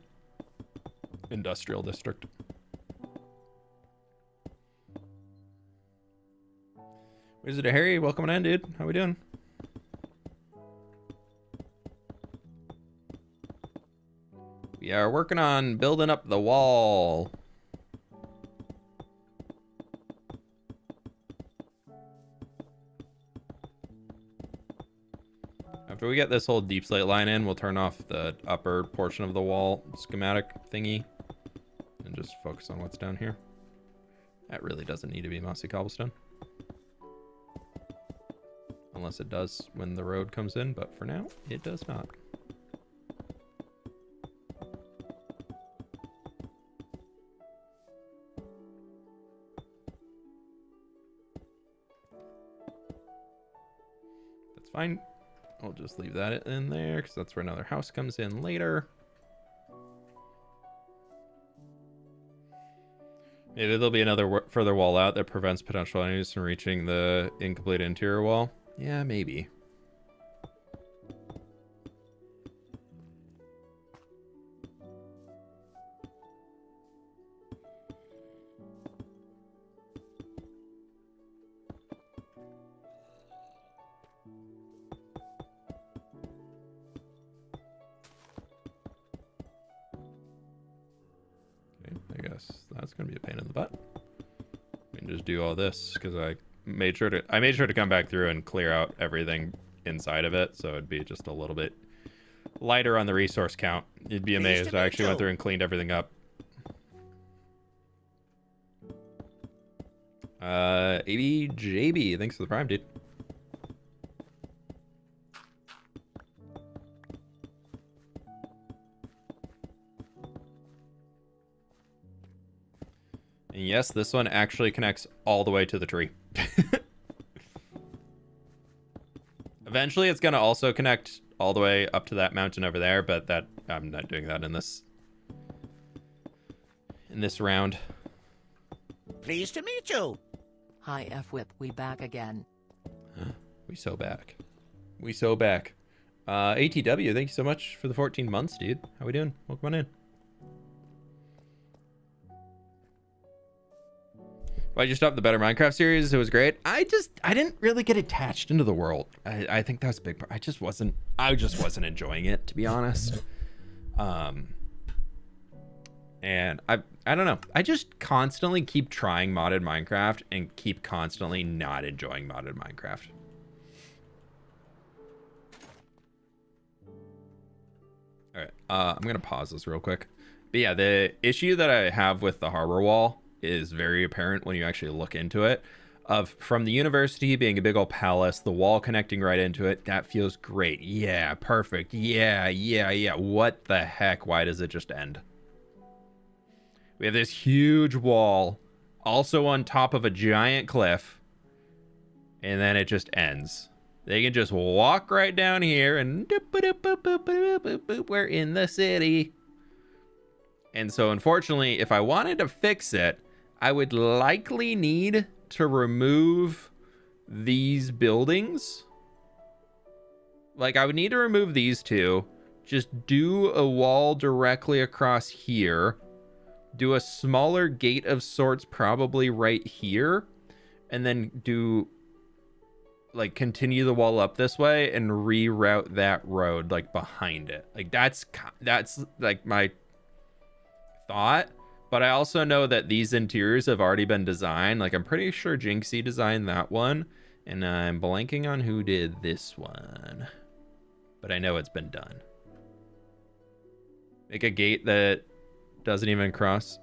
industrial district. Wizard Harry, welcome in, dude. How we doing? We are working on building up the wall. After we get this whole deep slate line in, we'll turn off the upper portion of the wall schematic thingy and just focus on what's down here. That really doesn't need to be mossy cobblestone. Unless it does when the road comes in, but for now, it does not. That's fine. I'll just leave that in there because that's where another house comes in later. Maybe there'll be another further wall out that prevents potential enemies from reaching the incomplete interior wall. Yeah, maybe. I guess that's gonna be a pain in the butt. We can just do all this because I made sure to come back through and clear out everything inside of it, so it'd be just a little bit lighter on the resource count. You'd be amazed. I actually went through and cleaned everything up. ABJB, thanks for the prime, dude. And yes, this one actually connects all the way to the tree. Eventually, it's going to also connect all the way up to that mountain over there, but that I'm not doing that in this round. Pleased to meet you. Hi fWhip, we back again. We so back. We so back. ATW, thank you so much for the 14 months, dude. How we doing? Welcome on in. Why'd you stop the Better Minecraft series? It was great. I didn't really get attached into the world. I think that was a big part. I just wasn't enjoying it, to be honest. And I don't know. I just constantly keep trying modded Minecraft and keep constantly not enjoying modded Minecraft. All right, I'm gonna pause this real quick. But yeah, the issue that I have with the harbor wall is very apparent when you actually look into it. From the university being a big old palace, the wall connecting right into it, that feels great. Yeah, perfect. Yeah. What the heck? Why does it just end? We have this huge wall, also on top of a giant cliff, and then it just ends. They can just walk right down here and we're in the city. And so unfortunately, if I wanted to fix it, I would likely need to remove these buildings. Like, I would need to remove these two, just do a wall directly across here, do a smaller gate of sorts probably right here, and then do, like, continue the wall up this way and reroute that road, like, behind it. Like, that's like my thought. But I also know that these interiors have already been designed. Like, I'm pretty sure Jinxie designed that one, and I'm blanking on who did this one, but I know it's been done. Make a gate that doesn't even cross.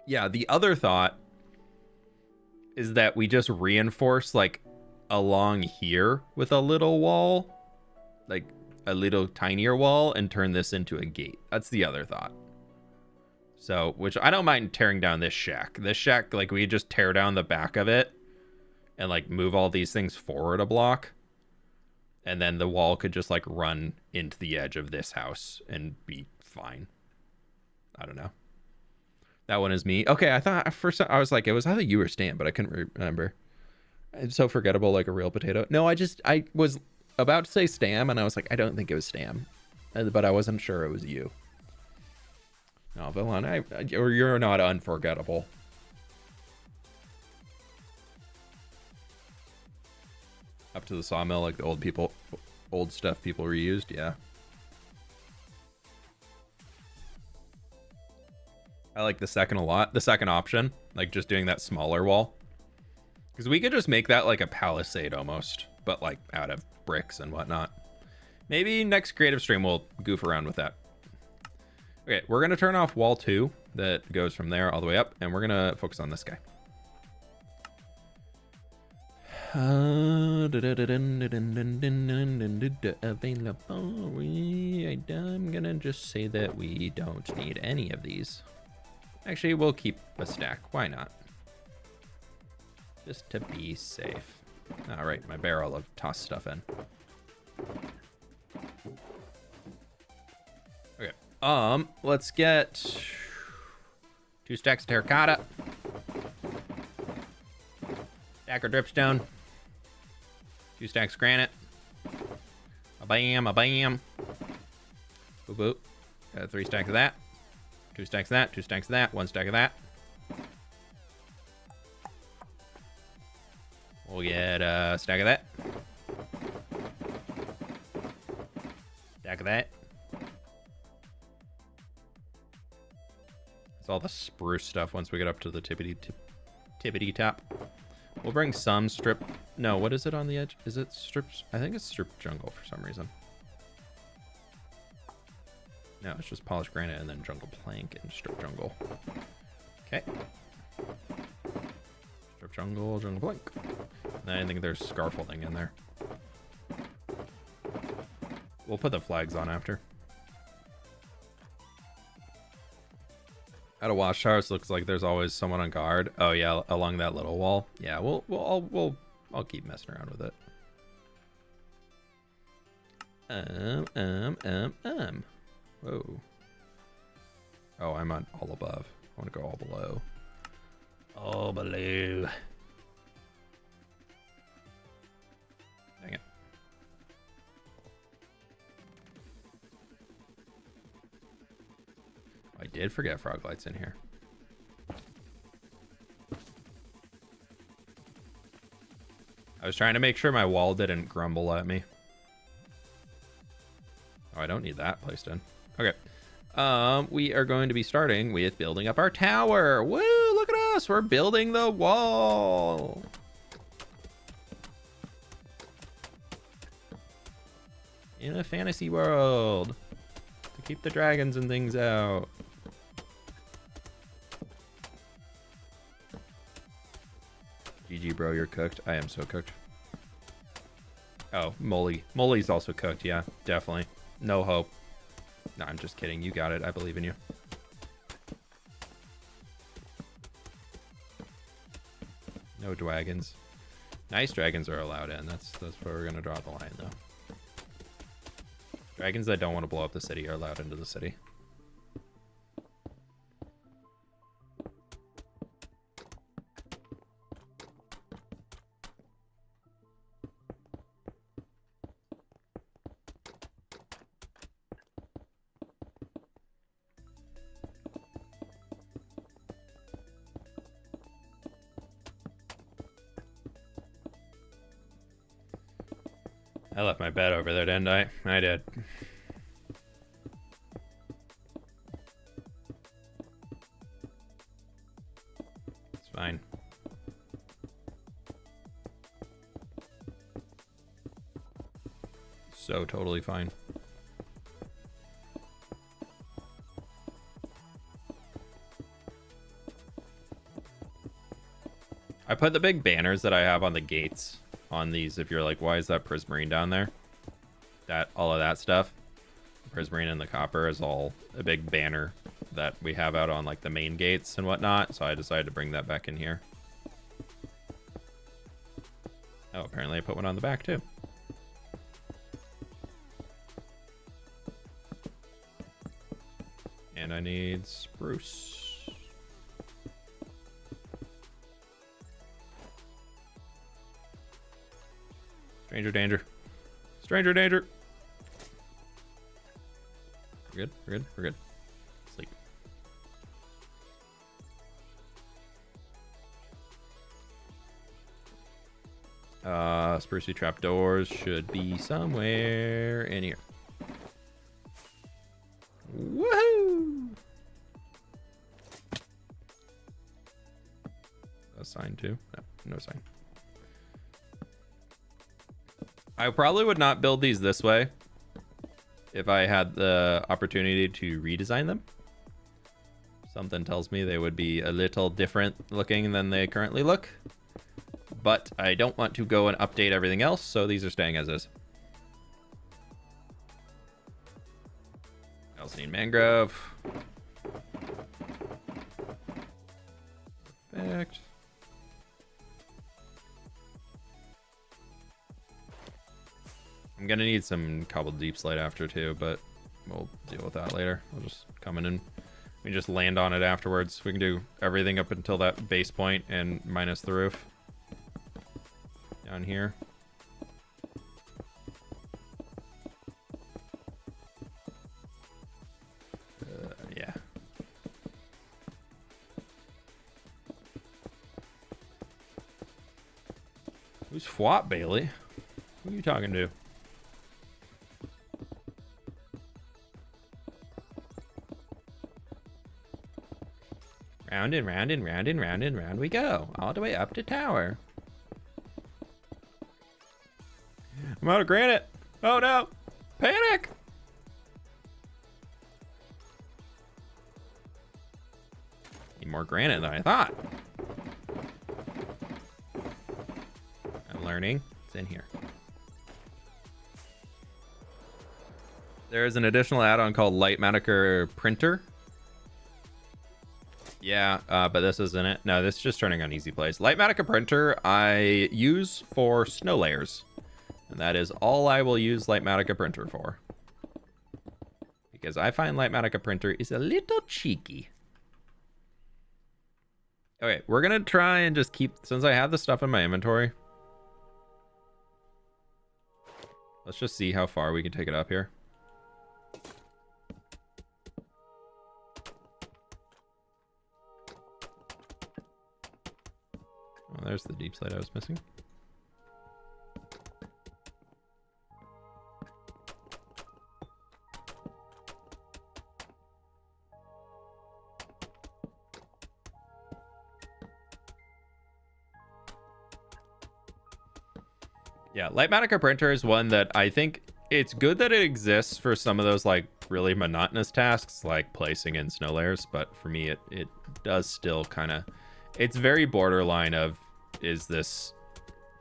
Yeah, the other thought is that we just reinforce, like, along here with a little wall, like a little tinier wall, and turn this into a gate. That's the other thought. So, which I don't mind tearing down this shack. This shack, like, we just tear down the back of it and, like, move all these things forward a block. And then the wall could just, like, run into the edge of this house and be fine. I don't know. That one is me. Okay, I thought first I was like, it was either you or Stan, but I couldn't remember. It's so forgettable, like a real potato. No, I was about to say Stam, and I was like, I don't think it was Stam. But I wasn't sure it was you. No, Villain, or you're not unforgettable. Up to the sawmill, like the old stuff people reused, yeah. I like the second a lot. The second option, like just doing that smaller wall. Because we could just make that like a palisade almost, but like out of bricks and whatnot. Maybe next creative stream we'll goof around with that. Okay, we're going to turn off wall 2 that goes from there all the way up, and we're going to focus on this guy. Available. I'm gonna just say that we don't need any of these. Actually, we'll keep a stack. Why not? Just to be safe. All right, my barrel of tossed stuff in. Okay. Let's get 2 stacks of terracotta. Stack of dripstone. 2 stacks of granite. A bam, a bam. Boop, boop. Got 3 stacks of that. 2 stacks of that, 2 stacks of that, 1 stack of that. We'll get a stack of that. Stack of that. It's all the spruce stuff once we get up to the tippity top. We'll bring some strip. No, what is it on the edge? Is it strips? I think it's strip jungle for some reason. No, it's just polished granite and then jungle plank and strip jungle. Okay. Strip jungle, jungle plank. I think there's scaffolding in there. We'll put the flags on after. At a watchtower, looks like there's always someone on guard. Oh yeah, along that little wall. Yeah, I'll keep messing around with it. Whoa. Oh, I'm on all above. I want to go all below. All below. Dang it. I did forget frog lights in here. I was trying to make sure my wall didn't grumble at me. Oh, I don't need that placed in. Okay. We are going to be starting with building up our tower. Woo, look at us. We're building the wall. In a fantasy world. To keep the dragons and things out. GG, bro, you're cooked. I am so cooked. Oh, Molly. Molly's also cooked. Yeah, definitely. No hope. No, I'm just kidding. You got it. I believe in you. No dragons. Nice dragons are allowed in. That's where we're going to draw the line, though. Dragons that don't want to blow up the city are allowed into the city. I left my bed over there, didn't I? I did. It's fine. So totally fine. I put the big banners that I have on the gates on these. If you're like, why is that prismarine down there? That all of that stuff, prismarine and the copper, is all a big banner that we have out on like the main gates and whatnot. So I decided to bring that back in here. Oh, apparently I put one on the back too. And I need spruce. Stranger danger. Stranger danger. We're good. We're good. We're good. Sleep. Sprucey trapdoors should be somewhere in here. Woohoo! A sign too? No, no sign. I probably would not build these this way if I had the opportunity to redesign them. Something tells me they would be a little different looking than they currently look. but I don't want to go and update everything else, so these are staying as is. I also need mangrove. Perfect. I'm gonna need some cobbled deep slate after too, but we'll deal with that later. We'll just come in and we just land on it afterwards. We can do everything up until that base point and minus the roof. Down here. Yeah. Who's fWhip, Bailey? Who are you talking to? Round and round and round and round and round we go. All the way up to tower. I'm out of granite. Oh no. Panic. Need more granite than I thought. I'm learning. It's in here. There is an additional add-on called Lightmatica Printer. Yeah, but this isn't it. No, this is just turning on easy plays. Lightmatica Printer I use for snow layers. And that is all I will use Lightmatica Printer for. Because I find Lightmatica Printer is a little cheeky. Okay, we're going to try and just keep... Since I have the stuff in my inventory. Let's just see how far we can take it up here. Oh, there's the deep slate I was missing. Yeah, Lightmatica Printer is one that I think it's good that it exists for some of those like really monotonous tasks like placing in snow layers, but for me it does still kind of, it's very borderline of, is this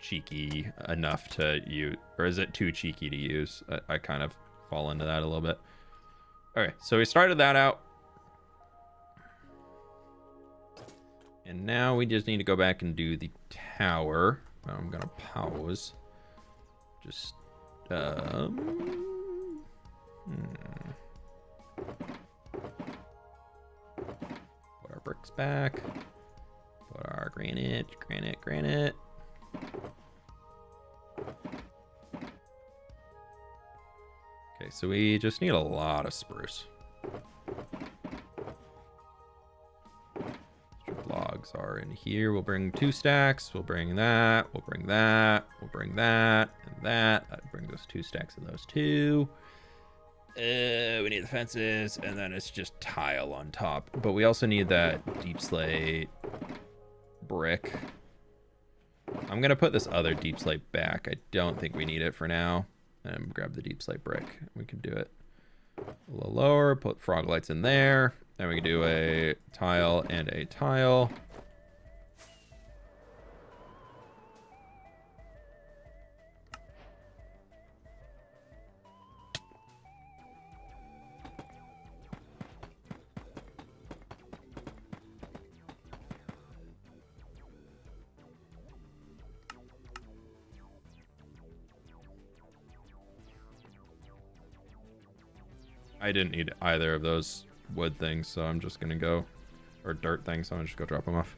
cheeky enough to use, or is it too cheeky to use? I kind of fall into that a little bit. Okay, so we started that out. And now we just need to go back and do the tower. I'm gonna pause. Just, put our bricks back. Put our granite. Okay, so we just need a lot of spruce. Logs are in here. We'll bring 2 stacks. We'll bring that. We'll bring that. We'll bring that and that. I'd bring those 2 stacks of those 2. We need the fences, and then it's just tile on top. But we also need that deep slate brick. I'm gonna put this other deep slate back. I don't think we need it for now. And grab the deep slate brick. We can do it a little lower. Put frog lights in there. Then we can do a tile and a tile. I didn't need either of those wood things, so I'm just gonna go, or dirt things, so I'm just go drop them off.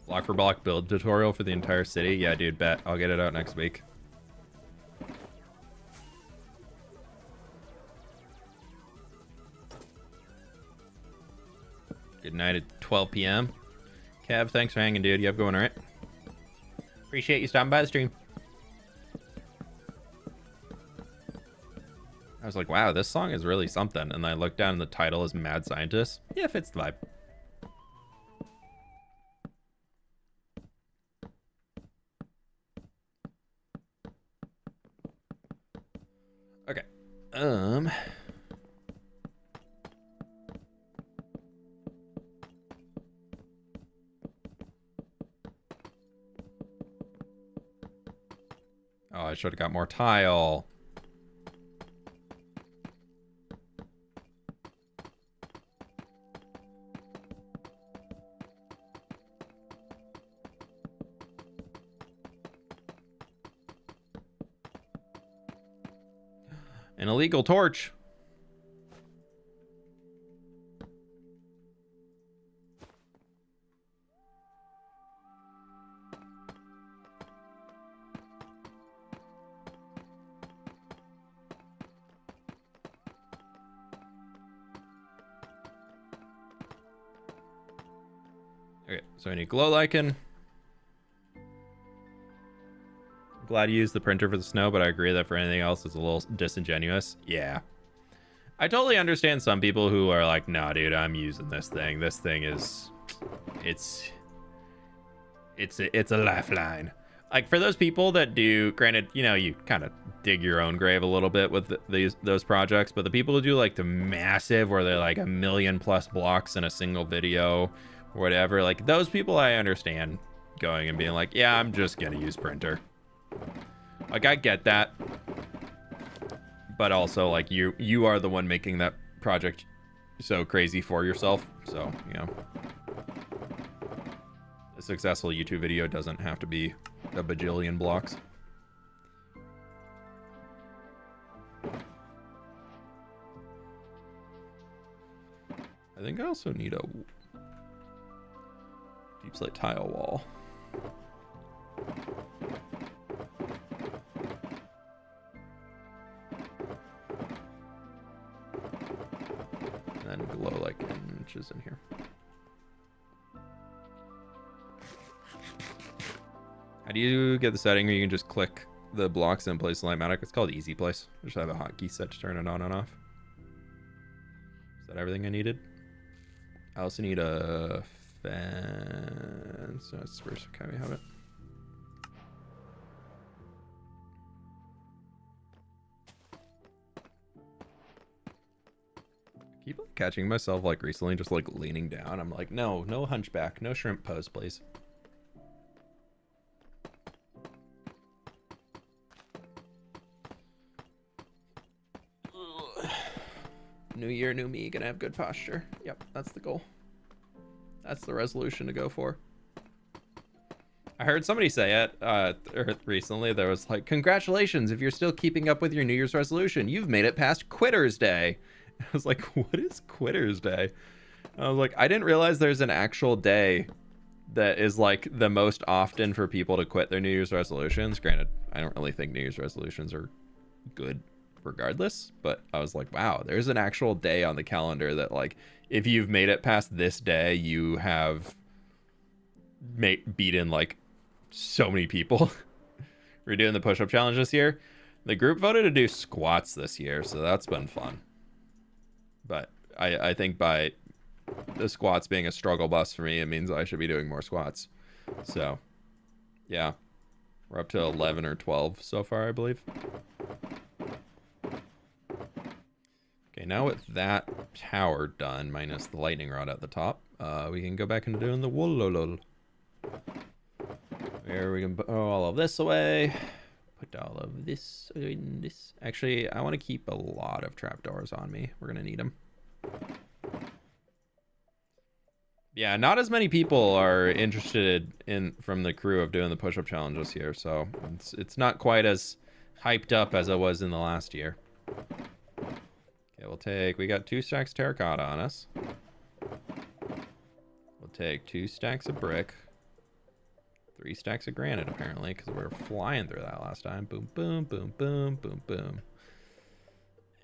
Block for block build tutorial for the entire city. Yeah, dude, bet. I'll get it out next week. Good night at 12 p.m. Kev, thanks for hanging, dude. You have going all right? Appreciate you stopping by the stream. I was like, wow, this song is really something. And then I looked down and the title is Mad Scientist. Yeah, it fits the vibe. Okay. should have got more tile. An illegal torch. Okay, so I need glow lichen. Glad you used the printer for the snow, but I agree that for anything else it's a little disingenuous. Yeah. I totally understand some people who are like, nah, dude, I'm using this thing. This thing is... It's a lifeline. Like, for those people that do... Granted, you know, you kind of dig your own grave a little bit with those projects, but the people who do, like, the massive, where they're, like, 1 million+ blocks in a single video, or whatever, like, those people I understand going and being like, yeah, I'm just gonna use printer. Like, I get that, but also, like, you are the one making that project so crazy for yourself. So, you know, a successful YouTube video doesn't have to be a bajillion blocks. I think I also need a deep slate tile wall. And then glow like inches in here. How do you get the setting where you can just click the blocks and place the light-matic? It's called Easy Place. Just have a hotkey set to turn it on and off. Is that everything I needed? I also need a fence. No, it's spruce. Okay, we have it. I keep like, catching myself like recently just like leaning down. I'm like, no hunchback, no shrimp pose, please. New year, new me, gonna have good posture. Yep, that's the goal. That's the resolution to go for. I heard somebody say it recently. There was like, congratulations, if you're still keeping up with your New Year's resolution, you've made it past Quitter's Day. I was like, what is Quitter's Day? I was like, I didn't realize there's an actual day that is like the most often for people to quit their New Year's resolutions. Granted, I don't really think New Year's resolutions are good regardless, but I was like, wow, there's an actual day on the calendar that like, if you've made it past this day, you have beaten like so many people. We're doing the push-up challenge this year. The group voted to do squats this year, so that's been fun. But I think by the squats being a struggle bus for me, it means I should be doing more squats. So yeah, we're up to 11 or 12 so far, I believe. Okay, now with that tower done, minus the lightning rod at the top, we can go back into doing the woololol. Where we can put all of this away. Put all of this in this. Actually, I want to keep a lot of trapdoors on me. We're going to need them. Yeah, not as many people are interested in from the crew of doing the push-up challenge this year, so it's not quite as hyped up as it was in the last year. Okay, we got 2 stacks terracotta on us. We'll take 2 stacks of brick. 3 stacks of granite, apparently, because we were flying through that last time. Boom, boom, boom, boom, boom, boom.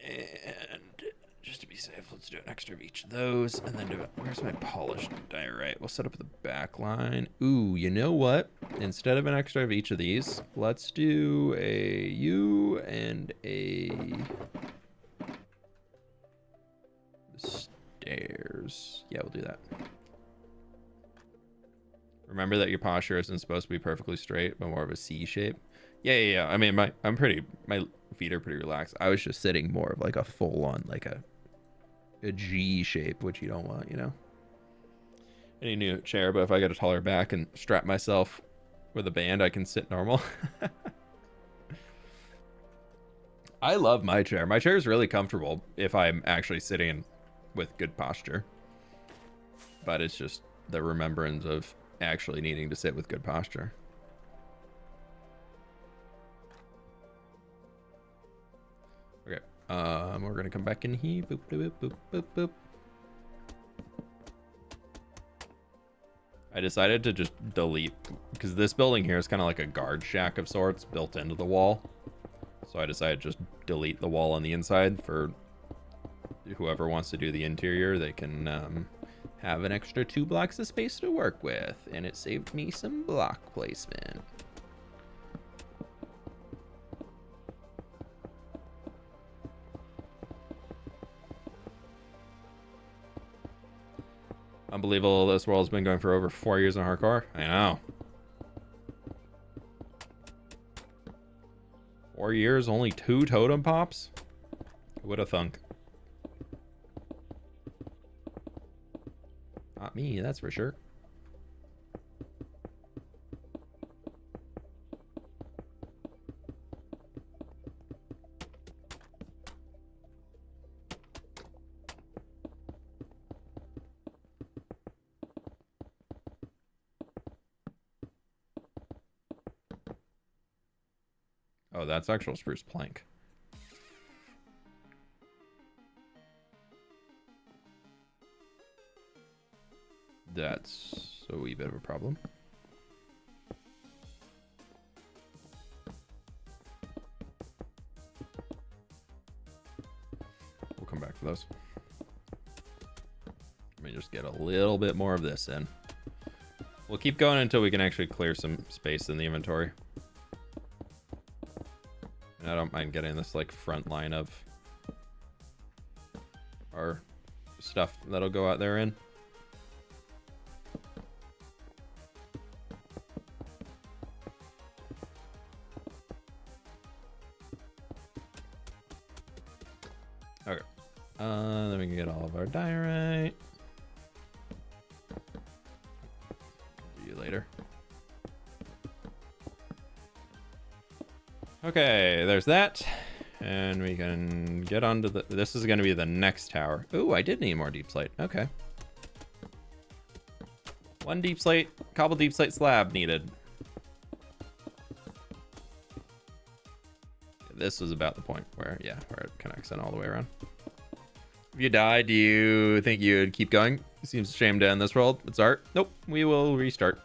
And just to be safe, let's do an extra of each of those, and then do it. Where's my polished diorite? We'll set up the back line. Ooh, you know what? Instead of an extra of each of these, let's do a U and a stairs. Yeah, we'll do that. Remember that your posture isn't supposed to be perfectly straight, but more of a C shape. Yeah. I mean, my feet are pretty relaxed. I was just sitting more of like a full on, like a G shape, which you don't want, you know. I need a new chair, but if I get a taller back and strap myself with a band, I can sit normal. I love my chair. My chair is really comfortable if I'm actually sitting with good posture. But it's just the remembrance of actually needing to sit with good posture. Okay. We're gonna come back in here. Boop, boop, boop, boop, boop. I decided to just delete, because this building here is kind of like a guard shack of sorts built into the wall. So I decided to just delete the wall on the inside for whoever wants to do the interior. They can have an extra 2 blocks of space to work with, and it saved me some block placement. Unbelievable, this world's been going for over 4 years in hardcore. I know. 4 years, only 2 totem pops? Who would have thunk? Not me, that's for sure. Oh, that's actual spruce plank. That's a wee bit of a problem. We'll come back to those. Let me just get a little bit more of this in. We'll keep going until we can actually clear some space in the inventory. And I don't mind getting this like front line of our stuff that'll go out there in. Okay. Then we can get all of our diorite. See you later. Okay, there's that. And we can get onto the... This is going to be the next tower. Ooh, I did need more deep slate. Okay. 1 deep slate, cobble deep slate slab needed. This was about the point where, yeah, where it connects in all the way around. If you die, do you think you'd keep going? It seems a shame to end this world. It's art. Nope, we will restart.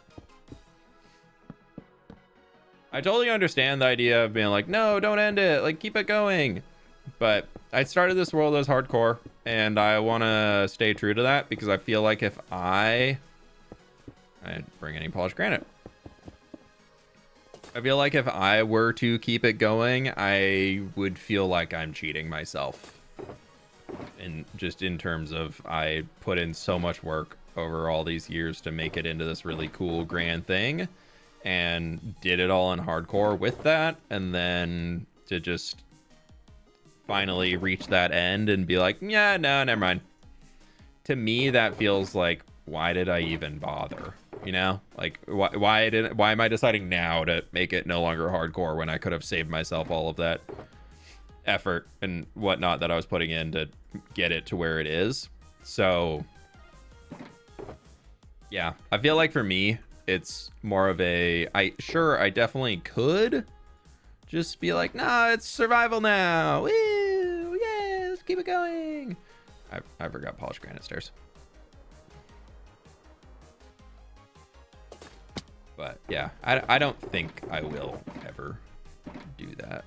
I totally understand the idea of being like, no, don't end it. Like, keep it going. But I started this world as hardcore, and I want to stay true to that because I feel like if I didn't bring any polished granite. I feel like if I were to keep it going, I would feel like I'm cheating myself. And just in terms of I put in so much work over all these years to make it into this really cool grand thing and did it all in hardcore with that, and then to just finally reach that end and be like, yeah, no, never mind. To me, that feels like, why did I even bother? You know, like why am I deciding now to make it no longer hardcore when I could have saved myself all of that effort and whatnot that I was putting in to get it to where it is? So yeah, I feel like for me, it's more of a, I definitely could just be like, nah, it's survival now. Woo, yeah, let's keep it going. I forgot polished granite stairs. But yeah, I don't think I will ever do that.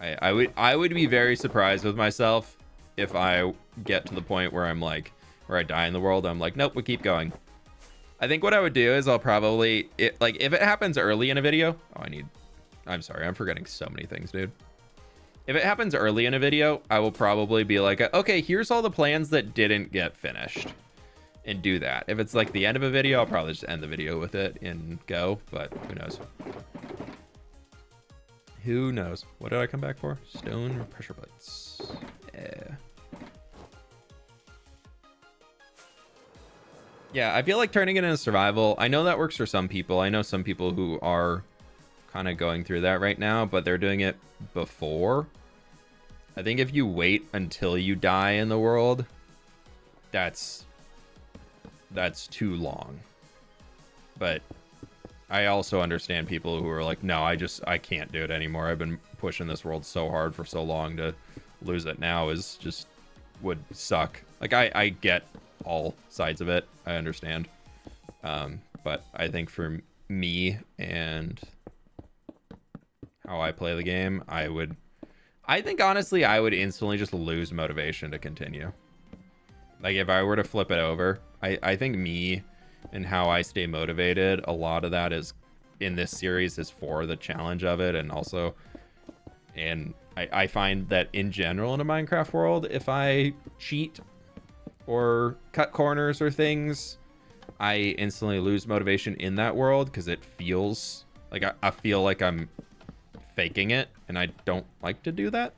I would be very surprised with myself if I get to the point where I'm like, where I die in the world, I'm like, nope, we keep going. I think what I would do is I'll probably, if it happens early in a video, I'm sorry, I'm forgetting so many things, dude. If it happens early in a video, I will probably be like, okay, here's all the plans that didn't get finished. And do that. If it's like the end of a video, I'll probably just end the video with it and go, but who knows? Who knows? What did I come back for? Stone pressure plates. Yeah. Yeah, I feel like turning it into survival, I know that works for some people. I know some people who are kind of going through that right now, but they're doing it before. I think if you wait until you die in the world, that's too long. But I also understand people who are like, no, I can't do it anymore. I've been pushing this world so hard for so long, to lose it now is just would suck. Like I get all sides of it. I understand. But I think for me and how I play the game, I think honestly I would instantly just lose motivation to continue. Like if I were to flip it over, I think me and how I stay motivated, a lot of that is in this series is for the challenge of it. And also, I find that in general in a Minecraft world, if I cheat or cut corners or things, I instantly lose motivation in that world because it feels like I feel like I'm faking it, and I don't like to do that.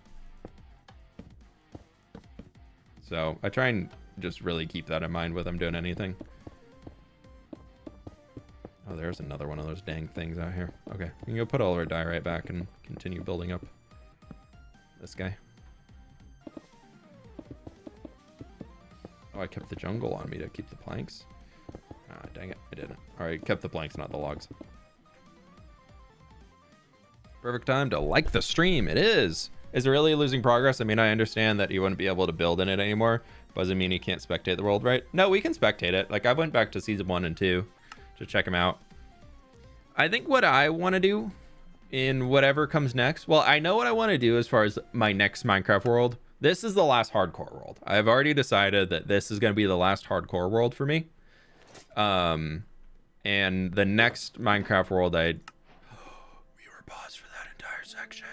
So I try and just really keep that in mind when I'm doing anything. Oh, there's another one of those dang things out here. Okay, we can go put all of our dye right back and continue building up this guy. Oh, I kept the jungle on me to keep the planks. Ah, dang it, I didn't. All right, kept the planks, not the logs. Perfect time to like the stream. It is. Is it really losing progress? I mean, I understand that you wouldn't be able to build in it anymore. Doesn't mean you can't spectate the world, right? No, we can spectate it. Like I went back to season 1 and 2 to check them out. I think what I want to do in whatever comes next, well, I know what I want to do as far as my next Minecraft world. This is the last hardcore world. I've already decided that this is going to be the last hardcore world for me. And the next Minecraft world, we were paused for that entire section.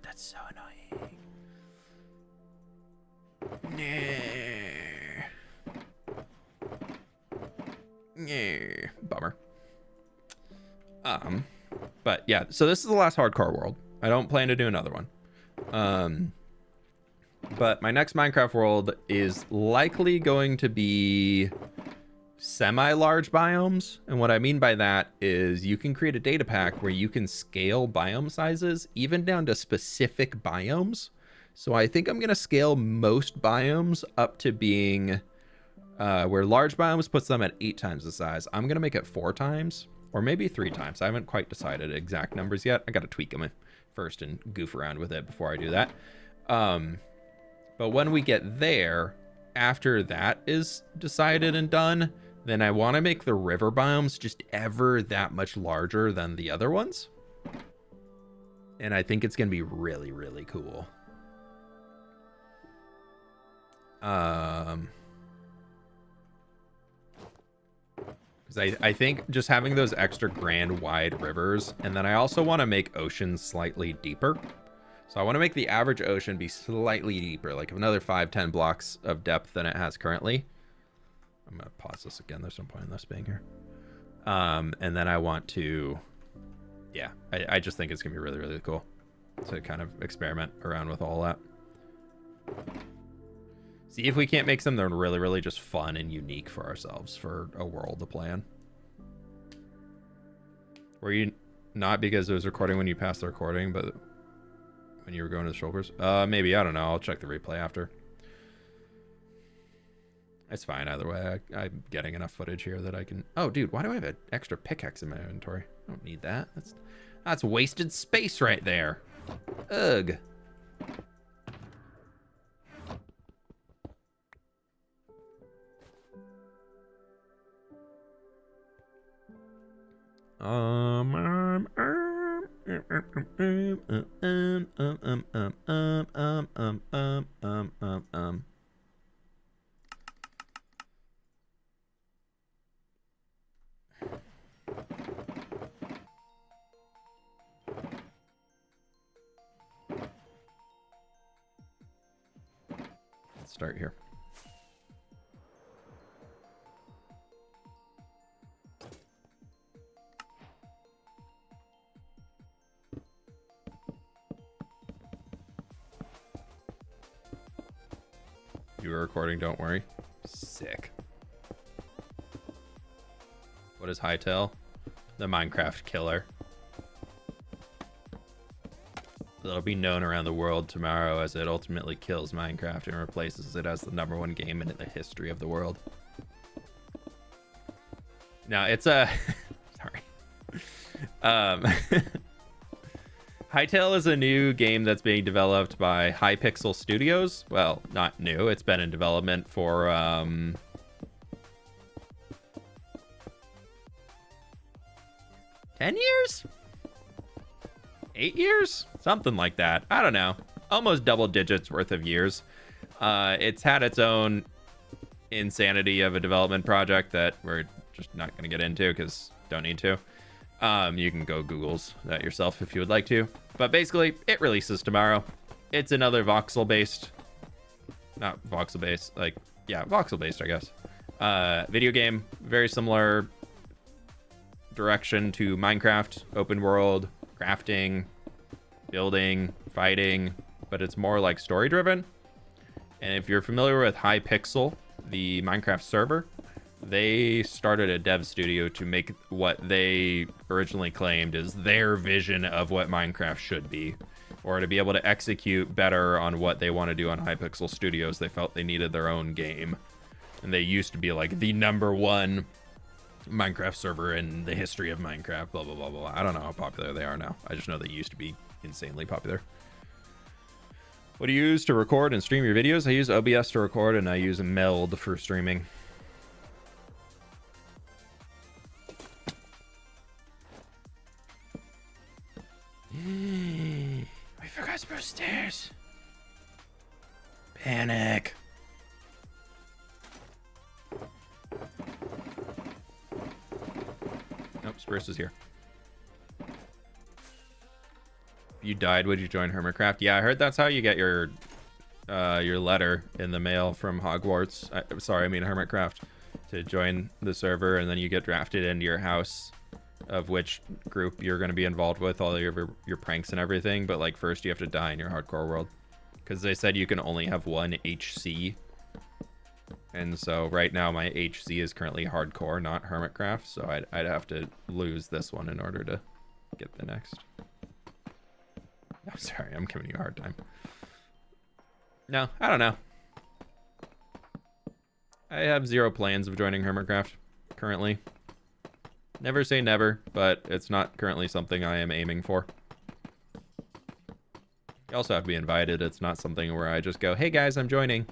That's so annoying. Bummer. But yeah, so this is the last hardcore world. I don't plan to do another one. But my next Minecraft world is likely going to be semi-large biomes. And what I mean by that is you can create a data pack where you can scale biome sizes even down to specific biomes. So I think I'm going to scale most biomes up to being where large biomes puts them at 8 times the size. I'm going to make it 4 times or maybe 3 times. I haven't quite decided exact numbers yet. I got to tweak them first and goof around with it before I do that. But when we get there, after that is decided and done, then I want to make the river biomes just ever that much larger than the other ones. And I think it's going to be really, really cool. Because I think just having those extra grand wide rivers, and then I also want to make oceans slightly deeper. So I want to make the average ocean be slightly deeper, like another 5-10 blocks of depth than it has currently. I'm going to pause this again. There's no point in this being here. And then I want to, yeah, I just think it's going to be really, really cool to kind of experiment around with all that. See if we can't make something really, really just fun and unique for ourselves for a world to play in. Were you not because it was recording when you passed the recording, but when you were going to the shoulders? Maybe, I don't know. I'll check the replay after. It's fine either way. I'm getting enough footage here that I can... Oh, dude, why do I have an extra pickaxe in my inventory? I don't need that. That's wasted space right there. Ugh. Let's start here. You were recording, don't worry. Sick. What is Hytale? The Minecraft killer. It'll be known around the world tomorrow as it ultimately kills Minecraft and replaces it as the #1 game in the history of the world. Now, it's a... sorry. Hytale is a new game that's being developed by Hypixel Studios. Well, not new. It's been in development for... 10 years? 8 years? Something like that. I don't know. Almost double digits worth of years. It's had its own insanity of a development project that we're just not going to get into because don't need to. You can go Google's that yourself if you would like to. But basically, it releases tomorrow. It's another voxel-based... Not voxel-based. Like, yeah, voxel-based, I guess. Video game. Very similar direction to Minecraft. Open world. Crafting. Building. Fighting. But it's more like story-driven. And if you're familiar with Hypixel, the Minecraft server, they started a dev studio to make what they originally claimed is their vision of what Minecraft should be, or to be able to execute better on what they want to do on Hypixel Studios. They felt they needed their own game, and they used to be like the #1 Minecraft server in the history of Minecraft, blah, blah, blah, blah. I don't know how popular they are now. I just know they used to be insanely popular. What do you use to record and stream your videos? I use OBS to record, and I use Meld for streaming. I forgot to go stairs. Panic. Nope, Spruce is here. If you died, would you join Hermitcraft? Yeah, I heard that's how you get your letter in the mail from Hogwarts. Sorry, I mean Hermitcraft, to join the server, and then you get drafted into your house, of which group you're going to be involved with, all your pranks and everything. But like first you have to die in your hardcore world, because they said you can only have one HC, and so right now my HC is currently hardcore, not Hermitcraft, so I'd have to lose this one in order to get the next. I'm sorry, I'm giving you a hard time. No, I don't know. I have zero plans of joining Hermitcraft currently. Never say never, but it's not currently something I am aiming for. You also have to be invited. It's not something where I just go, hey guys, I'm joining.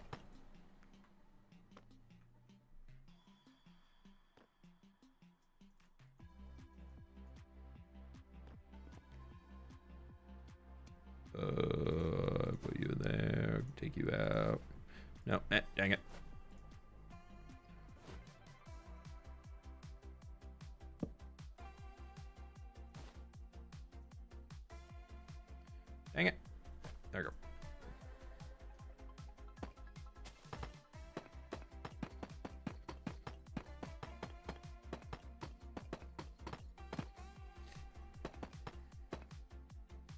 Put you there, take you out. No, dang it. Dang it. There we go.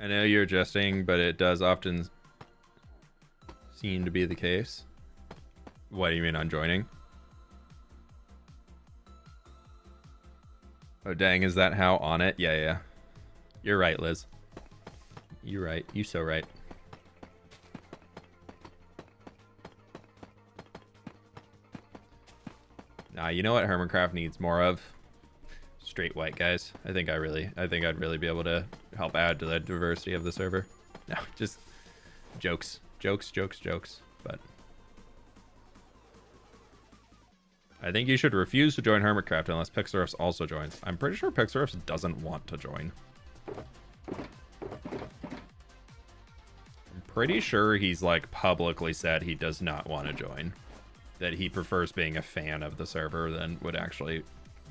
I know you're adjusting, but it does often seem to be the case. What do you mean on joining? Oh, dang, is that how on it? Yeah. You're right, Liz. You're right. You so right. Nah, you know what Hermitcraft needs more of? Straight white guys. I think I'd really be able to help add to the diversity of the server. No, just jokes. But I think you should refuse to join Hermitcraft unless Pixarifs also joins. I'm pretty sure Pixarifs doesn't want to join. Pretty sure he's like publicly said he does not want to join, that he prefers being a fan of the server than would actually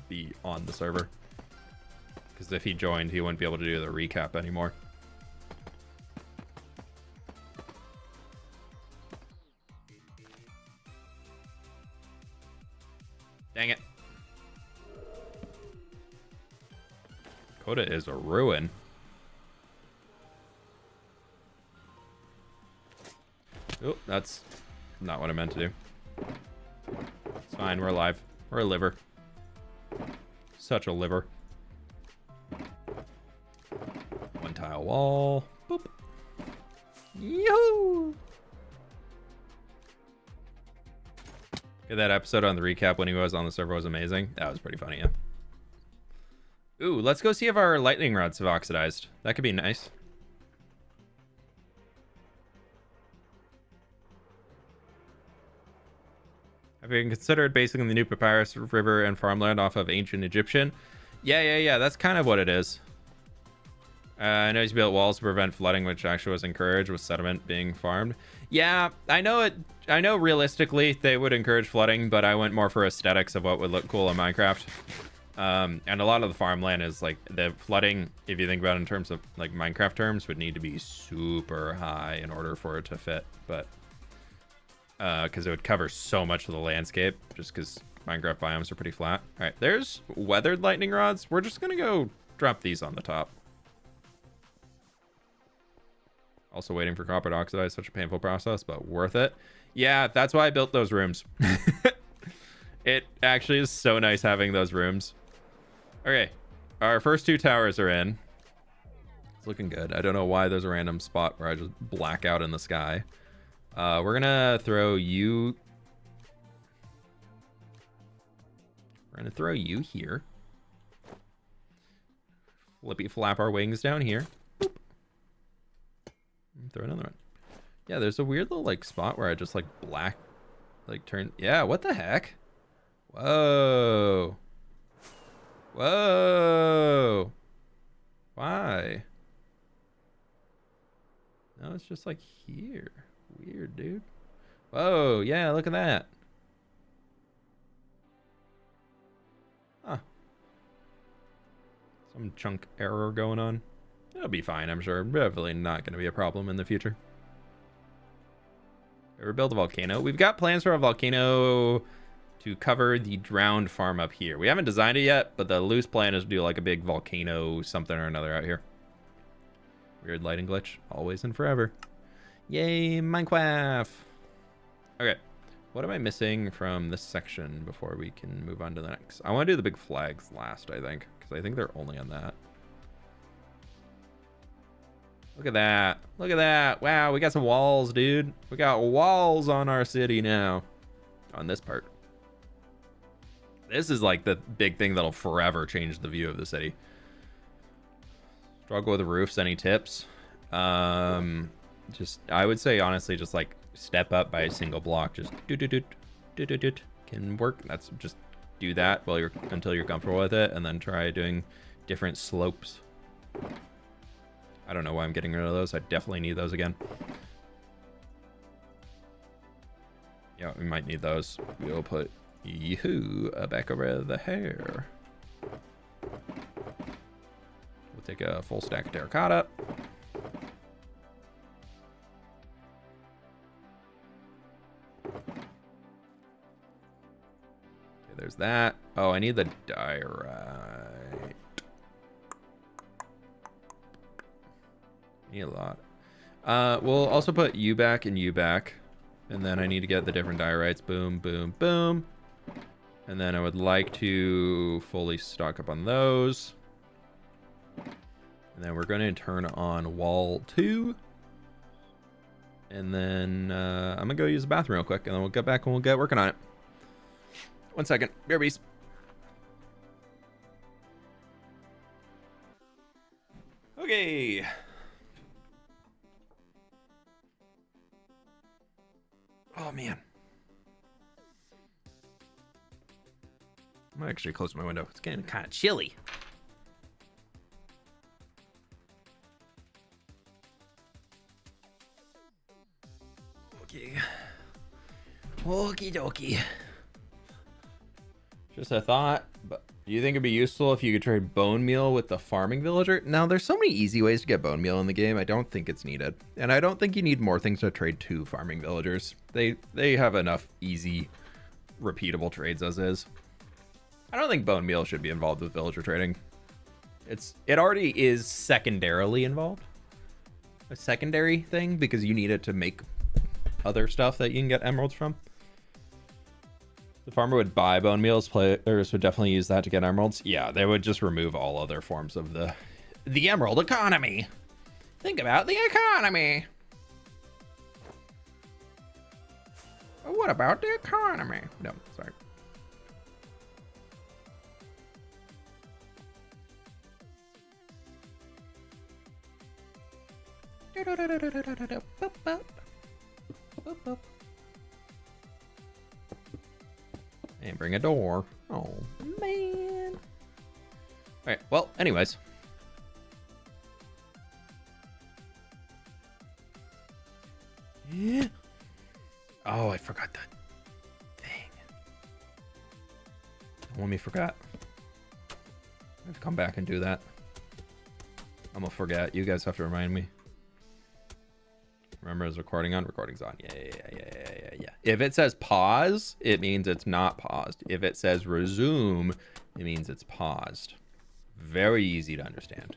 be on the server, because if he joined he wouldn't be able to do the recap anymore. Dang it. Coda is a ruin. Oh, that's not what I meant to do. It's fine, we're alive. We're a liver. Such a liver. One tile wall. Boop. Yoo! That episode on the recap when he was on the server was amazing. That was pretty funny, yeah. Ooh, let's go see if our lightning rods have oxidized. That could be nice. Have you considered basing the new papyrus river and farmland off of ancient Egyptian? Yeah. That's kind of what it is. I know he's built walls to prevent flooding, which actually was encouraged with sediment being farmed. Yeah, I know it. I know realistically they would encourage flooding, but I went more for aesthetics of what would look cool in Minecraft. And a lot of the farmland is like the flooding, if you think about it in terms of like Minecraft terms, would need to be super high in order for it to fit. But because it would cover so much of the landscape, just because Minecraft biomes are pretty flat. All right, there's weathered lightning rods. We're just gonna go drop these on the top. Also waiting for copper to oxidize, such a painful process, but worth it. Yeah, that's why I built those rooms. It actually is so nice having those rooms. Okay, our first two towers are in. It's looking good. I don't know why there's a random spot where I just black out in the sky. We're gonna throw you... We're gonna throw you here. Flippy flap our wings down here. Boop. Throw another one. Yeah, there's a weird little like spot where I just like black, like turn. Yeah, what the heck? Whoa. Whoa. Why? No, it's just like here. Weird, dude. Whoa, yeah, look at that. Huh. Some chunk error going on. It'll be fine, I'm sure. Definitely not going to be a problem in the future. Ever build a volcano? We've got plans for a volcano to cover the drowned farm up here. We haven't designed it yet, but the loose plan is to do like a big volcano something or another out here. Weird lighting glitch. Always and forever. Yay, Minecraft. Okay. What am I missing from this section before we can move on to the next? I want to do the big flags last, I think, because I think they're only on that. Look at that. Look at that. Wow, we got some walls, dude. We got walls on our city now. On this part. This is like the big thing that'll forever change the view of the city. Struggle with the roofs. Any tips? Just, I would say, honestly, just like step up by a single block. Just do can work. That's just do that while you're until you're comfortable with it, and then try doing different slopes. I don't know why I'm getting rid of those. I definitely need those again. Yeah, we might need those. We'll put you back over the hair. We'll take a full stack of terracotta. Okay, there's that. Oh, I need the diorite. Need a lot. We'll also put you back and you back. And then I need to get the different diorites. Boom, boom, boom. And then I would like to fully stock up on those. And then we're going to turn on wall 2. And then I'm going to go use the bathroom real quick. And then we'll get back and we'll get working on it. 1 second. BRBs. Okay. Oh, man. I'm gonna actually close my window. It's getting kind of chilly. Okay. Okie dokie. Just a thought, but do you think it'd be useful if you could trade bone meal with the farming villager? Now, there's so many easy ways to get bone meal in the game. I don't think it's needed. And I don't think you need more things to trade to farming villagers. They have enough easy, repeatable trades as is. I don't think bone meal should be involved with villager trading. It already is secondarily involved. A secondary thing because you need it to make other stuff that you can get emeralds from. The farmer would buy bone meals. Players would definitely use that to get emeralds. Yeah, they would just remove all other forms of the emerald economy. Think about the economy. What about the economy? No, sorry. And bring a door. Oh, man. All right, well, anyways. Yeah. Oh, I forgot that. Dang. Don't let me forget. I have to come back and do that. I'm gonna forget. You guys have to remind me. Remember, is recording on? Recording's on. Yeah. If it says pause, it means it's not paused. If it says resume, it means it's paused. Very easy to understand.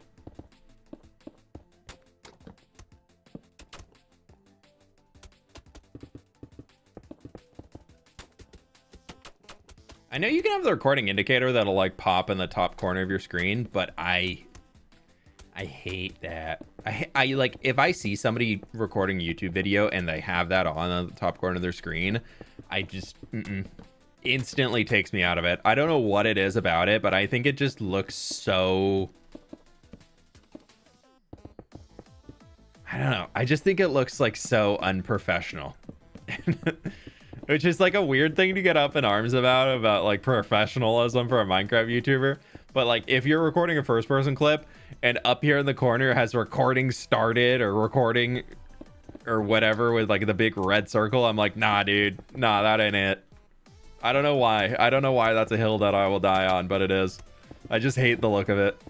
I know you can have the recording indicator that'll like pop in the top corner of your screen, but I hate that. I like, if I see somebody recording a YouTube video and they have that on the top corner of their screen, I just instantly takes me out of it. I don't know what it is about it, but I think it just looks so, I don't know. I just think it looks like so unprofessional. Which is like a weird thing to get up in arms about like professionalism for a Minecraft YouTuber. But like, if you're recording a first person clip and up here in the corner has recording started or recording or whatever with like the big red circle, I'm like, nah, dude, nah, that ain't it. I don't know why. I don't know why that's a hill that I will die on, but it is. I just hate the look of it.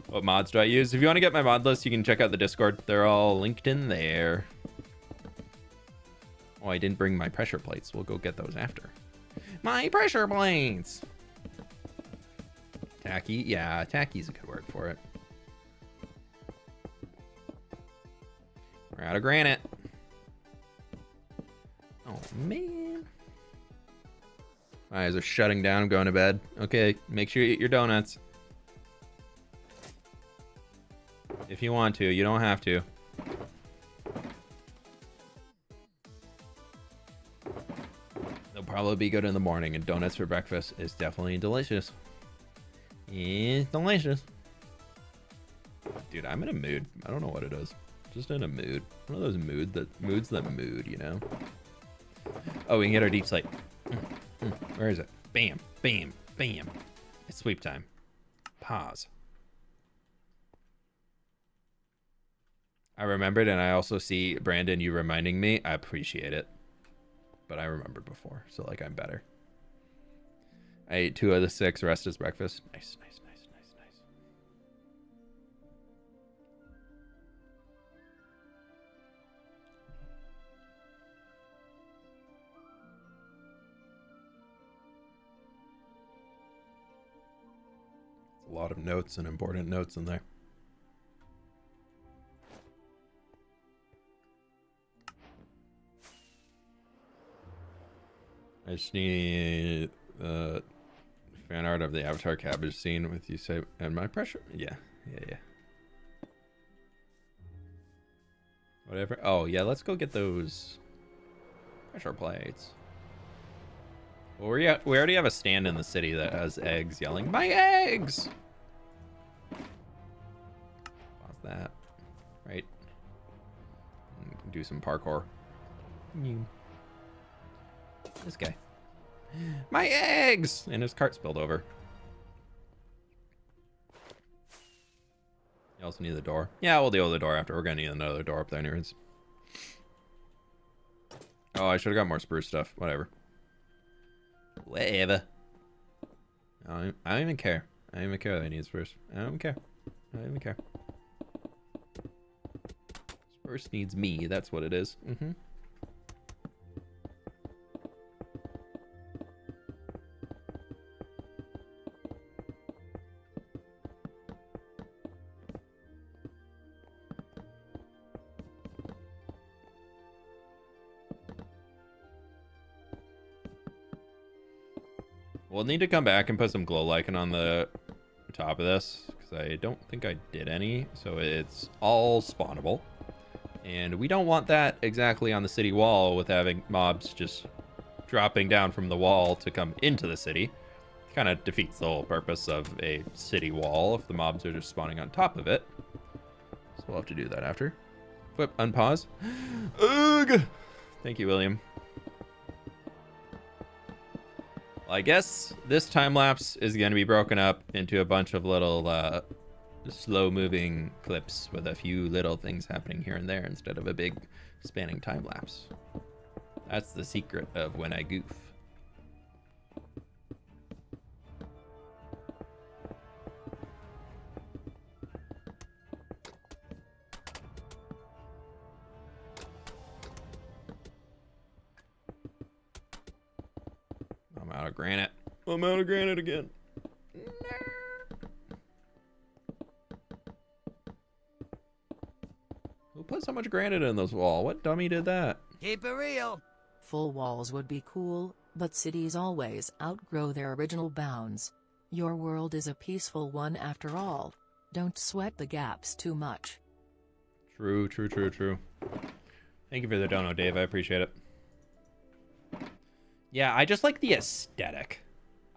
What mods do I use? If you want to get my mod list, you can check out the Discord. They're all linked in there. Oh, I didn't bring my pressure plates. We'll go get those after. My pressure plates! Tacky? Yeah, tacky's a good word for it. We're out of granite. Oh, man. My eyes are shutting down. I'm going to bed. Okay, make sure you eat your donuts. If you want to. You don't have to. Probably be good in the morning, and donuts for breakfast is definitely delicious. It's delicious. Dude, I'm in a mood. I don't know what it is. Just in a mood. One of those moods that mood, you know? Oh, we can get our deep slate. Where is it? Bam, bam, bam. It's sweep time. Pause. I remembered, and I also see, Brandon, you reminding me. I appreciate it. But I remembered before, so like I'm better. I ate 2 of the 6. Rest is breakfast. Nice. A lot of notes and important notes in there. I just need fan art of the Avatar cabbage scene with you say, and my pressure. Yeah. Whatever. Oh yeah, let's go get those pressure plates. Well, we already have a stand in the city that has eggs yelling, "My eggs!" Pause that. Right. Do some parkour. This guy. My eggs! And his cart spilled over. You also need the door. Yeah, we'll deal with the door after. We're gonna need another door up there anyways. Oh, I should have got more spruce stuff. Whatever. Whatever. I don't even care. I don't even care that I need spruce. I don't care. I don't even care. Spruce needs me. That's what it is. We'll need to come back and put some glow lichen on the top of this, because I don't think I did any, so it's all spawnable. And we don't want that exactly on the city wall with having mobs just dropping down from the wall to come into the city. Kind of defeats the whole purpose of a city wall if the mobs are just spawning on top of it. So we'll have to do that after. fWhip, unpause. Ugh! Thank you, William. Well, I guess this time lapse is going to be broken up into a bunch of little slow moving clips with a few little things happening here and there instead of a big spanning time lapse. That's the secret of when I goof. I'm out of granite. I'm out of granite again. Who put so much granite in this wall? What dummy did that? Keep it real. Full walls would be cool, but cities always outgrow their original bounds. Your world is a peaceful one after all. Don't sweat the gaps too much. True, true, true, true. Thank you for the dono, Dave. I appreciate it. Yeah, I just like the aesthetic.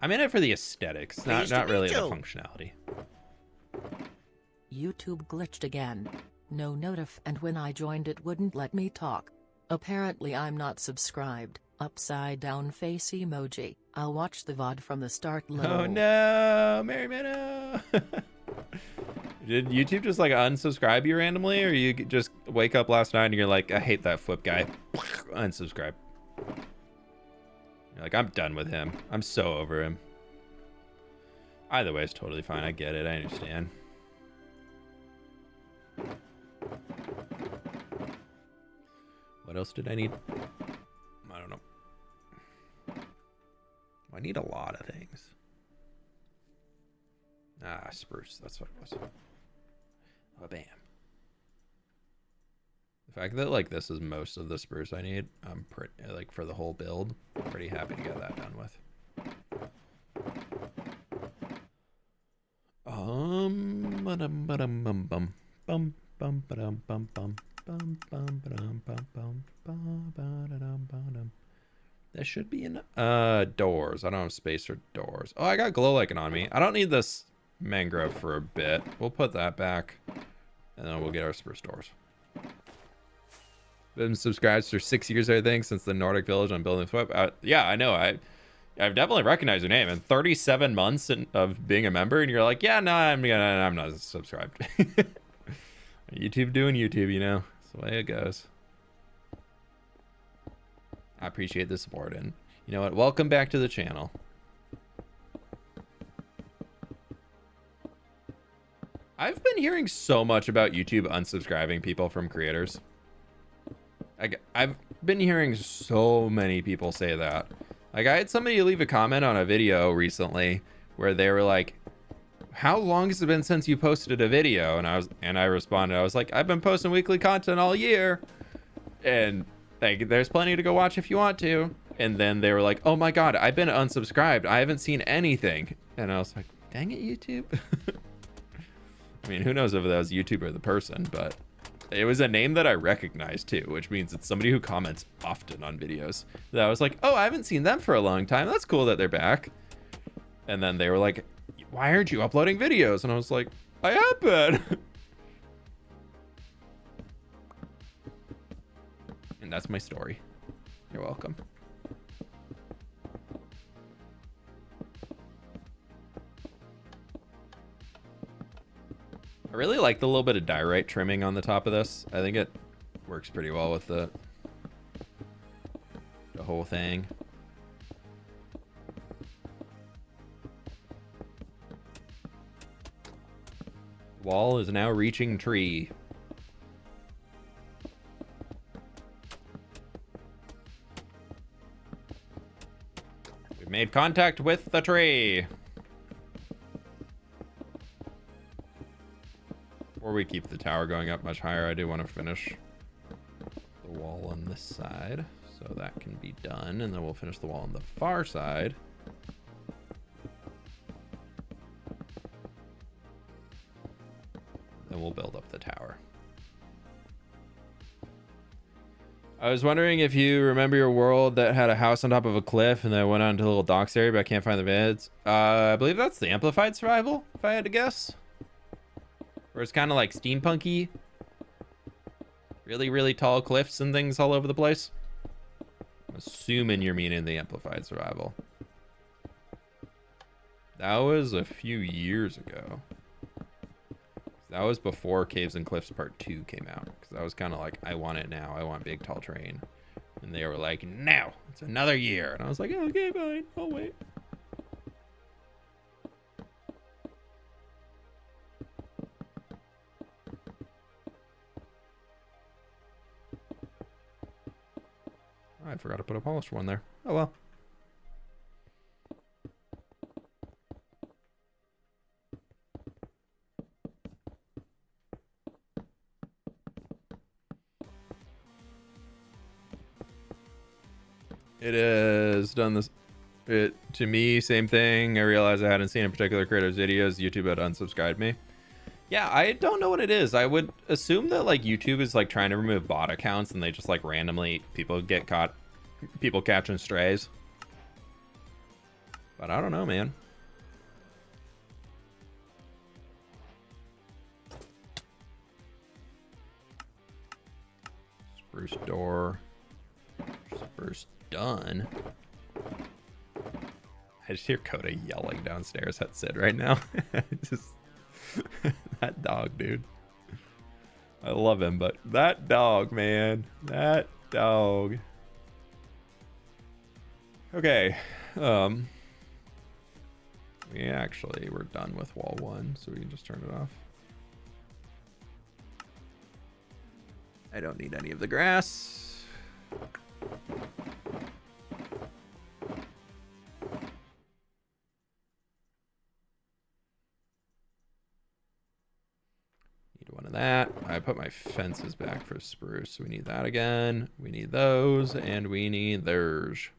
I'm in it for the aesthetics, not really the functionality. YouTube glitched again. No notif, and when I joined it wouldn't let me talk. Apparently I'm not subscribed. Upside down face emoji. I'll watch the VOD from the start. Low. Oh no, Mary Minnow. Did YouTube just like unsubscribe you randomly, or you just wake up last night and you're like, I hate that fWhip guy. Unsubscribe. You're like, I'm done with him. I'm so over him. Either way, it's totally fine. I get it. I understand. What else did I need? I don't know. I need a lot of things. Ah, spruce. That's what it was. Oh, bam. The fact that like this is most of the spruce I need, I'm pretty like for the whole build, pretty happy to get that done with. There should be an doors. I don't have space for doors. Oh, I got glow lichen on me. I don't need this mangrove for a bit. We'll put that back, and then we'll get our spruce doors. Been subscribed for 6 years, I think, since the Nordic Village on building fWhip. Yeah, I know. I've definitely recognized your name. In 37 months of being a member, and you're like, yeah, no, I'm not subscribed. YouTube doing YouTube, you know. That's the way it goes. I appreciate the support, and you know what? Welcome back to the channel. I've been hearing so much about YouTube unsubscribing people from creators. I've been hearing so many people say that. Like, I had somebody leave a comment on a video recently where they were like, how long has it been since you posted a video? And I responded, I was like, I've been posting weekly content all year, and like, there's plenty to go watch if you want to. And then they were like, oh my god, I've been unsubscribed, I haven't seen anything. And I was like, dang it, YouTube. I mean, who knows if that was YouTube or the person, but it was a name that I recognized too, which means it's somebody who comments often on videos. That I was like, oh, I haven't seen them for a long time. That's cool that they're back. And then they were like, why aren't you uploading videos? And I was like, I have been. And that's my story. You're welcome. I really like the little bit of diorite trimming on the top of this. I think it works pretty well with the whole thing. Wall is now reaching tree. We've made contact with the tree. Before we keep the tower going up much higher, I do want to finish the wall on this side, so that can be done, and then we'll finish the wall on the far side. build up the tower. I was wondering if you remember your world that had a house on top of a cliff and then went on to a little docks area, but I can't find the vids. I believe that's the Amplified Survival, if I had to guess. Where it's kind of like steampunky. Really, really tall cliffs and things all over the place. I'm assuming you're meaning the Amplified Survival. That was a few years ago. That was before Caves and Cliffs Part 2 came out. Because I was kind of like, I want it now. I want big, tall terrain. And they were like, no, it's another year. And I was like, oh, okay, fine. I'll wait. I forgot to put a polished one there. Oh, well. It has done this. It to me, same thing. I realized I hadn't seen a particular creator's videos. YouTube had unsubscribed me. Yeah, I don't know what it is. I would assume that like YouTube is like trying to remove bot accounts and they just like randomly people get caught, people catching strays. But I don't know, man. Spruce door. Spruce done. I just hear Coda yelling downstairs at Sid right now. Just that dog, dude. I love him, but that dog, man. That dog. Okay. We actually we're done with wall 1, so we can just turn it off. I don't need any of the grass. One of that. I put my fences back for spruce, so we need that again. We need those, and we need theirs.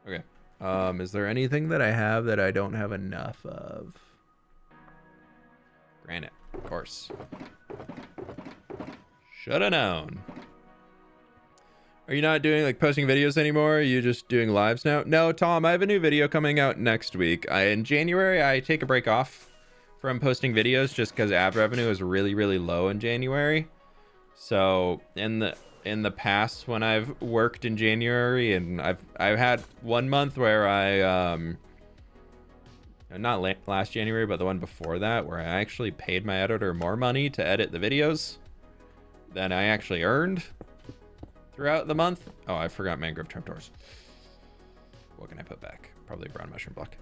Okay. Is there anything that I have that I don't have enough of? Granite, of course. Should have known. Are you not doing like posting videos anymore? Are you just doing lives now? No, Tom, I have a new video coming out next week. In January, I take a break off from posting videos just because ad revenue is really, really low in January. So in the past when I've worked in January, and I've had 1 month where I not last January, but the one before that, where I actually paid my editor more money to edit the videos than I actually earned throughout the month. Oh, I forgot mangrove trapdoors. What can I put back? Probably a brown mushroom block.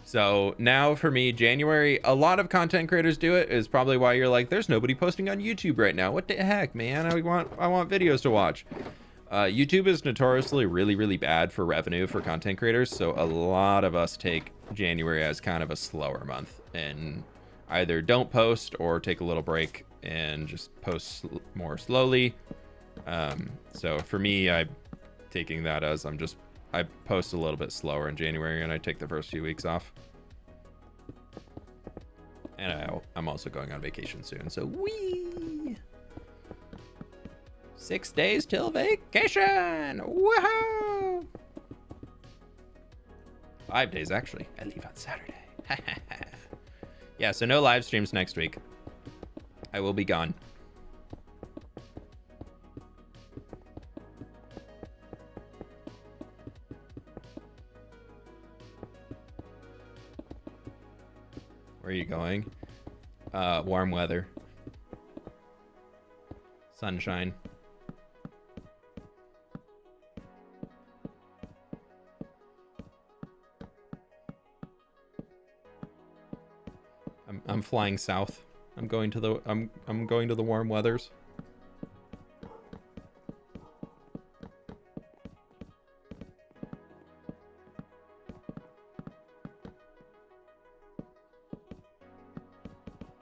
So now for me, January, a lot of content creators do it, is probably why you're like, there's nobody posting on YouTube right now. What the heck, man? I want videos to watch. YouTube is notoriously really, really bad for revenue for content creators. So a lot of us take January as kind of a slower month and either don't post or take a little break and just post more slowly. So for me, I'm taking that as I post a little bit slower in January and I take the first few weeks off. And I'm also going on vacation soon, so wee! 6 days till vacation! Woohoo! 5 days, actually. I leave on Saturday. Yeah, so no live streams next week. I will be gone. Where are you going? Warm weather. Sunshine. I'm flying south. I'm going to the warm weathers.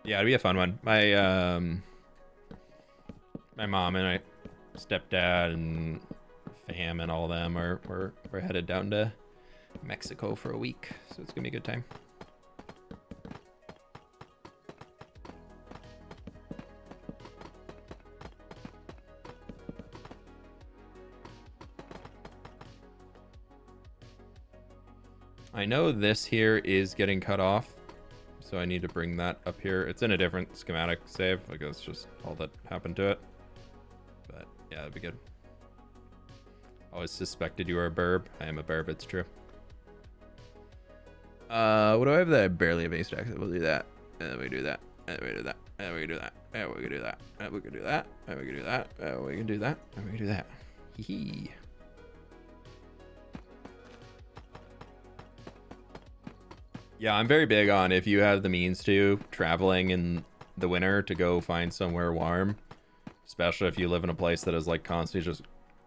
Yeah, it'd be a fun one. My mom and stepdad and Sam and all of them we're headed down to Mexico for a week, so it's gonna be a good time. I know this here is getting cut off, so I need to bring that up here. It's in a different schematic save. Like, that's just all that happened to it. But yeah, that'd be good. Always suspected you were a burb. I am a burb, it's true. What do I have that I barely have any stacks? We'll do that. And then we do that. And then we do that. And we can do that. And we can do that. And we can do that. And we can do that. And we can do that. And we can do that. Hee hee. Yeah, I'm very big on, if you have the means to, traveling in the winter to go find somewhere warm, especially if you live in a place that is like constantly just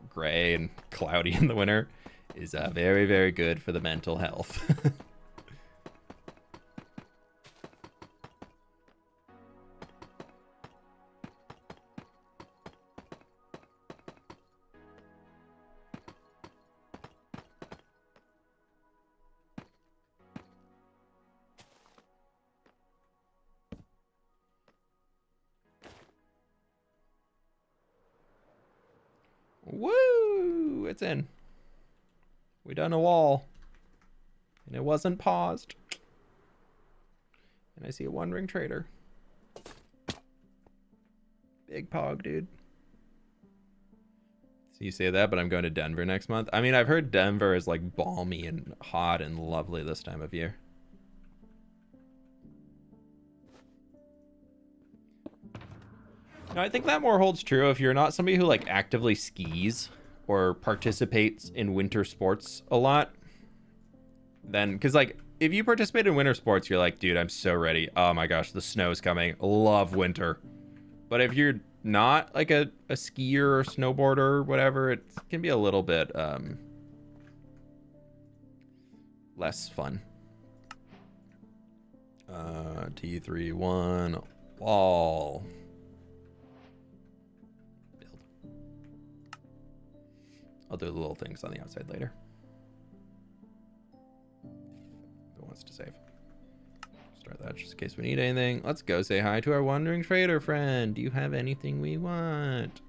gray and cloudy in the winter, is very, very good for the mental health. Woo! It's in. We done a wall. And it wasn't paused. And I see a one-ring trader. Big pog, dude. So you say that, but I'm going to Denver next month. I mean, I've heard Denver is like balmy and hot and lovely this time of year. No, I think that more holds true if you're not somebody who like actively skis or participates in winter sports a lot. Then, because like if you participate in winter sports, you're like, dude, I'm so ready. Oh my gosh, the snow's coming. Love winter. But if you're not like a skier or snowboarder or whatever, it can be a little bit less fun. T3-1 wall. I'll do the little things on the outside later. Who wants to save? Start that just in case we need anything. Let's go say hi to our wandering trader friend. Do you have anything we want?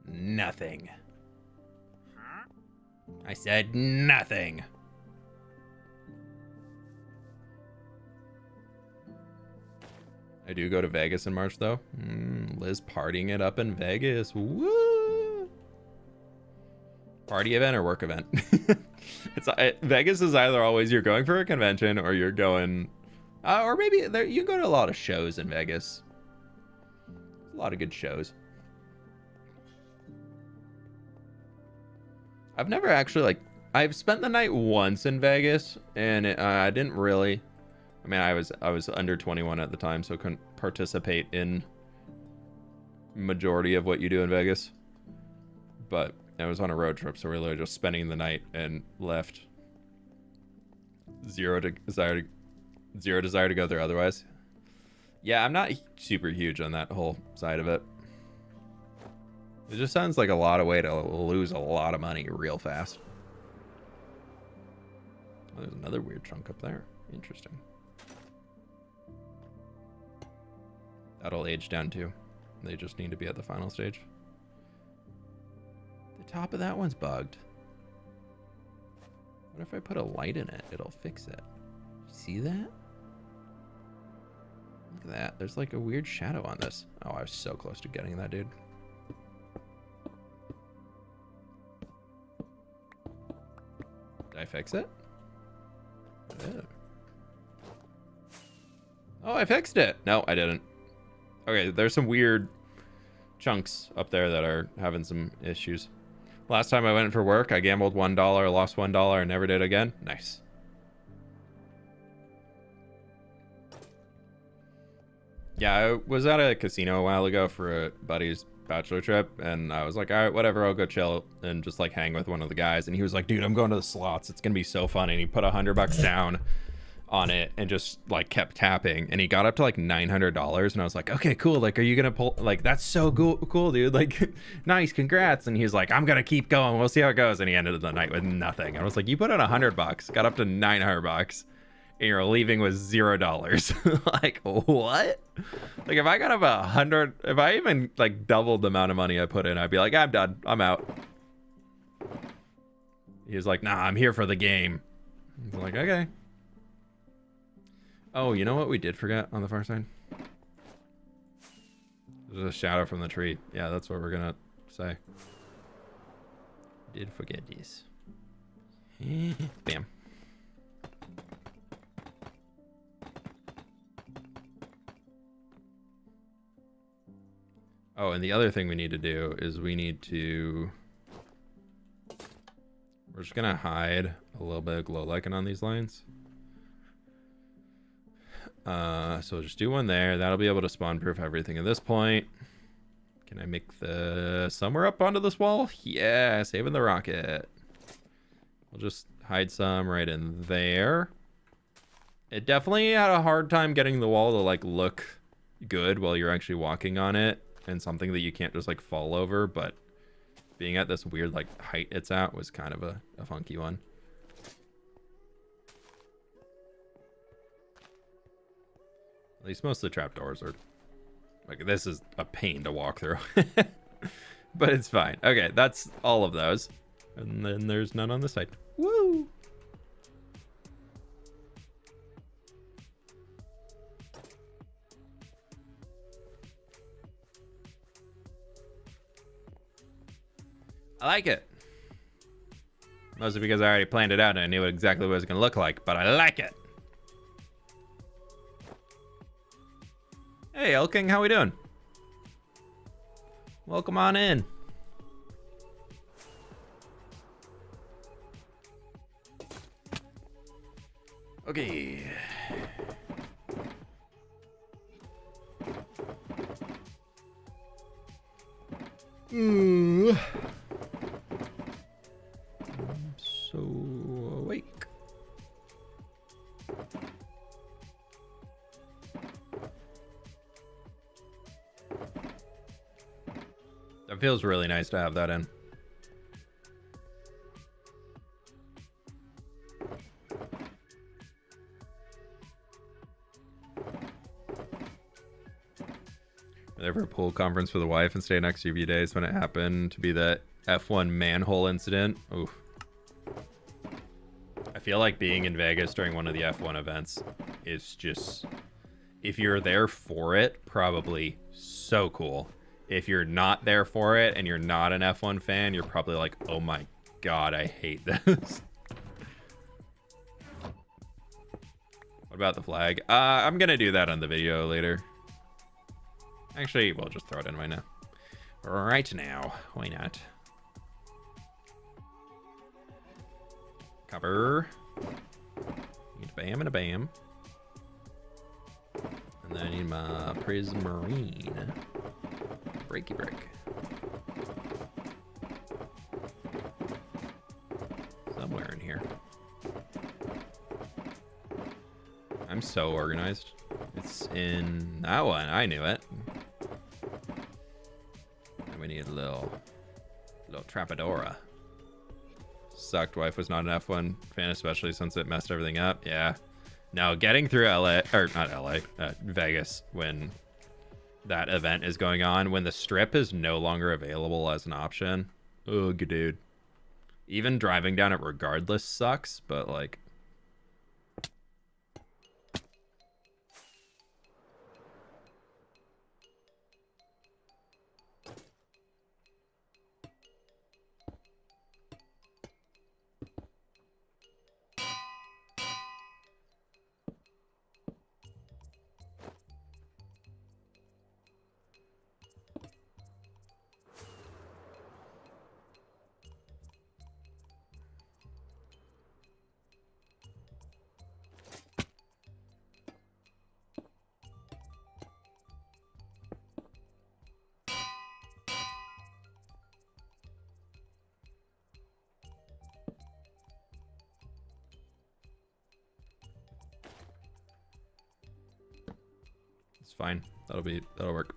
Nothing. I said nothing. I do go to Vegas in March, though. Liz partying it up in Vegas. Woo! Party event or work event? Vegas is either always you're going for a convention or you're going... or maybe you can go to a lot of shows in Vegas. A lot of good shows. I've never actually, like... I've spent the night once in Vegas, and I didn't really... I mean, I was under 21 at the time, so couldn't participate in majority of what you do in Vegas. But I was on a road trip, so we were literally just spending the night and left. Zero desire to go there otherwise. Yeah, I'm not super huge on that whole side of it. It just sounds like a lot of way to lose a lot of money real fast. Oh, there's another weird chunk up there. Interesting. That'll age down too. They just need to be at the final stage. The top of that one's bugged. What if I put a light in it? It'll fix it. See that? Look at that. There's like a weird shadow on this. Oh, I was so close to getting that, dude. Did I fix it? Yeah. Oh, I fixed it. No, I didn't. Okay, there's some weird chunks up there that are having some issues. Last time I went for work, I gambled $1, lost $1, and never did again. Nice. Yeah, I was at a casino a while ago for a buddy's bachelor trip, and I was like, all right, whatever, I'll go chill and just like hang with one of the guys. And he was like, dude, I'm going to the slots. It's gonna be so fun. And he put $100 down. on it and just like kept tapping, and he got up to like $900, and I was like, okay, cool, like, are you gonna pull, like, that's so cool, dude, like, nice, congrats. And he's like, I'm gonna keep going, we'll see how it goes. And he ended the night with nothing. I was like, you put in $100, got up to $900, and you're leaving with $0. Like, what? Like, if I got up 100, if I even like doubled the amount of money I put in, I'd be like, I'm done, I'm out. He was like, nah, I'm here for the game. I was like, okay. Oh, you know what we did forget on the far side? There's a shadow from the tree. Yeah, that's what we're gonna say. Did forget this. Bam. Oh, and the other thing we need to do is we need to... We're just gonna hide a little bit of glow lichen on these lines. So just do one there. That'll be able to spawn proof everything at this point. Can I make the somewhere up onto this wall? Yeah, saving the rocket. We'll just hide some right in there. It definitely had a hard time getting the wall to like look good while you're actually walking on it, and something that you can't just like fall over, but being at this weird like height it's at was kind of a funky one. At least most of the trapdoors are like, this is a pain to walk through. But it's fine. Okay, that's all of those. And then there's none on the side. Woo! I like it. Mostly because I already planned it out and I knew exactly what it was going to look like, but I like it. Hey, Elking, how we doing? Welcome on in. Okay. I'm so awake. That feels really nice to have that in. Liverpool conference for the wife and stay next to a few days when it happened to be the F1 manhole incident. Oof. I feel like being in Vegas during one of the F1 events is just, if you're there for it, probably so cool. If you're not there for it and you're not an F1 fan, you're probably like, oh my god, I hate this. What about the flag? I'm gonna do that on the video later. Actually, we'll just throw it in right now. Right now, why not? Cover. Need a bam and a bam. And then I need my Prismarine. Breaky break. Somewhere in here. I'm so organized. It's in that one. I knew it. And we need a little Trapadora. Sucked wife was not an F1 fan, especially since it messed everything up. Yeah. No, getting through LA, or not LA, Vegas, when that event is going on, when the strip is no longer available as an option. Ugh, dude. Even driving down it regardless sucks, but like, It's fine. That'll work.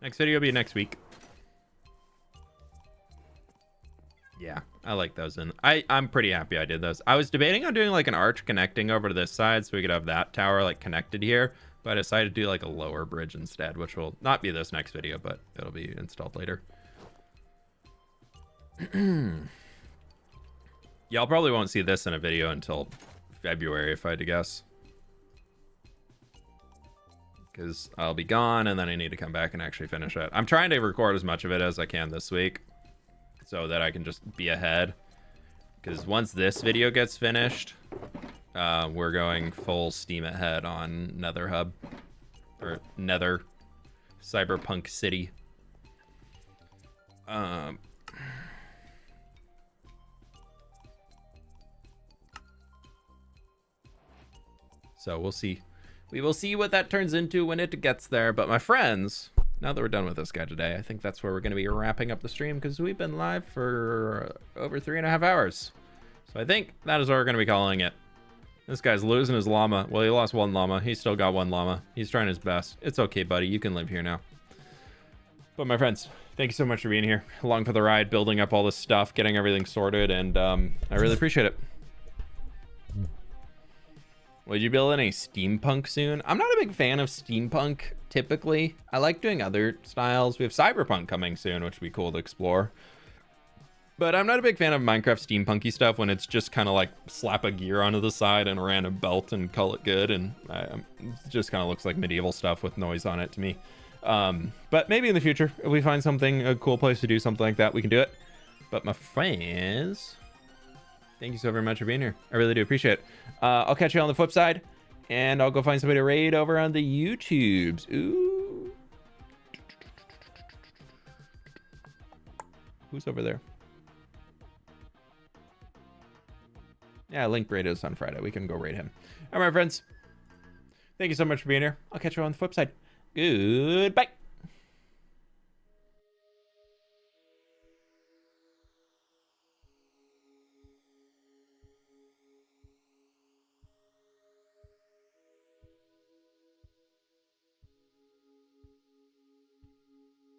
Next video will be next week. Yeah, I like those, and I'm pretty happy I did those. I was debating on doing like an arch connecting over to this side so we could have that tower like connected here, but I decided to do like a lower bridge instead, which will not be this next video, but it'll be installed later. Y'all probably won't see this in a video until February, if I had to guess, because I'll be gone and then I need to come back and actually finish it. I'm trying to record as much of it as I can this week so that I can just be ahead, because once this video gets finished, we're going full steam ahead on Nether Hub, or Nether Cyberpunk City. So we'll see. We will see what that turns into when it gets there. But my friends, now that we're done with this guy today, I think that's where we're going to be wrapping up the stream, because we've been live for over 3.5 hours. So I think that is what we're going to be calling it. This guy's losing his llama. Well, he lost one llama. He's still got one llama. He's trying his best. It's okay, buddy. You can live here now. But my friends, thank you so much for being here, along for the ride, building up all this stuff, getting everything sorted, and I really appreciate it. Would you build any steampunk soon? I'm not a big fan of steampunk, typically. I like doing other styles. We have cyberpunk coming soon, which would be cool to explore. But I'm not a big fan of Minecraft steampunky stuff when it's just kind of like slap a gear onto the side and a random belt and call it good. And it just kind of looks like medieval stuff with noise on it to me. But maybe in the future, if we find something, a cool place to do something like that, we can do it. But my friends, thank you so very much for being here. I really do appreciate it. I'll catch you on the flip side, and I'll go find somebody to raid over on the YouTubes. Ooh. Who's over there? Yeah, Link raid us on Friday. We can go raid him. All right, my friends. Thank you so much for being here. I'll catch you on the flip side. Goodbye.